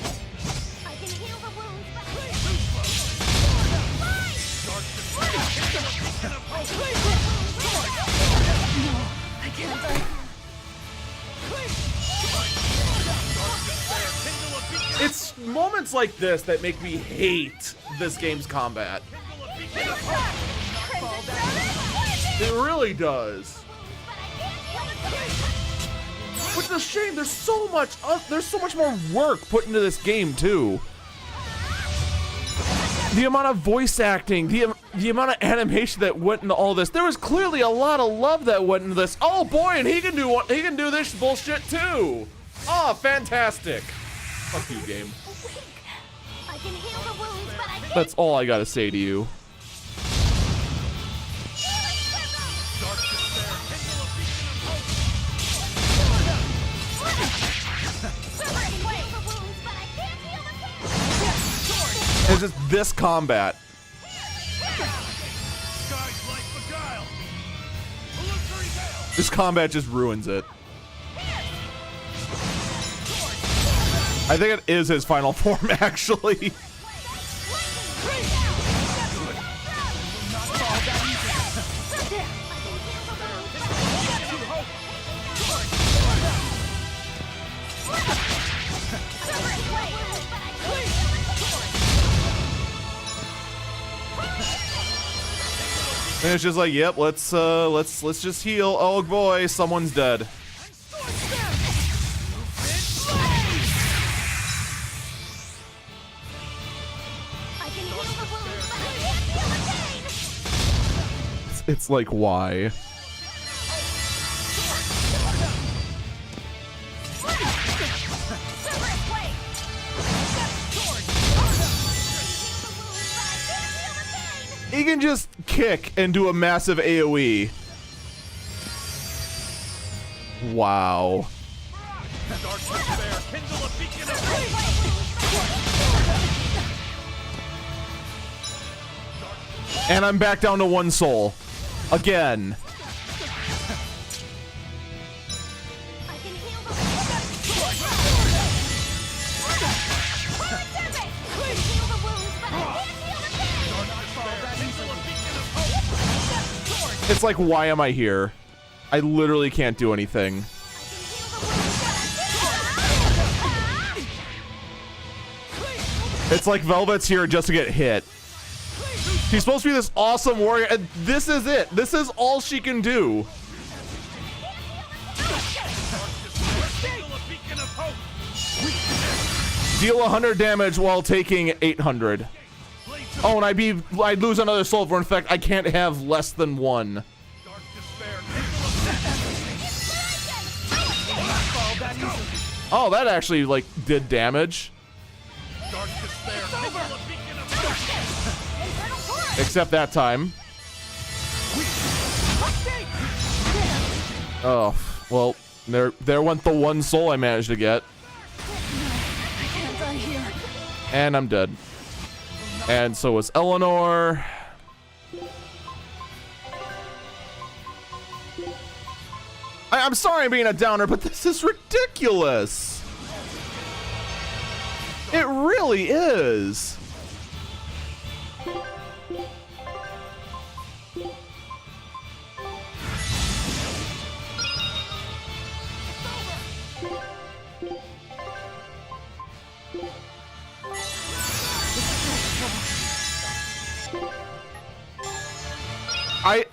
can't die. It's moments like this that make me hate this game's combat. It really does. Which is a shame. There's so much more work put into this game too. The amount of voice acting, the amount of animation that went into all this. There was clearly a lot of love that went into this. Oh boy, and he can do this bullshit too. Oh, fantastic. Fuck you, game. I can heal the wounds, but I can't. That's all I gotta say to you. It's just this combat. This combat just ruins it. I think it is his final form, actually. And it's just like, yep, let's just heal. Oh boy, someone's dead. It's like, why? He can just kick and do a massive AoE. Wow. And I'm back down to 1 soul. Again. It's like, why am I here? I literally can't do anything. It's like Velvet's here just to get hit. She's supposed to be this awesome warrior, and this is it. This is all she can do. Deal 100 damage while taking 800. Oh, and I'd lose another soul for, in fact, I can't have less than 1. Oh, that actually, like, did damage. Except that time. Oh, well, there went the one soul I managed to get. And I'm dead. And so was Eleanor. I'm sorry I'm being a downer, but this is ridiculous. It really is.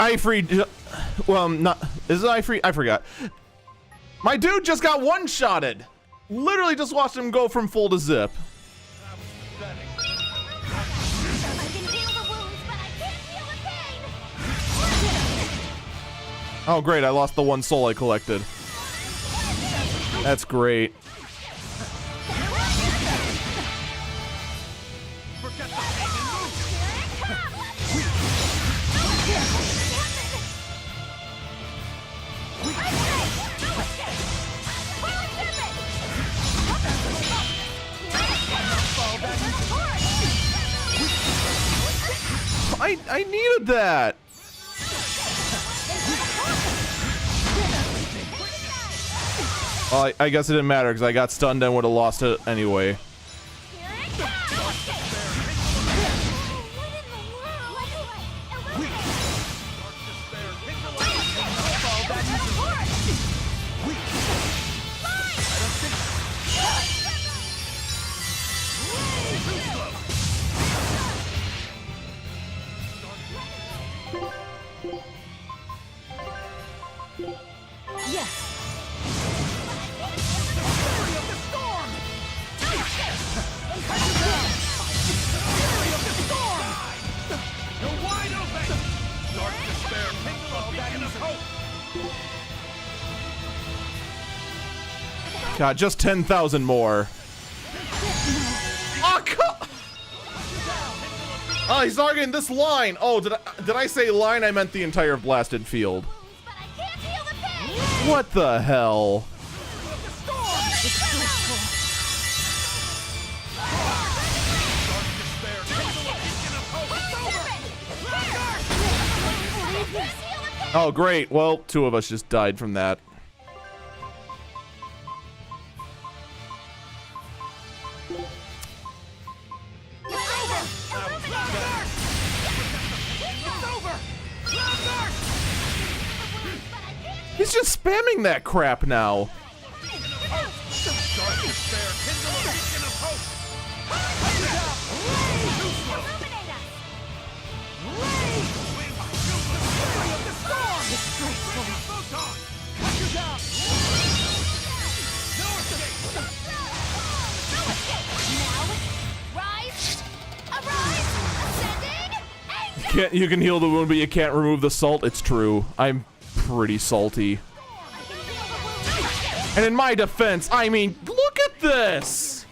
I freed. Well, not. Is it I free? I forgot. My dude just got one-shotted. Literally just watched him go from full to zip. Oh, great. I lost the one soul I collected. That's great. I needed that. Well, I guess it didn't matter because I got stunned and would have lost it anyway. God, just 10,000 more. Oh, he's targeting this line. Oh, did I say line? I meant the entire blasted field. What the hell? Oh, great. Well, two of us just died from that. He's just spamming that crap now. You can heal the wound, but you can't remove the salt. It's true. I'm pretty salty. And in my defense, I mean, look at this!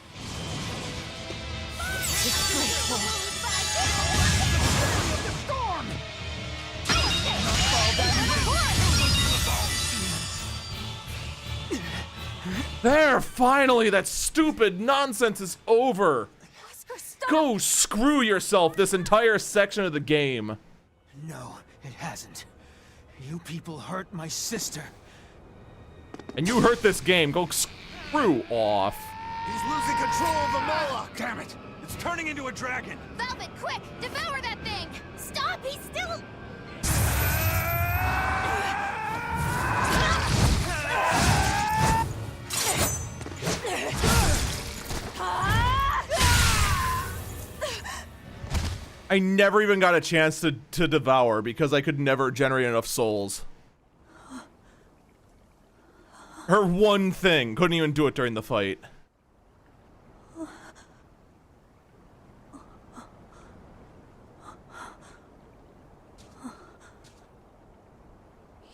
There, finally, that stupid nonsense is over. Go screw yourself this entire section of the game. No, it hasn't. You people hurt my sister. And you hurt this game. Go screw off. He's losing control of the Moloch. Damn it! It's turning into a dragon. Velvet, quick! Devour that thing! Stop! He's still... I never even got a chance to devour because I could never generate enough souls. Her one thing. Couldn't even do it during the fight.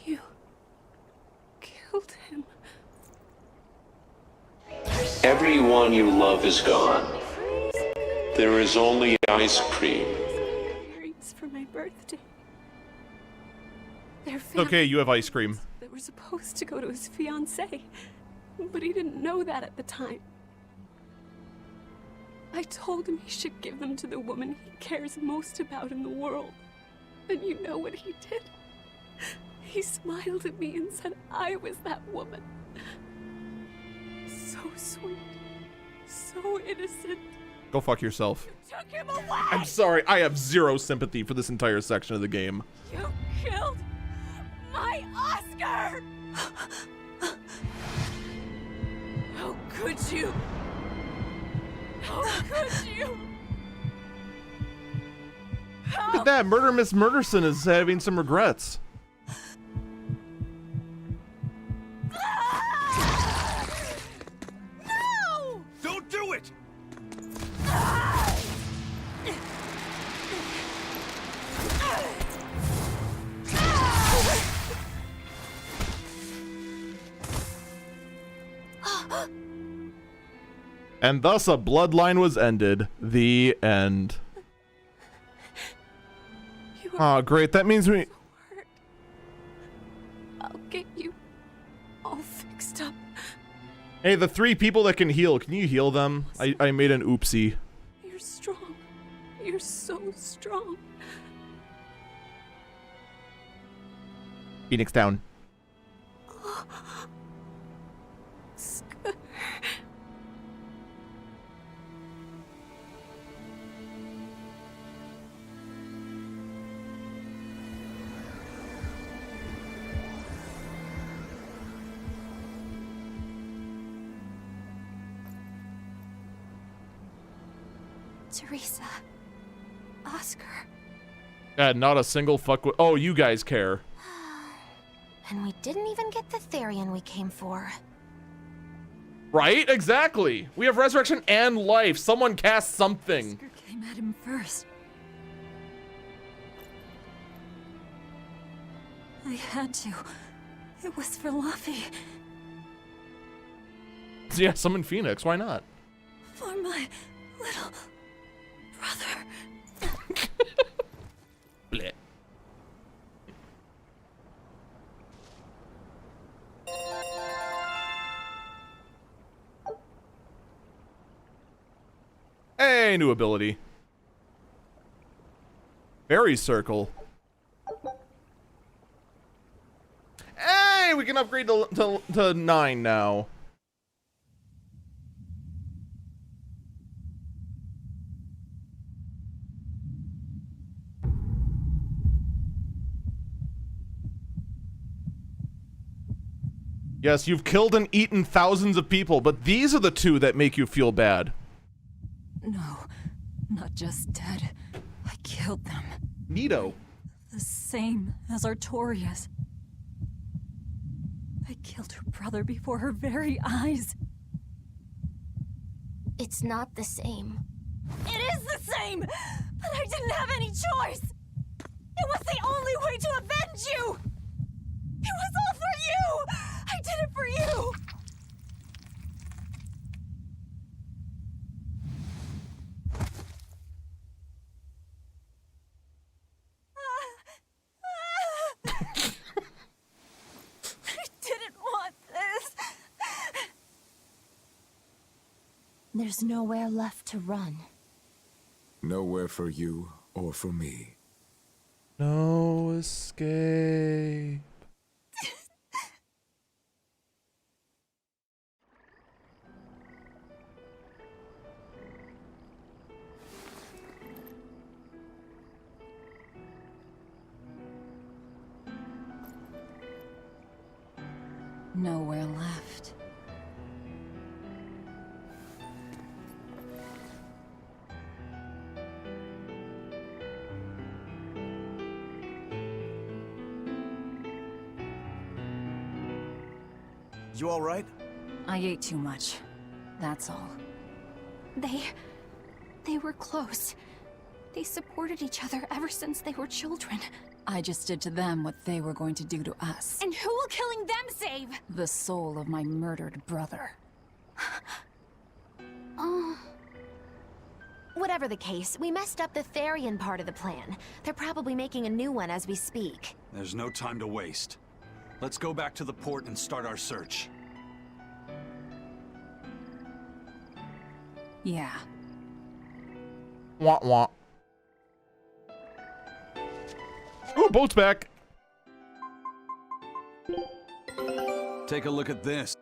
You killed him. Everyone you love is gone. There is only ice cream. Earrings for my birthday. They're Okay, you have ice cream. that were supposed to go to his fiancée, but he didn't know that at the time. I told him he should give them to the woman he cares most about in the world. And you know what he did? He smiled at me and said I was that woman. So sweet. So innocent. Go fuck yourself. Took him away! I'm sorry, I have zero sympathy for this entire section of the game. You killed my Oscar! How could you? How could you? Look at that, Murder Miss Murderson is having some regrets. No! Don't do it! And thus a bloodline was ended. The end. Oh, great. That means we... I'll get you all fixed up. Hey, the 3 people that can heal, can you heal them? I made an oopsie. You're strong. You're so strong. Phoenix down. Teresa. Oscar. Not a single fuck with... Oh, you guys care. And we didn't even get the Therian we came for. Right? Exactly. We have resurrection and life. Someone cast something. Oscar came at him first. I had to. It was for Luffy. Yeah, summon Phoenix. Why not? For my little brother. Bleh. Hey, new ability. Fairy Circle. Hey, we can upgrade to 9 now. Yes, you've killed and eaten thousands of people, but these are the 2 that make you feel bad. No, not just dead. I killed them. Neato. The same as Artorias. I killed her brother before her very eyes. It's not the same. It is the same! But I didn't have any choice! It was the only way to avenge you! It was all for you! I did it for you! I didn't want this! There's nowhere left to run. Nowhere for you or for me. No escape. Nowhere left. You all right? I ate too much. That's all. They were close. They supported each other ever since they were children. I just did to them what they were going to do to us. And who will killing them save? The soul of my murdered brother. Whatever the case, we messed up the Therian part of the plan. They're probably making a new one as we speak. There's no time to waste. Let's go back to the port and start our search. Yeah. Wah wah. Ooh, boat's back. Take a look at this.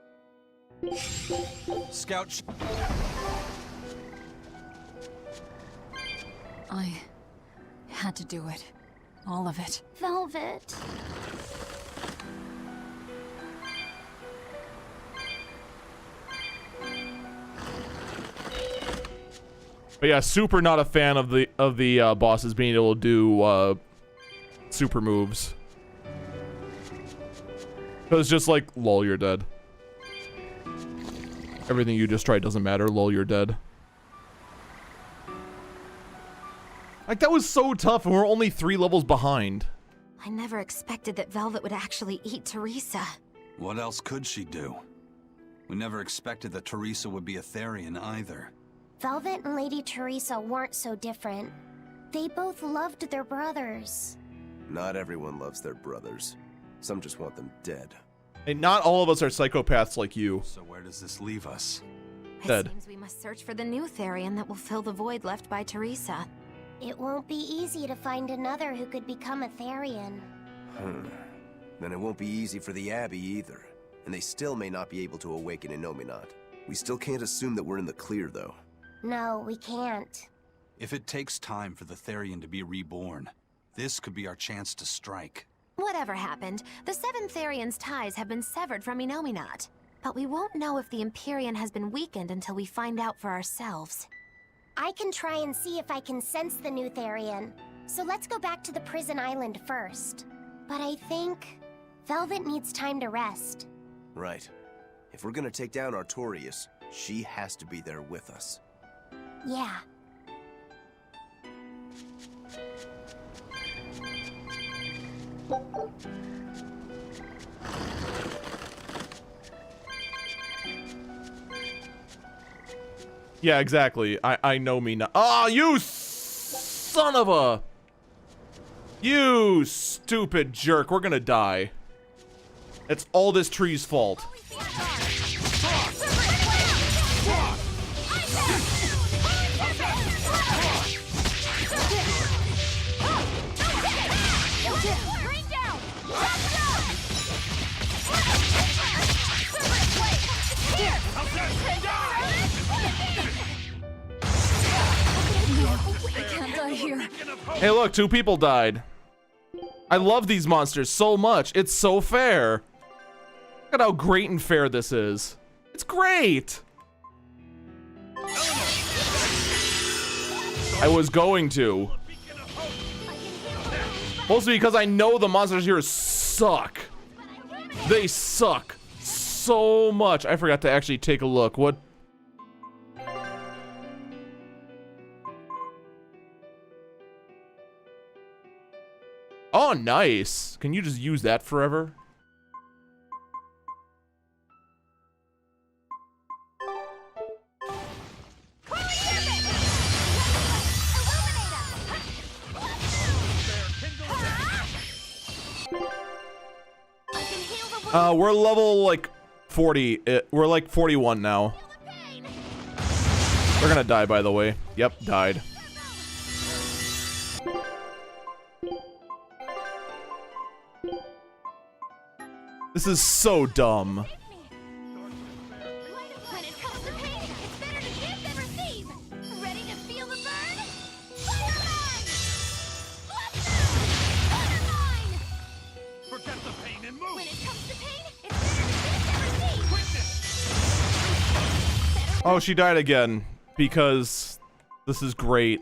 Scout. I had to do it. All of it. Velvet. But yeah, super not a fan of the bosses being able to do super moves. But it's just like, lol, you're dead. Everything you just tried doesn't matter, lol, you're dead. Like, that was so tough and we're only 3 levels behind. I never expected that Velvet would actually eat Teresa. What else could she do? We never expected that Teresa would be a Therian either. Velvet and Lady Teresa weren't so different. They both loved their brothers. Not everyone loves their brothers. Some just want them dead. And not all of us are psychopaths like you. So where does this leave us? Dead. It seems we must search for the new Therian that will fill the void left by Teresa. It won't be easy to find another who could become a Therian. Then it won't be easy for the Abbey either. And they still may not be able to awaken Innominat. We still can't assume that we're in the clear, though. No, we can't. If it takes time for the Therian to be reborn, this could be our chance to strike. Whatever happened, the 7 Therian's ties have been severed from Innominat. But we won't know if the Empyrean has been weakened until we find out for ourselves. I can try and see if I can sense the new Therian. So let's go back to the prison island first. But I think Velvet needs time to rest. Right. If we're gonna take down Artorias, she has to be there with us. Yeah. Yeah, exactly. I know me now. Oh, you son of a... You stupid jerk. We're gonna die. It's all this tree's fault. I can't die here. Hey, look, 2 people died. I love these monsters so much. It's so fair. Look at how great and fair this is. It's great. I was going to. Mostly because I know the monsters here suck. They suck so much. I forgot to actually take a look. What? Oh, nice. Can you just use that forever? We're level like 40. We're like 41 now. We're gonna die, by the way. Yep, died. This is so dumb. When it comes to pain, it's better to give than receive. Ready to feel the burn? Forget the pain and move! When it comes to pain, it's better to give than receive. Oh, she died again because this is great.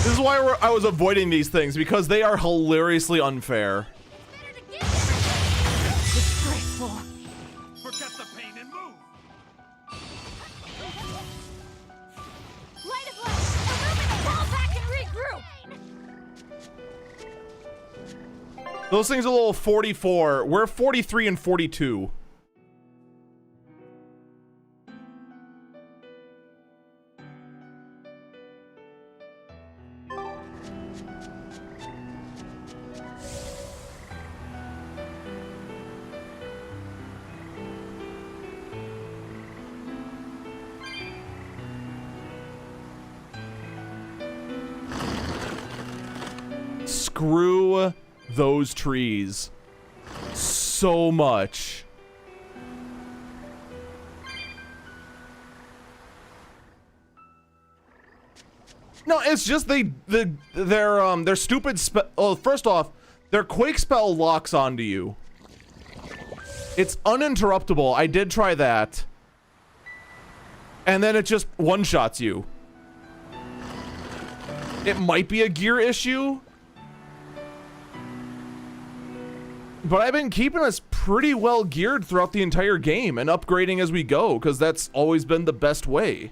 This is why I was avoiding these things, because they are hilariously unfair. Disgraceful. Forget the pain and move! Light of light, illuminate, fall back and regroup. Those things are level 44. We're 43 and 42. Screw those trees so much. No, it's just their stupid oh, first off, their quake spell locks onto you. It's uninterruptible. I did try that. And then it just one-shots you. It might be a gear issue. But I've been keeping us pretty well geared throughout the entire game and upgrading as we go, because that's always been the best way.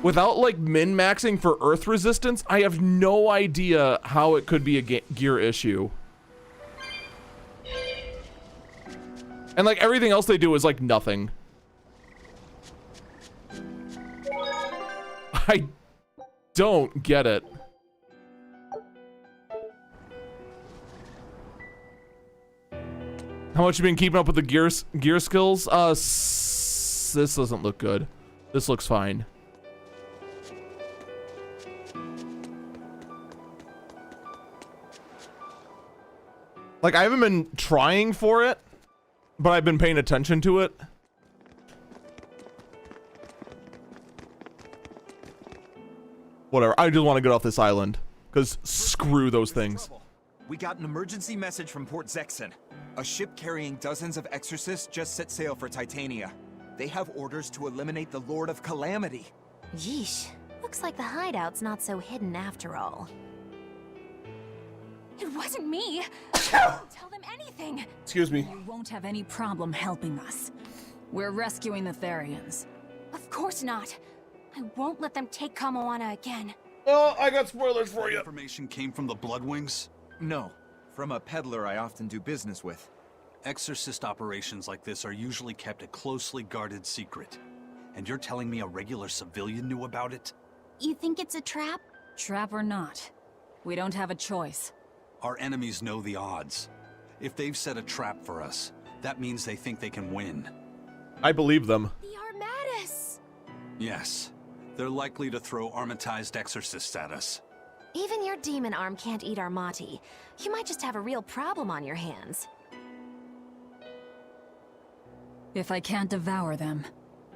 Without like min-maxing for earth resistance, I have no idea how it could be a gear issue. And like everything else they do is like nothing. I don't get it. How much you been keeping up with the gear skills? This doesn't look good. This looks fine. Like, I haven't been trying for it, but I've been paying attention to it. Whatever, I just want to get off this island, because screw those things. We got an emergency message from Port Zexon. A ship carrying dozens of exorcists just set sail for Titania. They have orders to eliminate the Lord of Calamity. Yeesh. Looks like the hideout's not so hidden after all. It wasn't me. Don't tell them anything. Excuse me. You won't have any problem helping us. We're rescuing the Therians. Of course not. I won't let them take Kamoana again. Oh, I got spoilers for you. Information came from the Bloodwings? No. From a peddler I often do business with. Exorcist operations like this are usually kept a closely guarded secret. And you're telling me a regular civilian knew about it? You think it's a trap? Trap or not, we don't have a choice. Our enemies know the odds. If they've set a trap for us, that means they think they can win. I believe them. The Armatus! Yes. They're likely to throw armatized exorcists at us. Even your demon arm can't eat Armati. You might just have a real problem on your hands. If I can't devour them,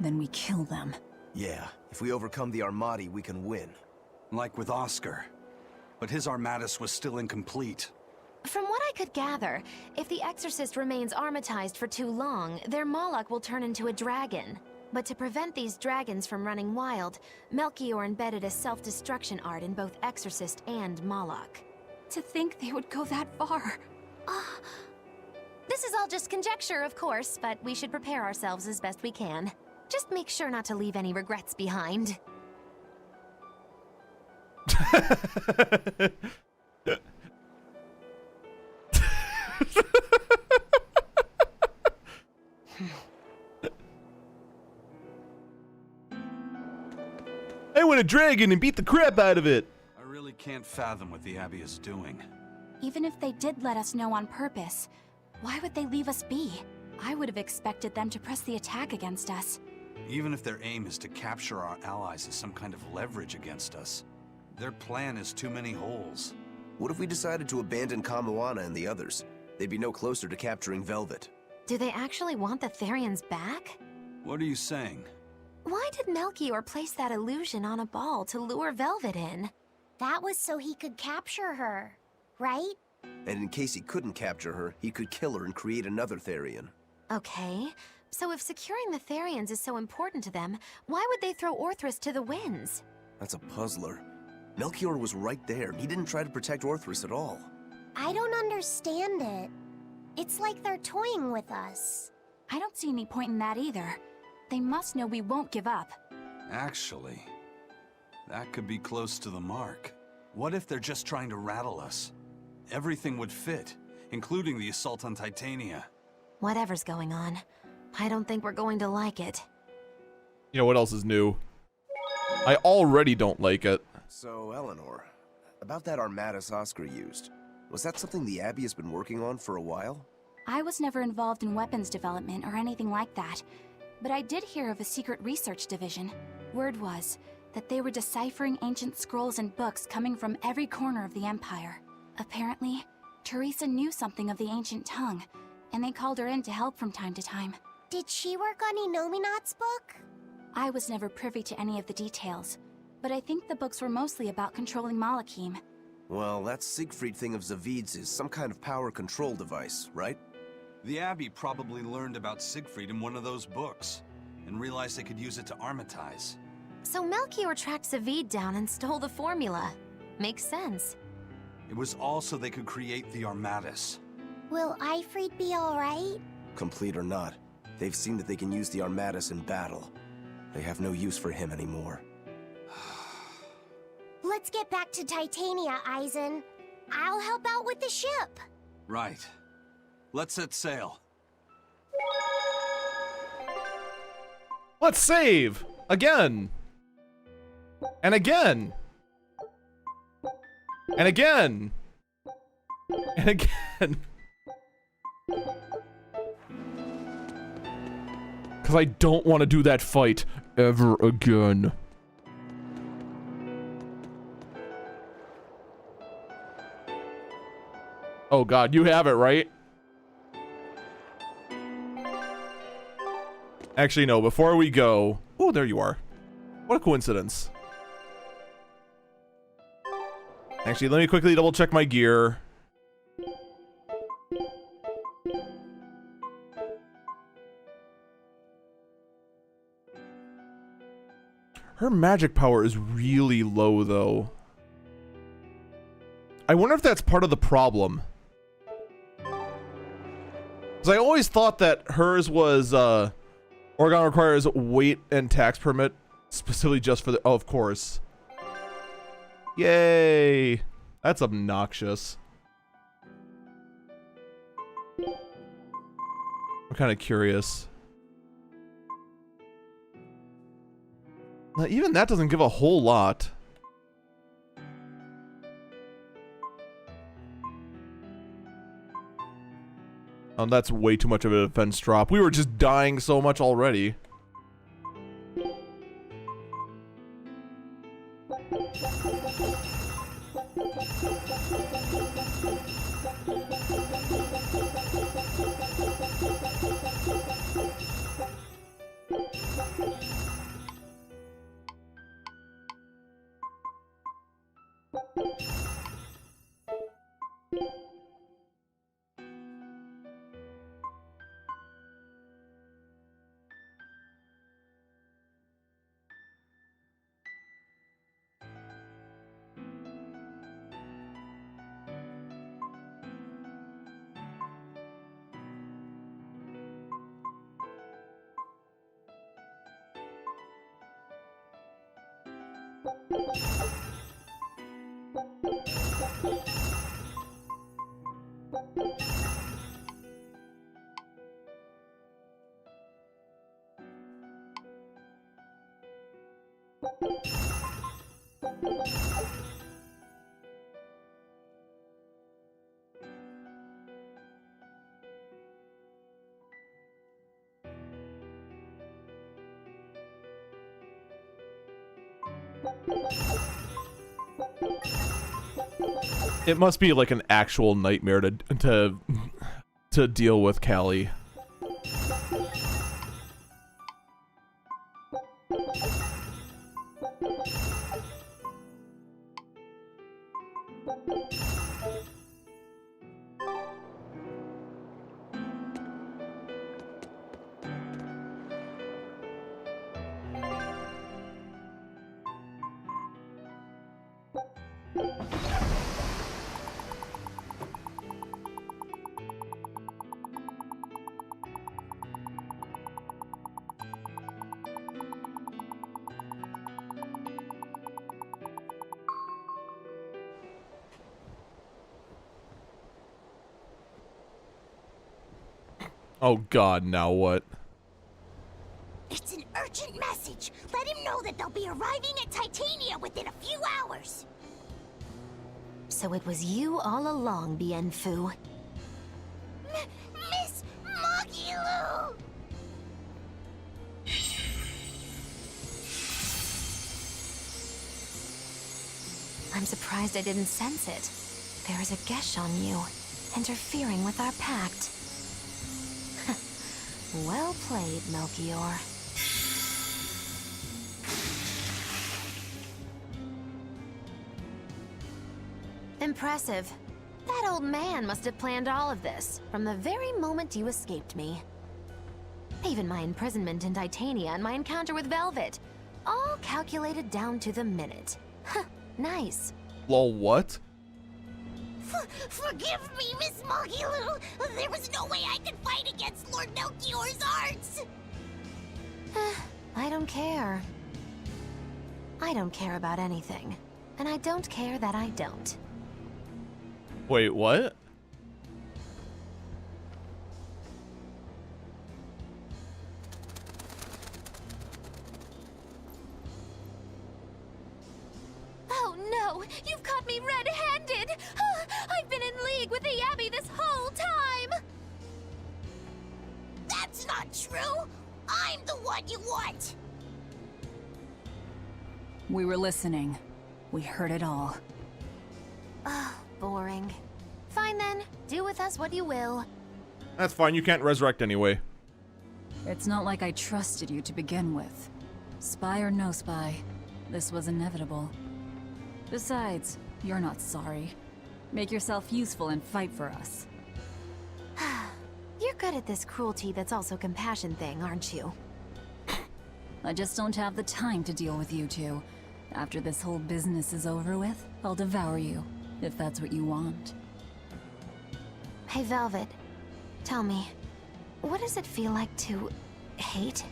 then we kill them. Yeah, if we overcome the Armati, we can win. Like with Oscar. But his Armatus was still incomplete. From what I could gather, if the Exorcist remains armatized for too long, their Moloch will turn into a dragon. But to prevent these dragons from running wild, Melchior embedded a self-destruction art in both Exorcist and Moloch. To think they would go that far. This is all just conjecture, of course, but we should prepare ourselves as best we can. Just make sure not to leave any regrets behind. I want a dragon and beat the crap out of it. I really can't fathom what the Abbey is doing. Even if they did let us know on purpose, why would they leave us be? I would have expected them to press the attack against us. Even if their aim is to capture our allies as some kind of leverage against us, their plan has too many holes. What if we decided to abandon Kamoana and the others? They'd be no closer to capturing Velvet. Do they actually want the Therians back? What are you saying? Why did Melchior place that illusion on a ball to lure Velvet in? That was so he could capture her, right? And in case he couldn't capture her, he could kill her and create another Therian. Okay, so if securing the Therians is so important to them, why would they throw Orthrus to the winds? That's a puzzler. Melchior was right there. He didn't try to protect Orthrus at all. I don't understand it. It's like they're toying with us. I don't see any point in that either. They must know we won't give up. Actually, that could be close to the mark. What if they're just trying to rattle us? Everything would fit, including the assault on Titania. Whatever's going on, I don't think we're going to like it. You know what else is new? I already don't like it. So, Eleanor, about that Armatus Oscar used. Was that something the Abbey has been working on for a while? I was never involved in weapons development or anything like that, but I did hear of a secret research division. Word was that they were deciphering ancient scrolls and books coming from every corner of the Empire. Apparently, Teresa knew something of the ancient tongue, and they called her in to help from time to time. Did she work on Inominat's book? I was never privy to any of the details, but I think the books were mostly about controlling Malakim. Well, that Siegfried thing of Zavid's is some kind of power control device, right? The Abbey probably learned about Siegfried in one of those books, and realized they could use it to armatize. So Melchior tracked Zavid down and stole the formula. Makes sense. It was all so they could create the Armatus. Will Ifrid be alright? Complete or not, they've seen that they can use the Armatus in battle. They have no use for him anymore. Let's get back to Titania, Eisen. I'll help out with the ship. Right. Let's set sail. Let's save! Again! And again! And again! And again! Because I don't want to do that fight ever again. Oh god, you have it, right? Actually, no, before we go... Oh, there you are. What a coincidence. Actually, let me quickly double check my gear. Her magic power is really low, though. I wonder if that's part of the problem. Because I always thought that hers was, Oregon requires weight and tax permit specifically just for the... Oh, of course. Yay! That's obnoxious. I'm kind of curious. Now, even that doesn't give a whole lot. That's way too much of a defense drop. We were just dying so much already. It must be like an actual nightmare to deal with Callie. Oh god, now what? It's an urgent message. Let him know that they'll be arriving at Titania within a few hours. So it was you all along, Bienfu. Miss Mogilu! I'm surprised I didn't sense it. There is a gesh on you, interfering with our pact. Well played, Melchior. Impressive. That old man must have planned all of this, from the very moment you escaped me. Even my imprisonment in Titania and my encounter with Velvet. All calculated down to the minute. Nice. Lol, what? Forgive me, Miss Mogilu! There was no way I could fight against Lord Melchior's arts! I don't care. I don't care about anything. And I don't care that I don't. Wait, what? Oh no! You've caught me red-handed! I've been in league with the Abbey this whole time! That's not true! I'm the one you want! We were listening. We heard it all. Boring. Fine then. Do with us what you will. That's fine, you can't resurrect anyway. It's not like I trusted you to begin with. Spy or no spy, this was inevitable. Besides, you're not sorry. Make yourself useful and fight for us. You're good at this cruelty that's also compassion thing, aren't you? I just don't have the time to deal with you two. After this whole business is over with, I'll devour you, if that's what you want. Hey, Velvet. Tell me, what does it feel like to hate?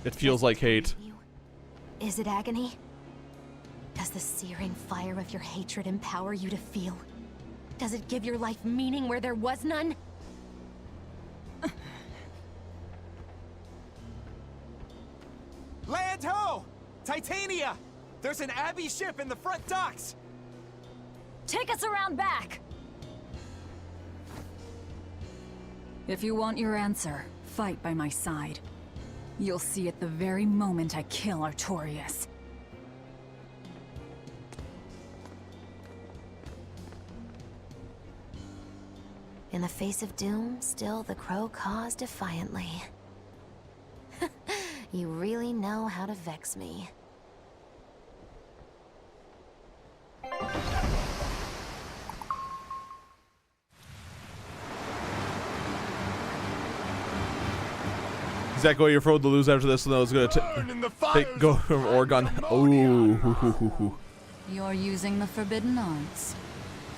It feels like hate. Is it agony? Does the searing fire of your hatred empower you to feel? Does it give your life meaning where there was none? Land ho! Titania! There's an Abbey ship in the front docks! Take us around back! If you want your answer, fight by my side. You'll see it the very moment I kill Artorias. In the face of doom, still the crow caws defiantly. You really know how to vex me. Exactly, you're afraid to lose after this, and I was gonna go from Oregon. Ooh. You're using the forbidden arts.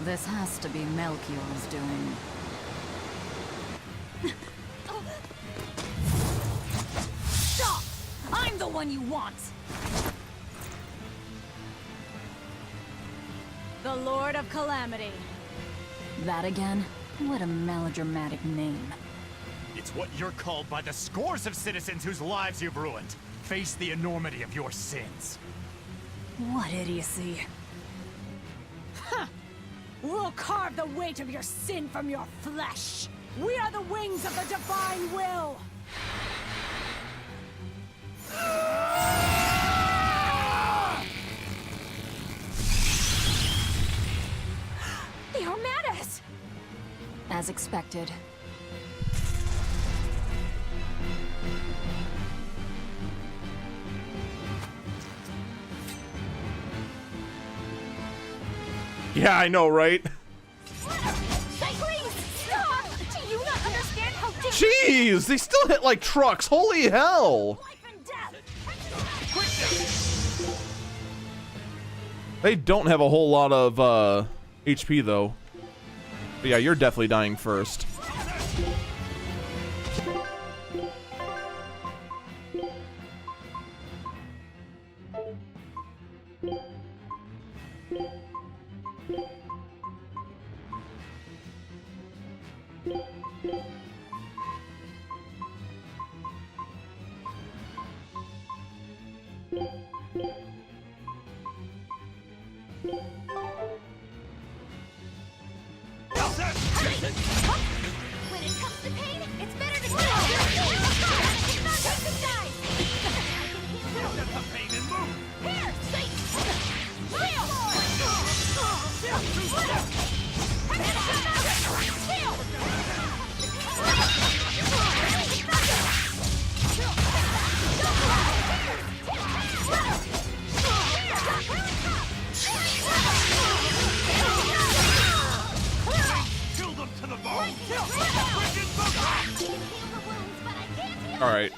This has to be Melchior's doing. Stop! I'm the one you want! The Lord of Calamity. That again? What a melodramatic name. It's what you're called by the scores of citizens whose lives you've ruined. Face the enormity of your sins. What idiocy. Huh! We'll carve the weight of your sin from your flesh! We are the wings of the divine will! They are mad at us! As expected. Yeah, I know, right? Please, stop! Do you not understand how Jeez, they still hit like trucks. Holy hell! They don't have a whole lot of HP though. But yeah, you're definitely dying first. Kill them to the bone! All right.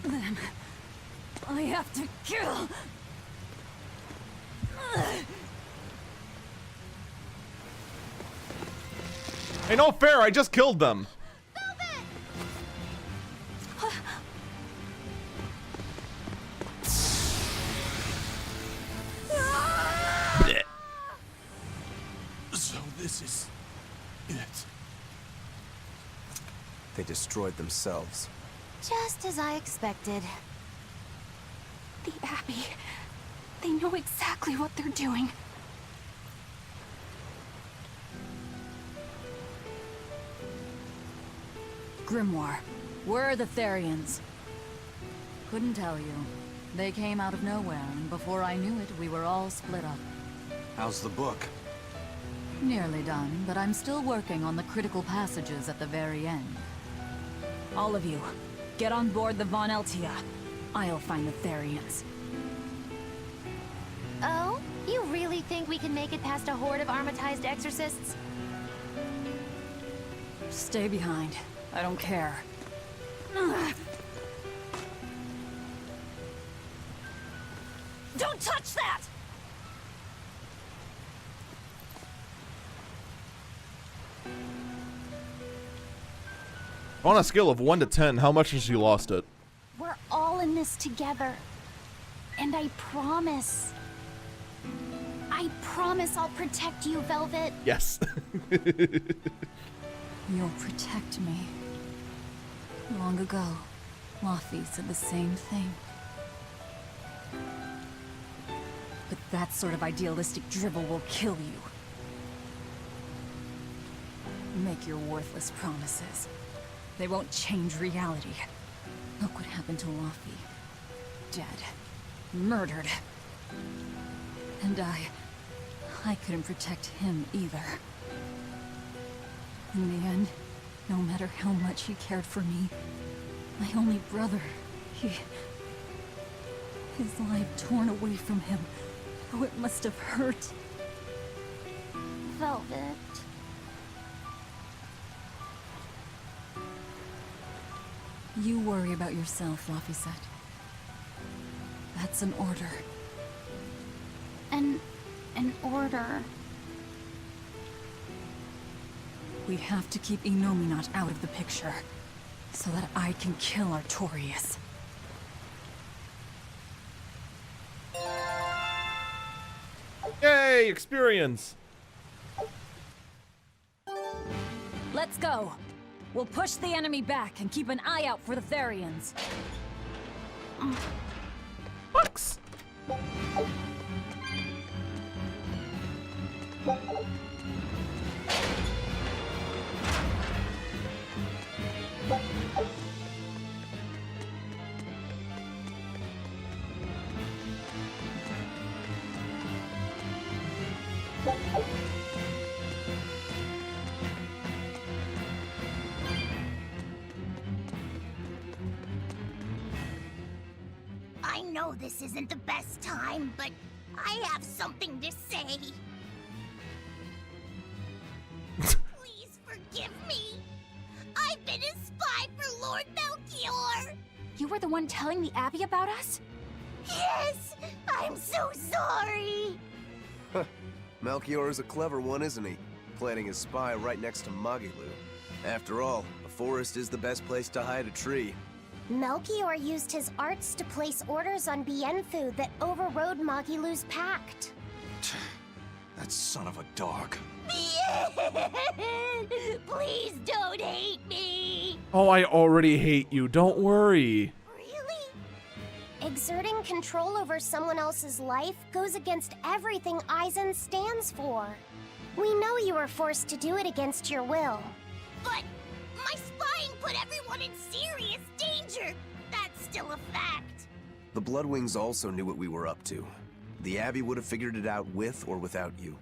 Them. I have to kill. Hey, no fair. I just killed them. So this is it. They destroyed themselves. Just as I expected. The Abbey. They know exactly what they're doing. Grimoire, where are the Therians? Couldn't tell you. They came out of nowhere, and before I knew it, we were all split up. How's the book? Nearly done, but I'm still working on the critical passages at the very end. All of you, get on board the Von Eltia. I'll find the Therians. Oh? You really think we can make it past a horde of armatized exorcists? Stay behind. I don't care. Don't touch that! On a scale of 1 to 10, how much has she lost it? We're all in this together. And I promise I'll protect you, Velvet. Yes. You'll protect me. Long ago, Laufey said the same thing. But that sort of idealistic drivel will kill you. Make your worthless promises. They won't change reality. Look what happened to Laufey. Dead. Murdered. And I couldn't protect him either. In the end, no matter how much he cared for me, my only brother, his life torn away from him. Oh, it must have hurt. Velvet. You worry about yourself, Laufey said. That's an order. An order. We have to keep Inominat out of the picture, so that I can kill Artorias. Yay, experience! Let's go! We'll push the enemy back and keep an eye out for the Therians. Bucks! I know this isn't the best time, but I have something to say. Please forgive me. I've been a spy for Lord Melchior. You were the one telling the Abbey about us? Yes, I'm so sorry. Melchior is a clever one, isn't he? Planting his spy right next to Magilu. After all, a forest is the best place to hide a tree. Melchior used his arts to place orders on Bienfu that overrode Magilu's pact. That son of a dog. Please don't hate me. Oh, I already hate you. Don't worry. Exerting control over someone else's life goes against everything Eisen stands for. We know you were forced to do it against your will. But my spying put everyone in serious danger. That's still a fact. The Bloodwings also knew what we were up to. The Abbey would have figured it out with or without you.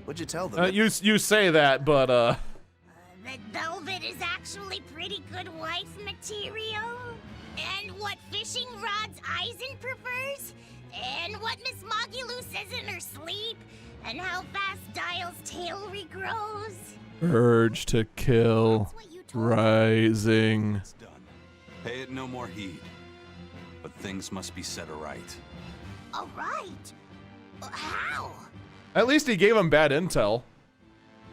What'd you tell them? You say that, but That Velvet is actually pretty good wife material? And what fishing rods Eisen prefers? And what Miss Mogulu says in her sleep? And how fast Dial's tail regrows? urge to kill rising. It's done. Pay it no more heed. But things must be set aright. Alright. How? At least he gave him bad intel.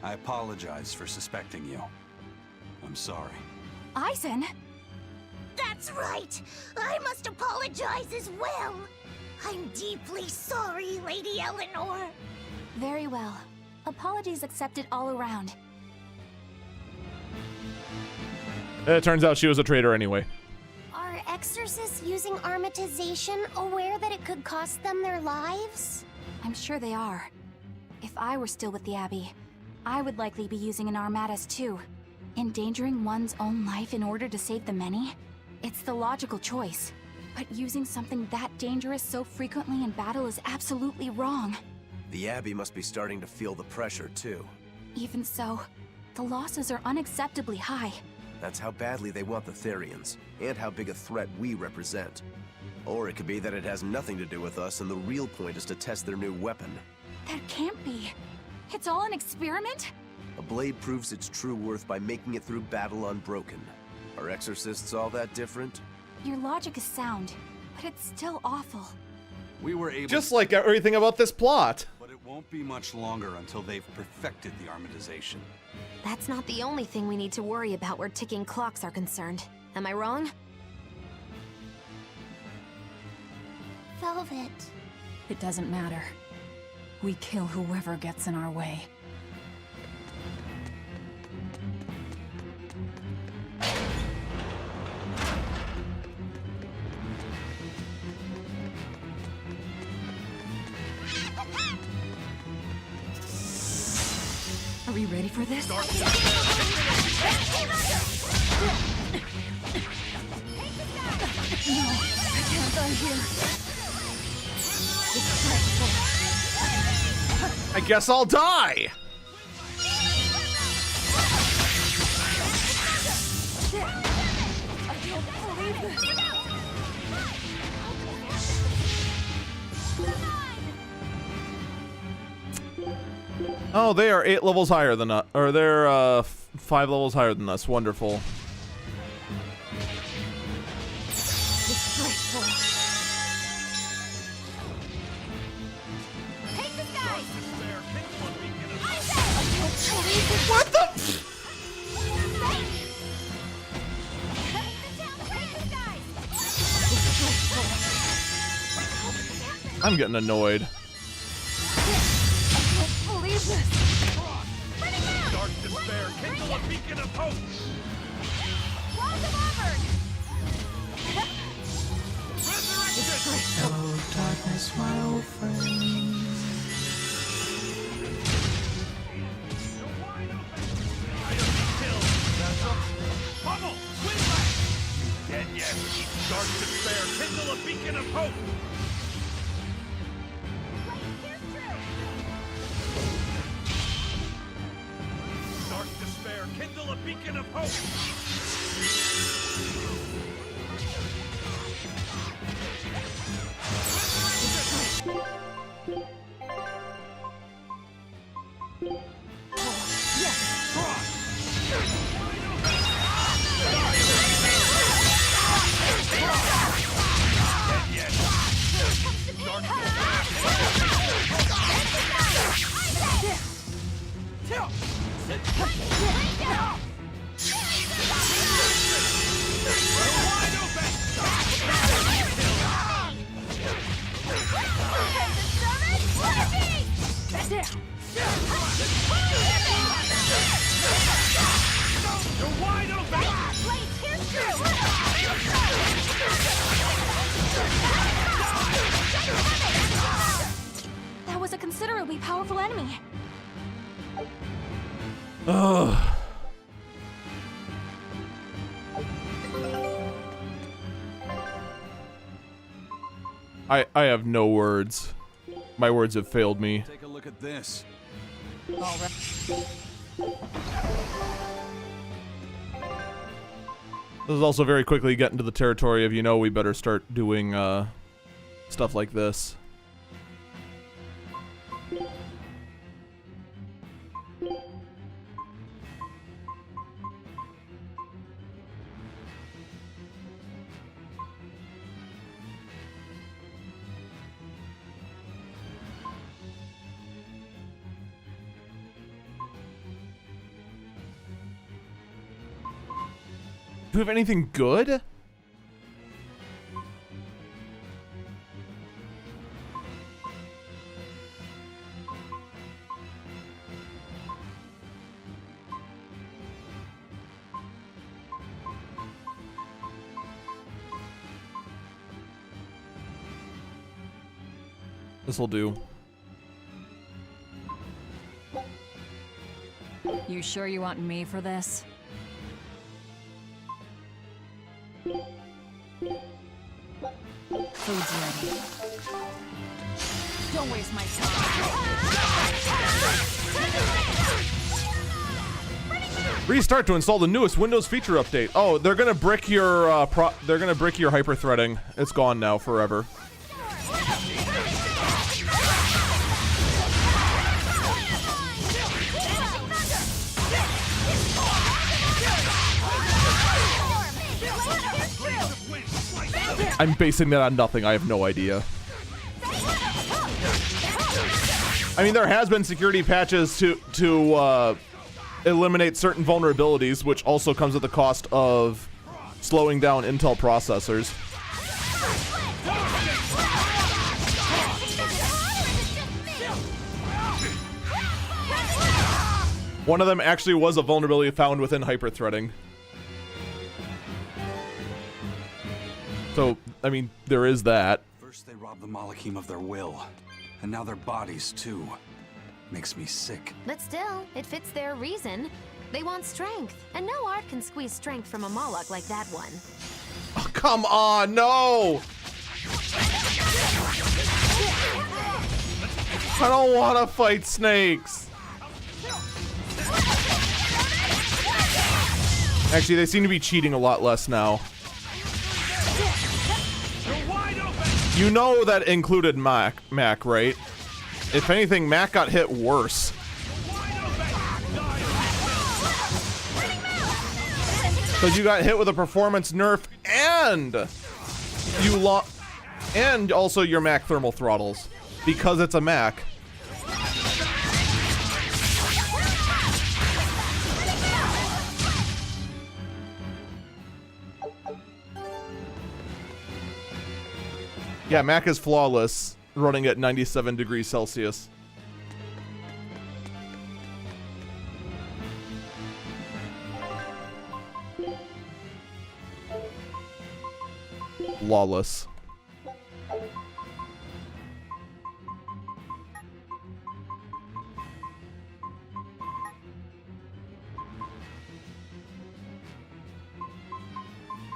I apologize for suspecting you. I'm sorry. Eisen? That's right. I must apologize as well. I'm deeply sorry, Lady Eleanor. Very well. Apologies accepted all around. It turns out she was a traitor anyway. Are exorcists using armatization aware that it could cost them their lives? I'm sure they are. If I were still with the Abbey, I would likely be using an armatus too. Endangering one's own life in order to save the many? It's the logical choice. But using something that dangerous so frequently in battle is absolutely wrong. The Abbey must be starting to feel the pressure, too. Even so, the losses are unacceptably high. That's how badly they want the Therians, and how big a threat we represent. Or it could be that it has nothing to do with us, and the real point is to test their new weapon. That can't be. It's all an experiment? A blade proves its true worth by making it through battle unbroken. Are exorcists all that different? Your logic is sound, but it's still awful. We were able Just like everything about this plot. But it won't be much longer until they've perfected the armatization. That's not the only thing we need to worry about where ticking clocks are concerned. Am I wrong? Velvet. It doesn't matter. We kill whoever gets in our way. Are we ready for this? No, I can't die here. It's frightful. I guess I'll die. I don't believe this. Oh, they are 8 levels higher than us, or they're 5 levels higher than us. Wonderful. Disgraceful. Take this guy! What the? I'm getting annoyed. Believe this. Dark despair, kindle a beacon of hope! Hello, darkness, my old friend. Pummel! Windlash! Dead yet! Dark despair, kindle a beacon of hope! Dark despair, kindle a beacon of hope! That was a considerably powerful enemy. Ugh. I have no words. My words have failed me. Take a look at this. This is also very quickly getting to the territory of, you know, we better start doing stuff like this. Do we have anything good? This'll do. You sure you want me for this? Food's ready. Don't waste my time. Restart to install the newest Windows feature update. Oh, they're gonna brick your they're gonna brick your hyper-threading. It's gone now forever. I'm basing that on nothing. I have no idea. I mean, there has been security patches to eliminate certain vulnerabilities, which also comes at the cost of slowing down Intel processors. One of them actually was a vulnerability found within hyper-threading. So, I mean, there is that. First they robbed the Malachim of their will, and now their bodies too. Makes me sick. But still, it fits their reason. They want strength, and no art can squeeze strength from a Moloch like that one. Oh, come on, no! I don't want to fight snakes. Actually, they seem to be cheating a lot less now. You know that included Mac, right? If anything, Mac got hit worse. Because you got hit with a performance nerf and and also your Mac thermal throttles. Because it's a Mac. Yeah, Mac is flawless, running at 97 degrees Celsius. Flawless.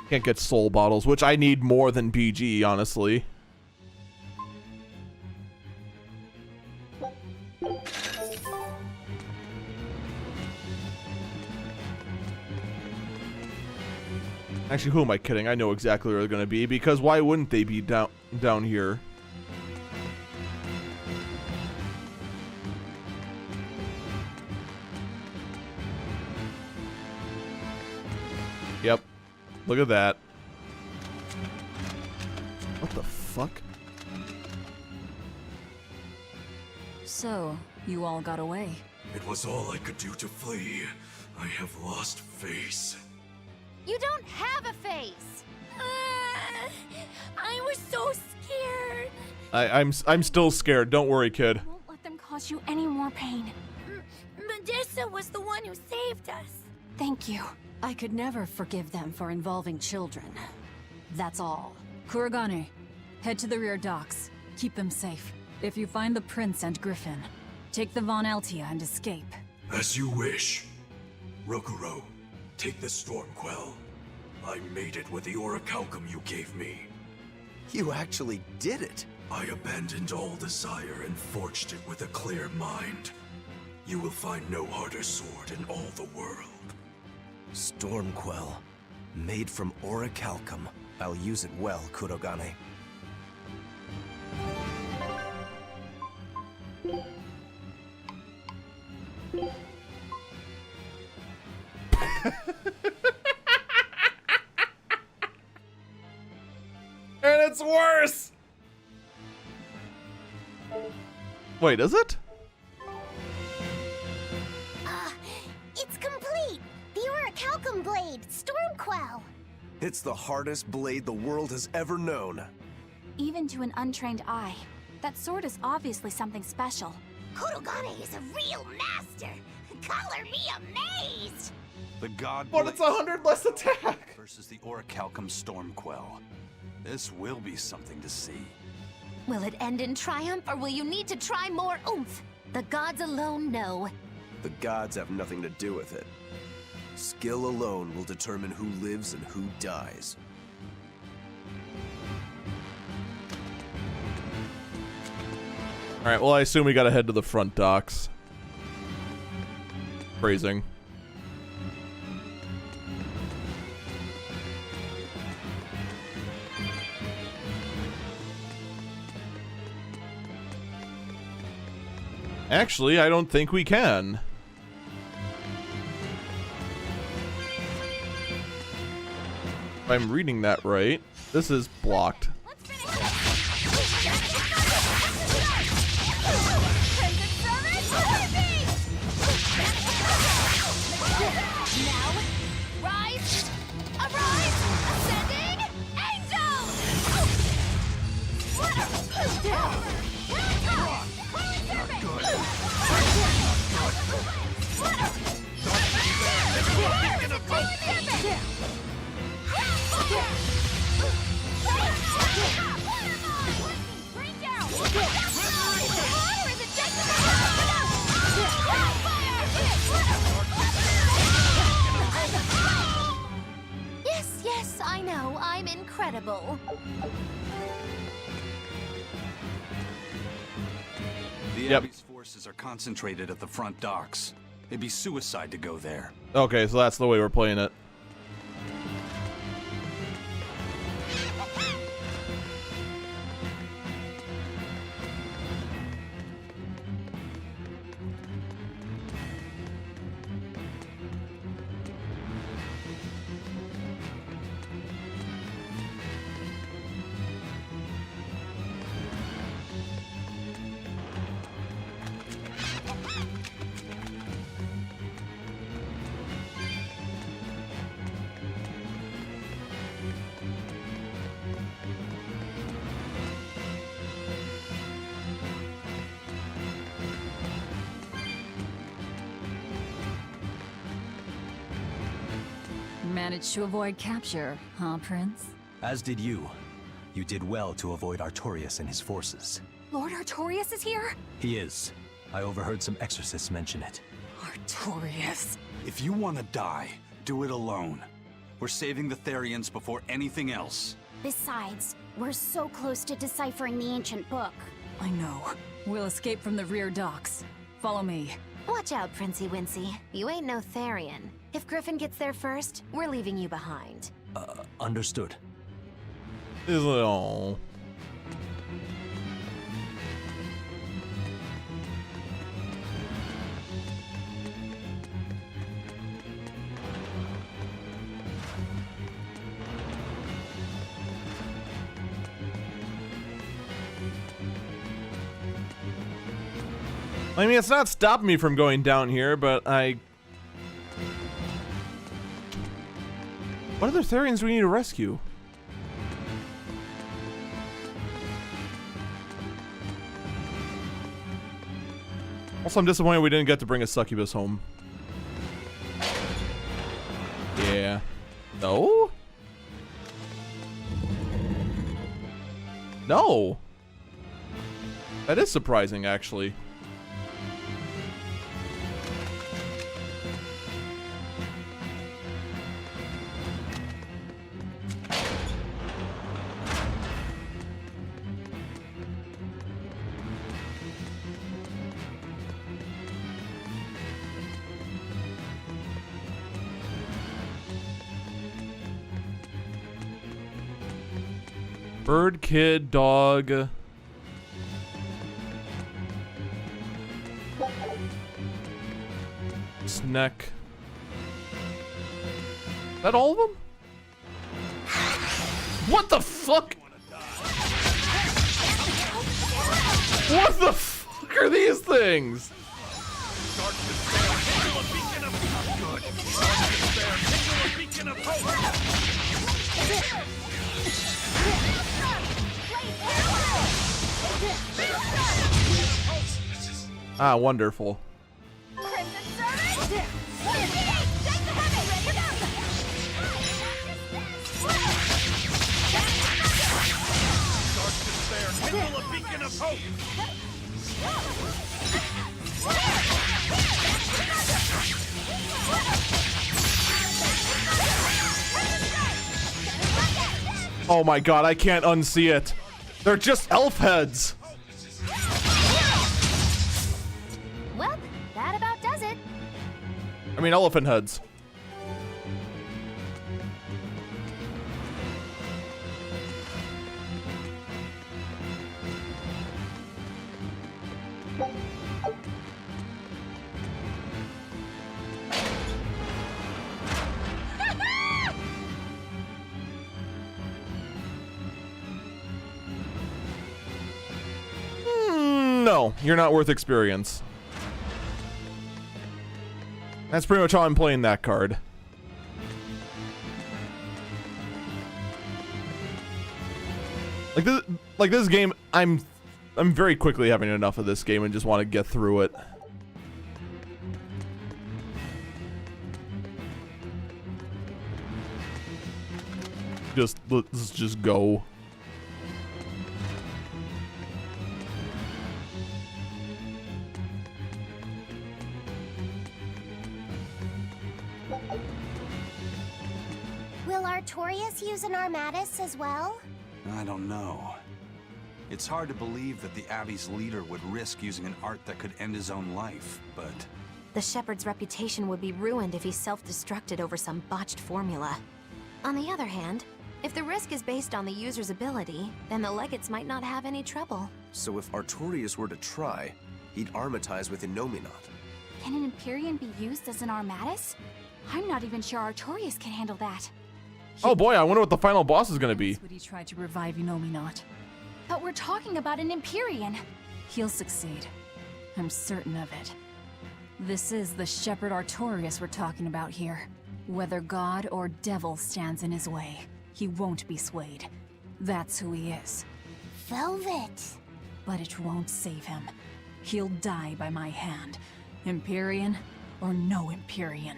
Can't get soul bottles, which I need more than BG, honestly. Actually, who am I kidding? I know exactly where they're going to be, because why wouldn't they be down here? Yep. Look at that. What the fuck? So, you all got away. It was all I could do to flee. I have lost face. You don't have a face! I was so scared. I'm still scared. Don't worry, kid. Won't let them cause you any more pain. Medusa was the one who saved us. Thank you. I could never forgive them for involving children. That's all. Kuragane, head to the rear docks. Keep them safe. If you find the Prince and Griffin, take the Von Altia and escape. As you wish. Rokuro, take the Stormquell. I made it with the orichalcum you gave me. You actually did it. I abandoned all desire and forged it with a clear mind. You will find no harder sword in all the world. Stormquell. Made from orichalcum. I'll use it well, Kurogane. And it's worse! Wait, is it? It's complete! The orichalcum blade, Stormquell! It's the hardest blade the world has ever known. Even to an untrained eye, that sword is obviously something special. Kurogane is a real master. Color me amazed. The god But it's 100 less attack! versus the orichalcum Stormquell. This will be something to see. Will it end in triumph, or will you need to try more oomph? The gods alone know. The gods have nothing to do with it. Skill alone will determine who lives and who dies. Alright, well, I assume we gotta head to the front docks. Phrasing. Actually, I don't think we can. If I'm reading that right, this is blocked. Yes, I know. I'm incredible. The Abbey's forces are concentrated at the front docks. It'd be suicide to go there. Okay, so that's the way we're playing it. Managed to avoid capture, huh, Prince? As did you. You did well to avoid Artorias and his forces. Lord Artorias is here? He is. I overheard some exorcists mention it. Artorias. If you want to die, do it alone. We're saving the Therians before anything else. Besides, we're so close to deciphering the ancient book. I know. We'll escape from the rear docks. Follow me. Watch out, Princey Wincy. You ain't no Therian. If Griffin gets there first, we're leaving you behind. Understood. Is it all? I mean, it's not stopping me from going down here, but what other Therians do we need to rescue? Also, I'm disappointed we didn't get to bring a succubus home. Yeah. No? No. That is surprising, actually. Bird, kid, dog. Snack. Is that all of them? What the fuck? What the fuck are these things? Ah, wonderful. Oh my god, I can't unsee it. They're just elf heads. Well, that about does it. I mean, elephant heads. No, you're not worth experience. That's pretty much how I'm playing that card. Like this game, I'm very quickly having enough of this game and just want to get through it. Let's just go. Will Artorias use an Armatus as well? I don't know. It's hard to believe that the Abbey's leader would risk using an art that could end his own life, but... The Shepherd's reputation would be ruined if he self-destructed over some botched formula. On the other hand, if the risk is based on the user's ability, then the Legates might not have any trouble. So if Artorias were to try, he'd armatize with Innominat. Can an Empyrean be used as an Armatus? I'm not even sure Artorias can handle that. Oh boy, I wonder what the final boss is gonna be. Would he try to revive Innominat? But we're talking about an Empyrean. He'll succeed. I'm certain of it. This is the Shepherd Artorias we're talking about here. Whether God or devil stands in his way, he won't be swayed. That's who he is. Velvet. But it won't save him. He'll die by my hand. Empyrean or no Empyrean.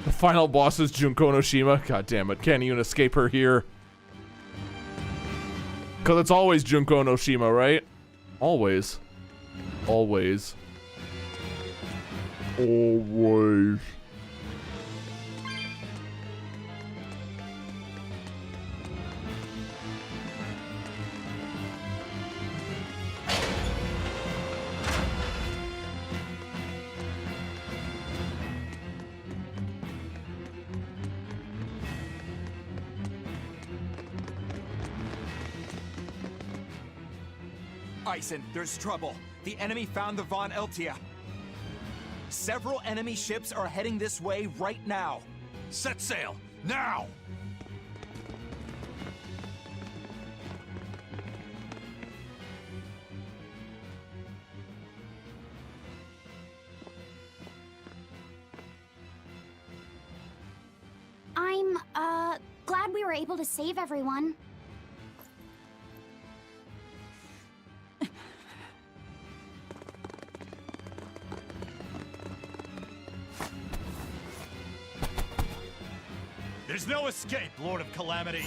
The final boss is Junko Noshima. God damn it, can't even escape her here. Cause it's always Junko Noshima, right? Always. Always. Always. Ison, there's trouble. The enemy found the Von Eltia. Several enemy ships are heading this way right now. Set sail, now! I'm, glad we were able to save everyone. There's no escape, Lord of Calamity.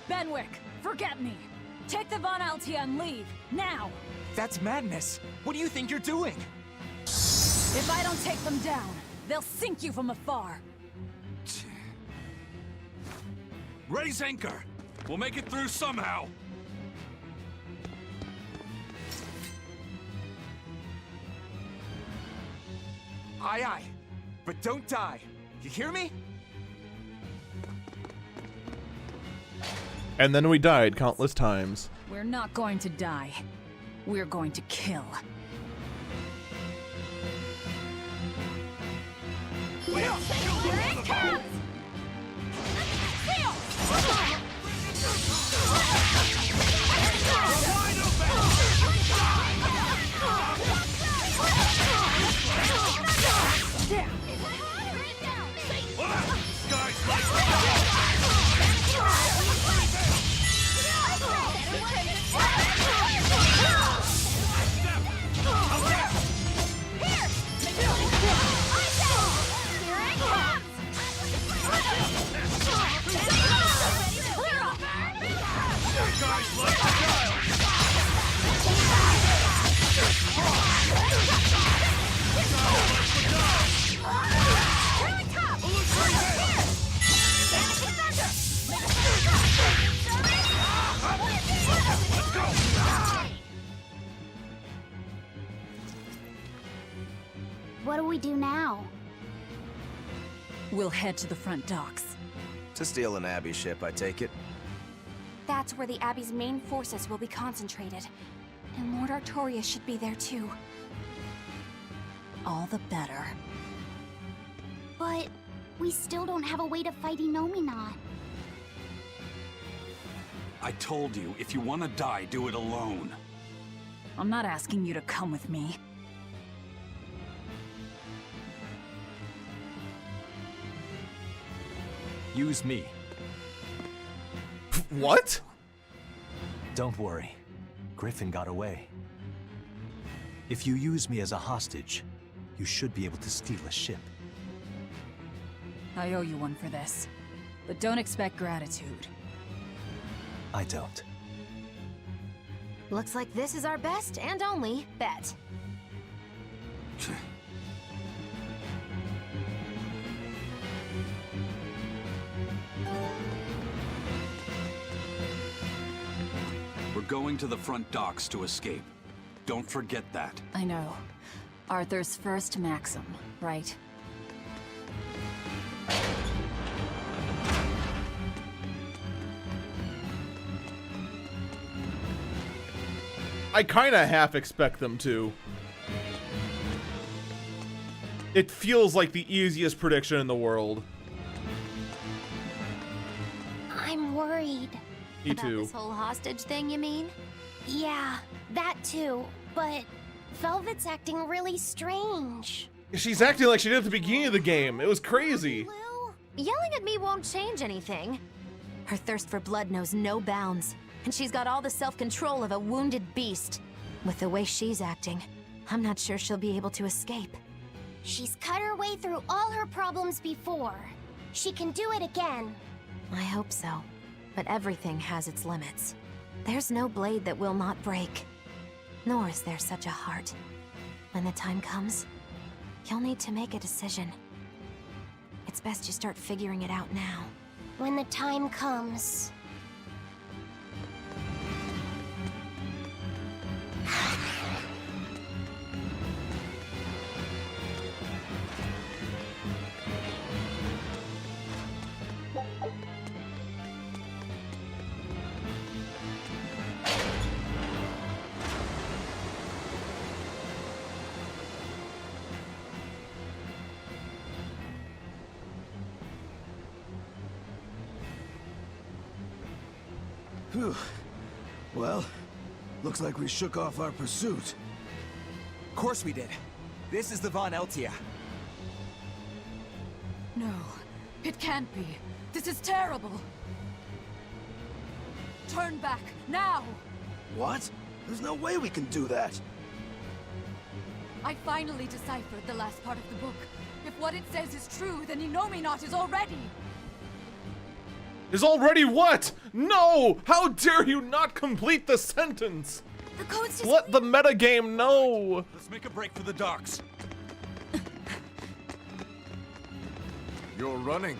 Benwick, forget me. Take the Von Altia and leave, now! That's madness. What do you think you're doing? If I don't take them down, they'll sink you from afar. Raise anchor! We'll make it through somehow! Aye, aye. But don't die. You hear me? And then we died countless times. We're not going to die. We're going to kill. Here it comes! What do we do now? We'll head to the front docks. To steal an Abbey ship, I take it. That's where the Abbey's main forces will be concentrated. And Lord Artorias should be there too. All the better. But we still don't have a way to fight Innominat. I told you, if you want to die, do it alone. I'm not asking you to come with me. Use me. What? Don't worry. Griffin got away. If you use me as a hostage, you should be able to steal a ship. I owe you one for this. But don't expect gratitude. I don't. Looks like this is our best and only bet. We're going to the front docks to escape. Don't forget that. I know. Arthur's first maxim, right? I kinda half expect them to. It feels like the easiest prediction in the world. I'm worried. Me About too. this whole hostage thing, you mean? Yeah, that too. But Velvet's acting really strange. She's acting like she did at the beginning of the game. It was crazy. Yelling at me won't change anything. Her thirst for blood knows no bounds, and she's got all the self-control of a wounded beast. With the way she's acting, I'm not sure she'll be able to escape. She's cut her way through all her problems before. She can do it again. I hope so, but everything has its limits. There's no blade that will not break, nor is there such a heart. When the time comes, you'll need to make a decision. It's best you start figuring it out now. When the time comes. Phew. Well, looks like we shook off our pursuit. Of course we did. This is the Von Eltia. No, it can't be. This is terrible. Turn back, now! What? There's no way we can do that. I finally deciphered the last part of the book. If what it says is true, then Innominat is already... Is already what? No! How dare you not complete the sentence? The code's just... Let the metagame know! Let's make a break for the docks. You're running.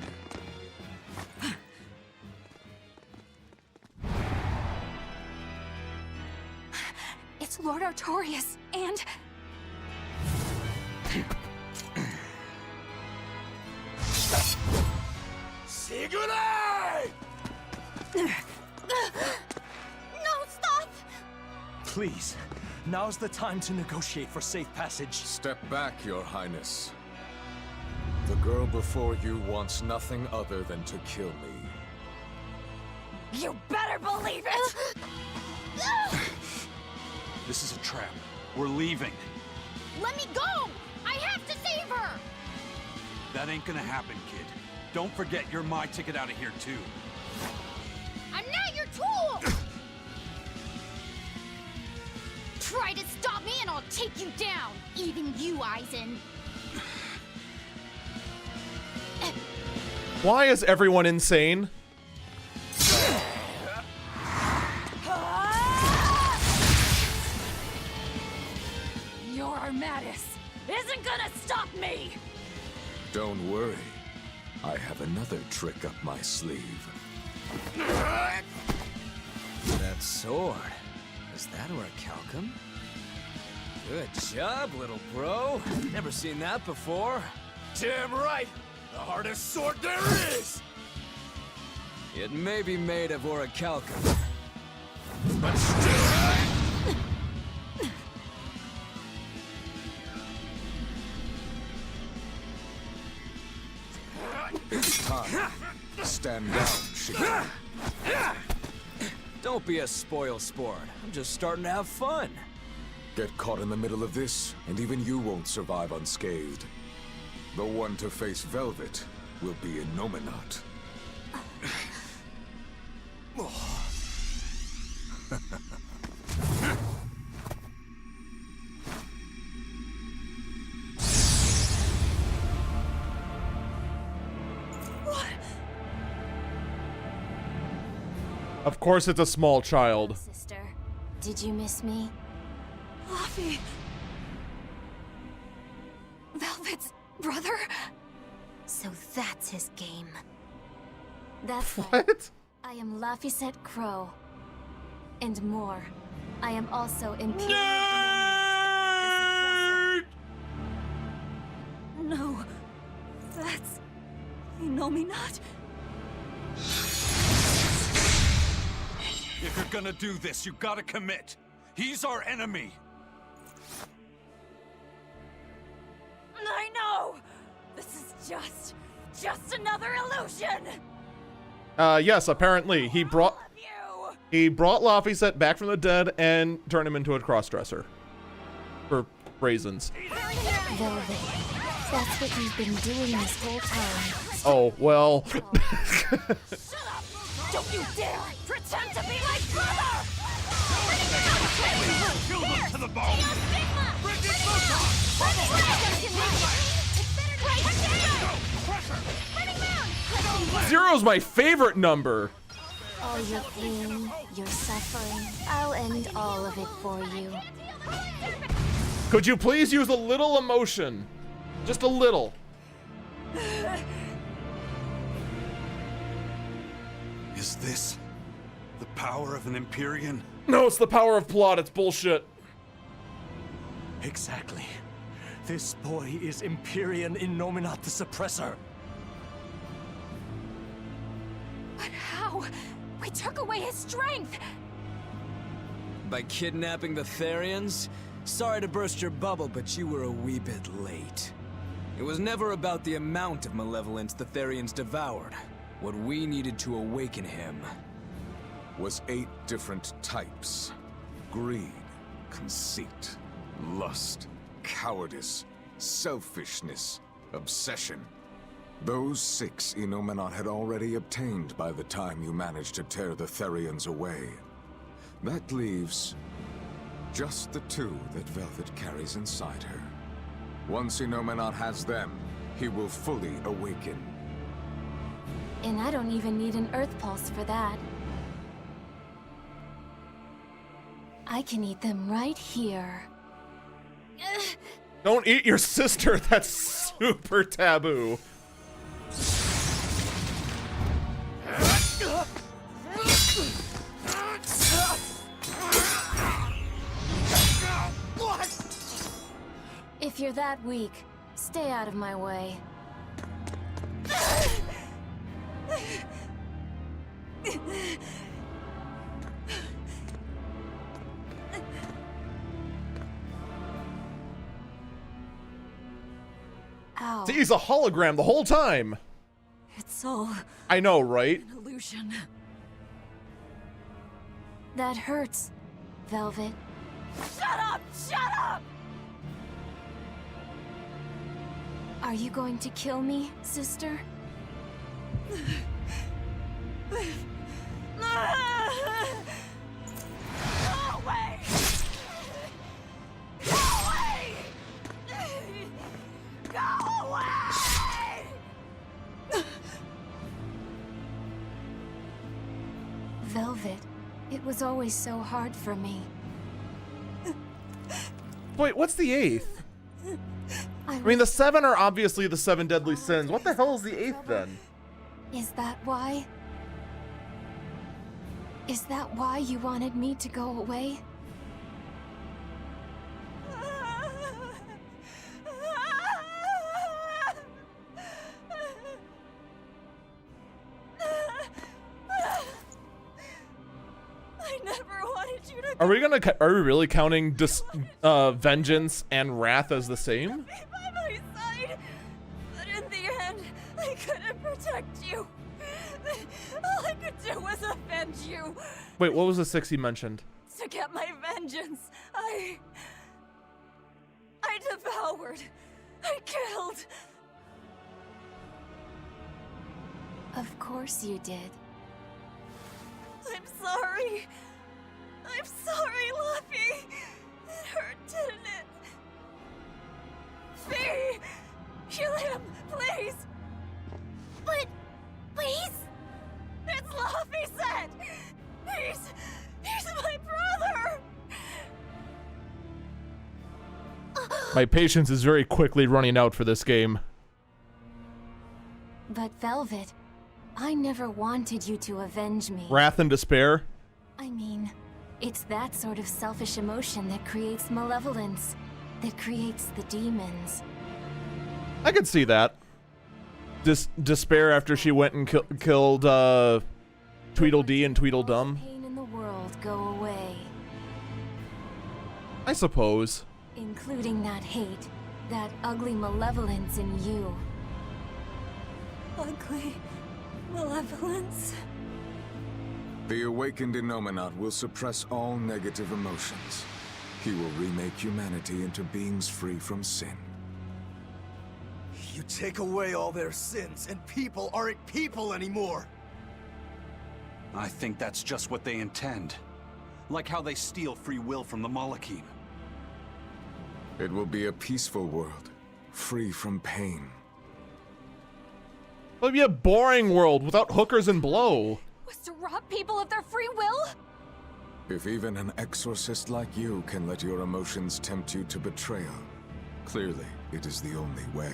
It's Lord Artorias, and... Sigurd! No, stop! Please, now's the time to negotiate for safe passage. Step back, Your Highness. The girl before you wants nothing other than to kill me. You better believe it! This is a trap. We're leaving. Let me go! I have to save her! That ain't gonna happen, kid. Don't forget you're my ticket out of here, too. I'm not your tool! Try to stop me and I'll take you down! Even you, Eisen. Why is everyone insane? Your Armatus isn't gonna stop me! Don't worry. I have another trick up my sleeve. That sword. Is that orichalcum? Good job, little bro. Never seen that before. Damn right! The hardest sword there is! It may be made of orichalcum, but still... It's time. Stand down, Shiki. Don't be a spoil sport. I'm just starting to have fun. Get caught in the middle of this, and even you won't survive unscathed. The one to face Velvet will be Innominat. Of course it's a small child. Sister, did you miss me? Laffy! Velvet's brother? So that's his game. That's what? I am Laphicet Crow. And more. I am also Imperial. No. That's... Innominat? If you're gonna do this, you gotta commit. He's our enemy. I know! This is just another illusion! Yes, apparently. He brought Laphicet back from the dead and turned him into a crossdresser. For raisins. Velvet. That's what you've been doing this whole time. Oh, well. Don't you dare pretend to be my brother! Kill them to the bone! Bring it Zero's my favorite number. All your pain, your suffering, I'll end all of it for you. Could you please use a little emotion? Just a little. Is this the power of an Empyrean? No, it's the power of plot. It's bullshit. Exactly. This boy is Empyrean Innominat the Suppressor. But how? We took away his strength! By kidnapping the Therians? Sorry to burst your bubble, but you were a wee bit late. It was never about the amount of malevolence the Therians devoured. What we needed to awaken him was 8 different types. Greed, conceit, lust, cowardice, selfishness, obsession. Those 6 Innominat had already obtained by the time you managed to tear the Therians away. That leaves just the 2 that Velvet carries inside her. Once Innominat has them, he will fully awaken. And I don't even need an Earth Pulse for that. I can eat them right here. Don't eat your sister. That's super taboo. If you're that weak, stay out of my way. Ow. See, he's a hologram the whole time. It's all I know, right? an illusion. That hurts, Velvet. Shut up! Shut up! Are you going to kill me, sister? Go away! Go away! Go away! Velvet, it was always so hard for me. Wait, what's the 8th? I mean, the 7 are obviously the 7 deadly sins. What the hell is the 8th then? Is that why? Is that why you wanted me to go away? I never wanted you to Are we really counting vengeance and wrath as the same? be by my side, but in the end, I couldn't protect you. All I could do was avenge you. Wait, what was the 6 he mentioned? To get my vengeance, I devoured. I killed. Of course you did. I'm sorry. I'm sorry, Luffy. It hurt, didn't it? Fee! Kill him, please! But he's... It's Luffy said! He's my brother! My patience is very quickly running out for this game. But Velvet, I never wanted you to avenge me. Wrath and despair? I mean, it's that sort of selfish emotion that creates malevolence, that creates the demons. I could see that. Despair after she went and killed Tweedledee and Tweedledum. Pain in the world go away, I suppose. including that hate, that ugly malevolence in you. Ugly malevolence. The awakened Innominat will suppress all negative emotions. He will remake humanity into beings free from sin. You take away all their sins, and people aren't people anymore! I think that's just what they intend. Like how they steal free will from the Malachim. It will be a peaceful world, free from pain. It'll be a boring world without hookers and blow. Was to rob people of their free will? If even an exorcist like you can let your emotions tempt you to betrayal, clearly it is the only way.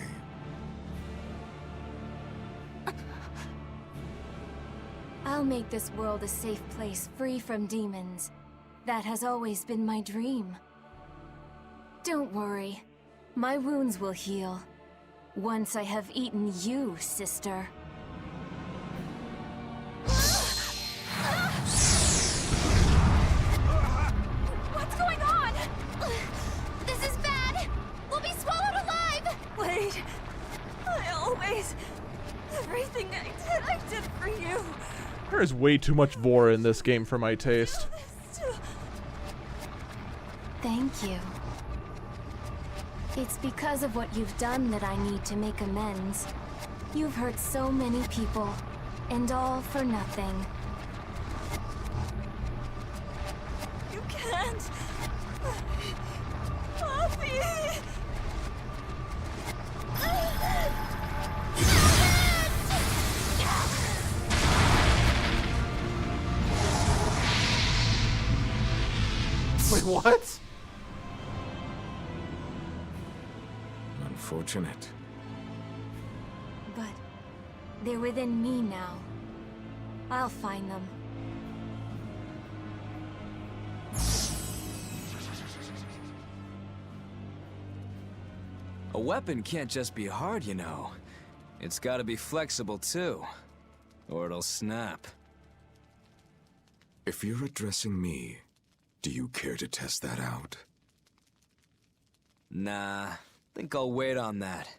I'll make this world a safe place free from demons. That has always been my dream. Don't worry. My wounds will heal. Once I have eaten you, sister. What's going on? This is bad! We'll be swallowed alive! Wait. Everything I did for you. There is way too much vor in this game for my taste. Thank you. It's because of what you've done that I need to make amends. You've hurt so many people, and all for nothing. You can't. Poppy! Wait, what? Unfortunate. But they're within me now. I'll find them. A weapon can't just be hard, you know. It's gotta be flexible too, or it'll snap. If you're addressing me, do you care to test that out? Nah, think I'll wait on that.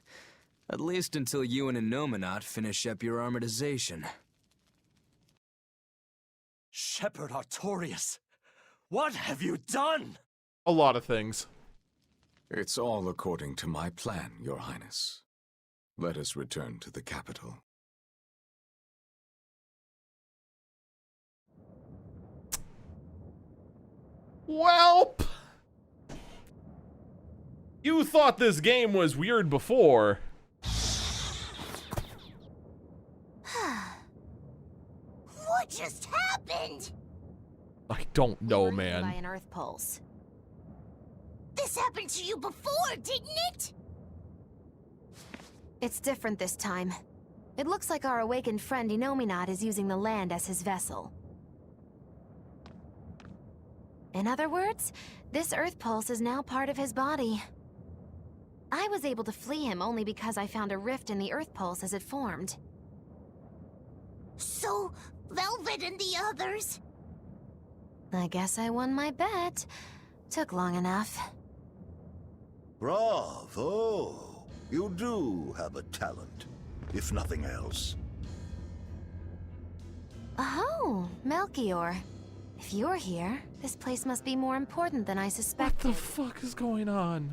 At least until you and Innominat finish up your armorization. Shepherd Artorias, what have you done? A lot of things. It's all according to my plan, Your Highness. Let us return to the capital. Welp! You thought this game was weird before. What just happened? I don't know, By man. an Earth pulse. This happened to you before, didn't it? It's different this time. It looks like our awakened friend Innominat is using the land as his vessel. In other words, this Earth pulse is now part of his body. I was able to flee him only because I found a rift in the Earth pulse as it formed. So, Velvet and the others? I guess I won my bet. Took long enough. Bravo! You do have a talent, if nothing else. Oh, Melchior. If you're here, this place must be more important than I suspected. What the fuck is going on?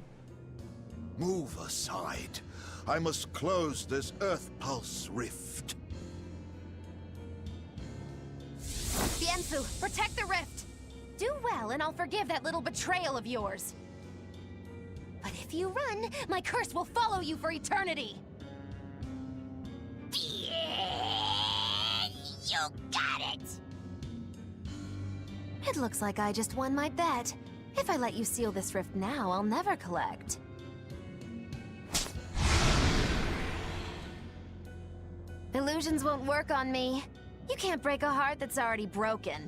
Move aside. I must close this Earth Pulse rift. Bienfu, protect the rift! Do well, and I'll forgive that little betrayal of yours. But if you run, my curse will follow you for eternity! Yeah, you got it! It looks like I just won my bet. If I let you seal this rift now, I'll never collect. Illusions won't work on me. You can't break a heart that's already broken.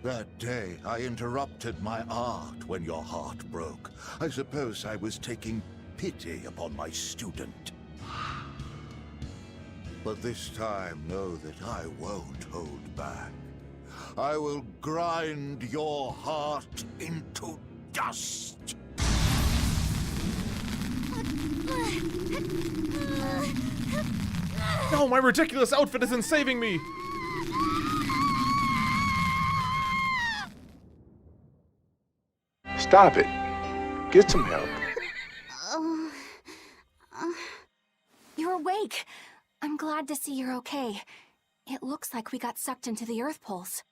That day, I interrupted my art when your heart broke. I suppose I was taking pity upon my student. But this time, know that I won't hold back. I will grind your heart into dust. No, my ridiculous outfit isn't saving me! Stop it. Get some help. You're awake. I'm glad to see you're okay. It looks like we got sucked into the Earth Pulse.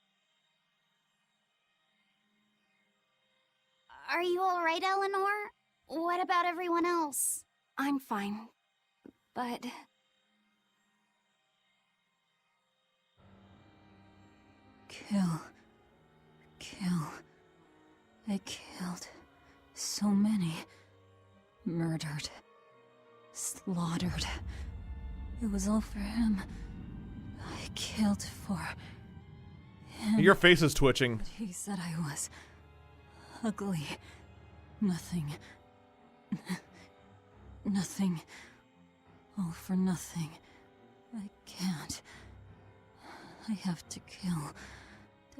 Are you alright, Eleanor? What about everyone else? I'm fine, but... Kill. I killed so many. Murdered. Slaughtered. It was all for him. I killed for him. Your face is twitching. But he said I was ugly. Nothing. Nothing. All for nothing. I can't. I have to kill.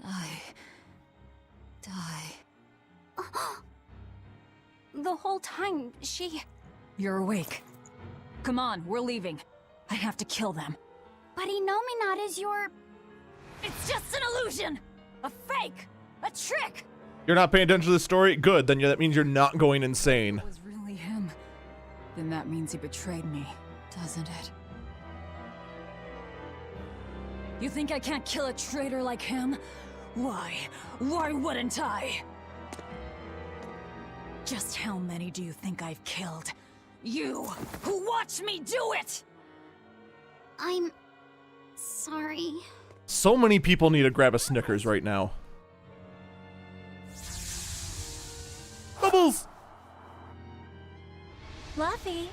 Die. The whole time, she... You're awake. Come on, we're leaving. I have to kill them. But Innominat is your... It's just an illusion! A fake! A trick! You're not paying attention to the story? Good, then that means you're not going insane. It was really him. Then that means he betrayed me, doesn't it? You think I can't kill a traitor like him? Why? Why wouldn't I? Just how many do you think I've killed? You, who watched me do it! I'm... sorry. So many people need to grab a Snickers right now. Bubbles! Fluffy,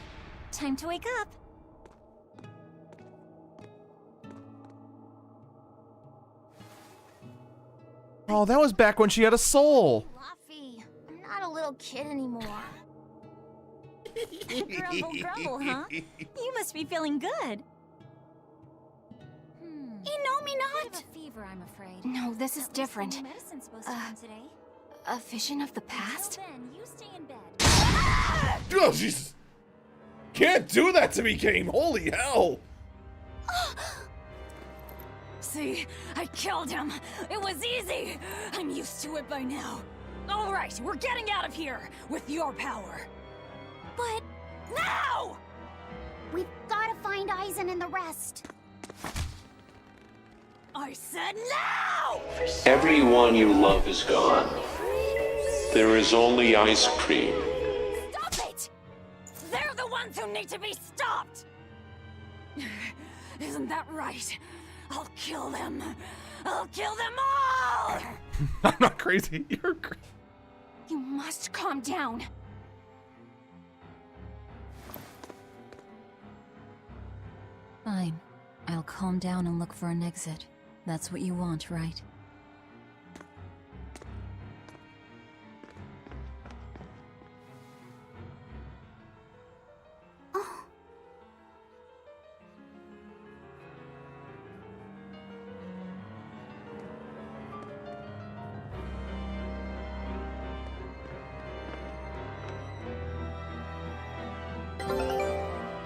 time to wake up. Oh, that was back when she had a soul. Fluffy, I'm not a little kid anymore. Grumble, grumble, huh? You must be feeling good. Innominat! Fever, I'm afraid. No, this is different. Medicine's supposed to come today. A vision of the past? Then you stay in bed. Oh, Jesus. Can't do that to me, game. Holy hell. See, I killed him. It was easy. I'm used to it by now. All right, we're getting out of here with your power. But now! We've gotta find Eisen and the rest. I said now! Everyone you love is gone. There is only ice cream. Stop it! They're the ones who need to be stopped! Isn't that right? I'll kill them. I'll kill them all! I'm not crazy. You're crazy. You must calm down. Fine. I'll calm down and look for an exit. That's what you want, right?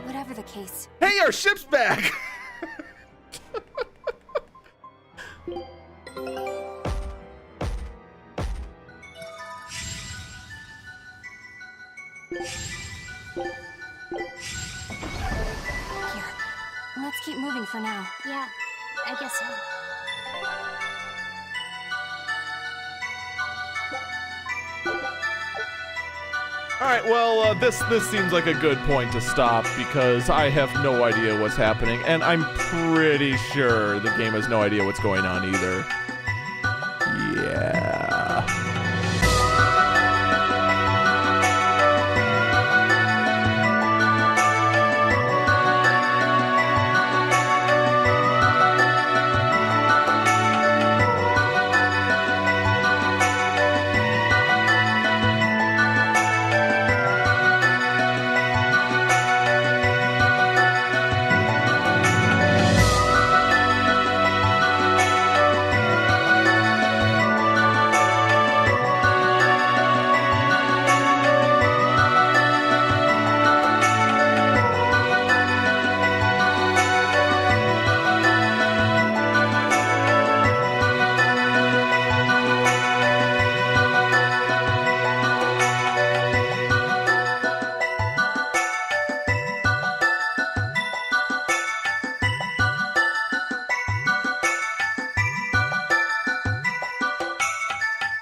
Whatever the case. Hey, our ship's back! Here. Let's keep moving for now. Yeah, I guess so. Alright, well, this seems like a good point to stop because I have no idea what's happening, and I'm pretty sure the game has no idea what's going on either.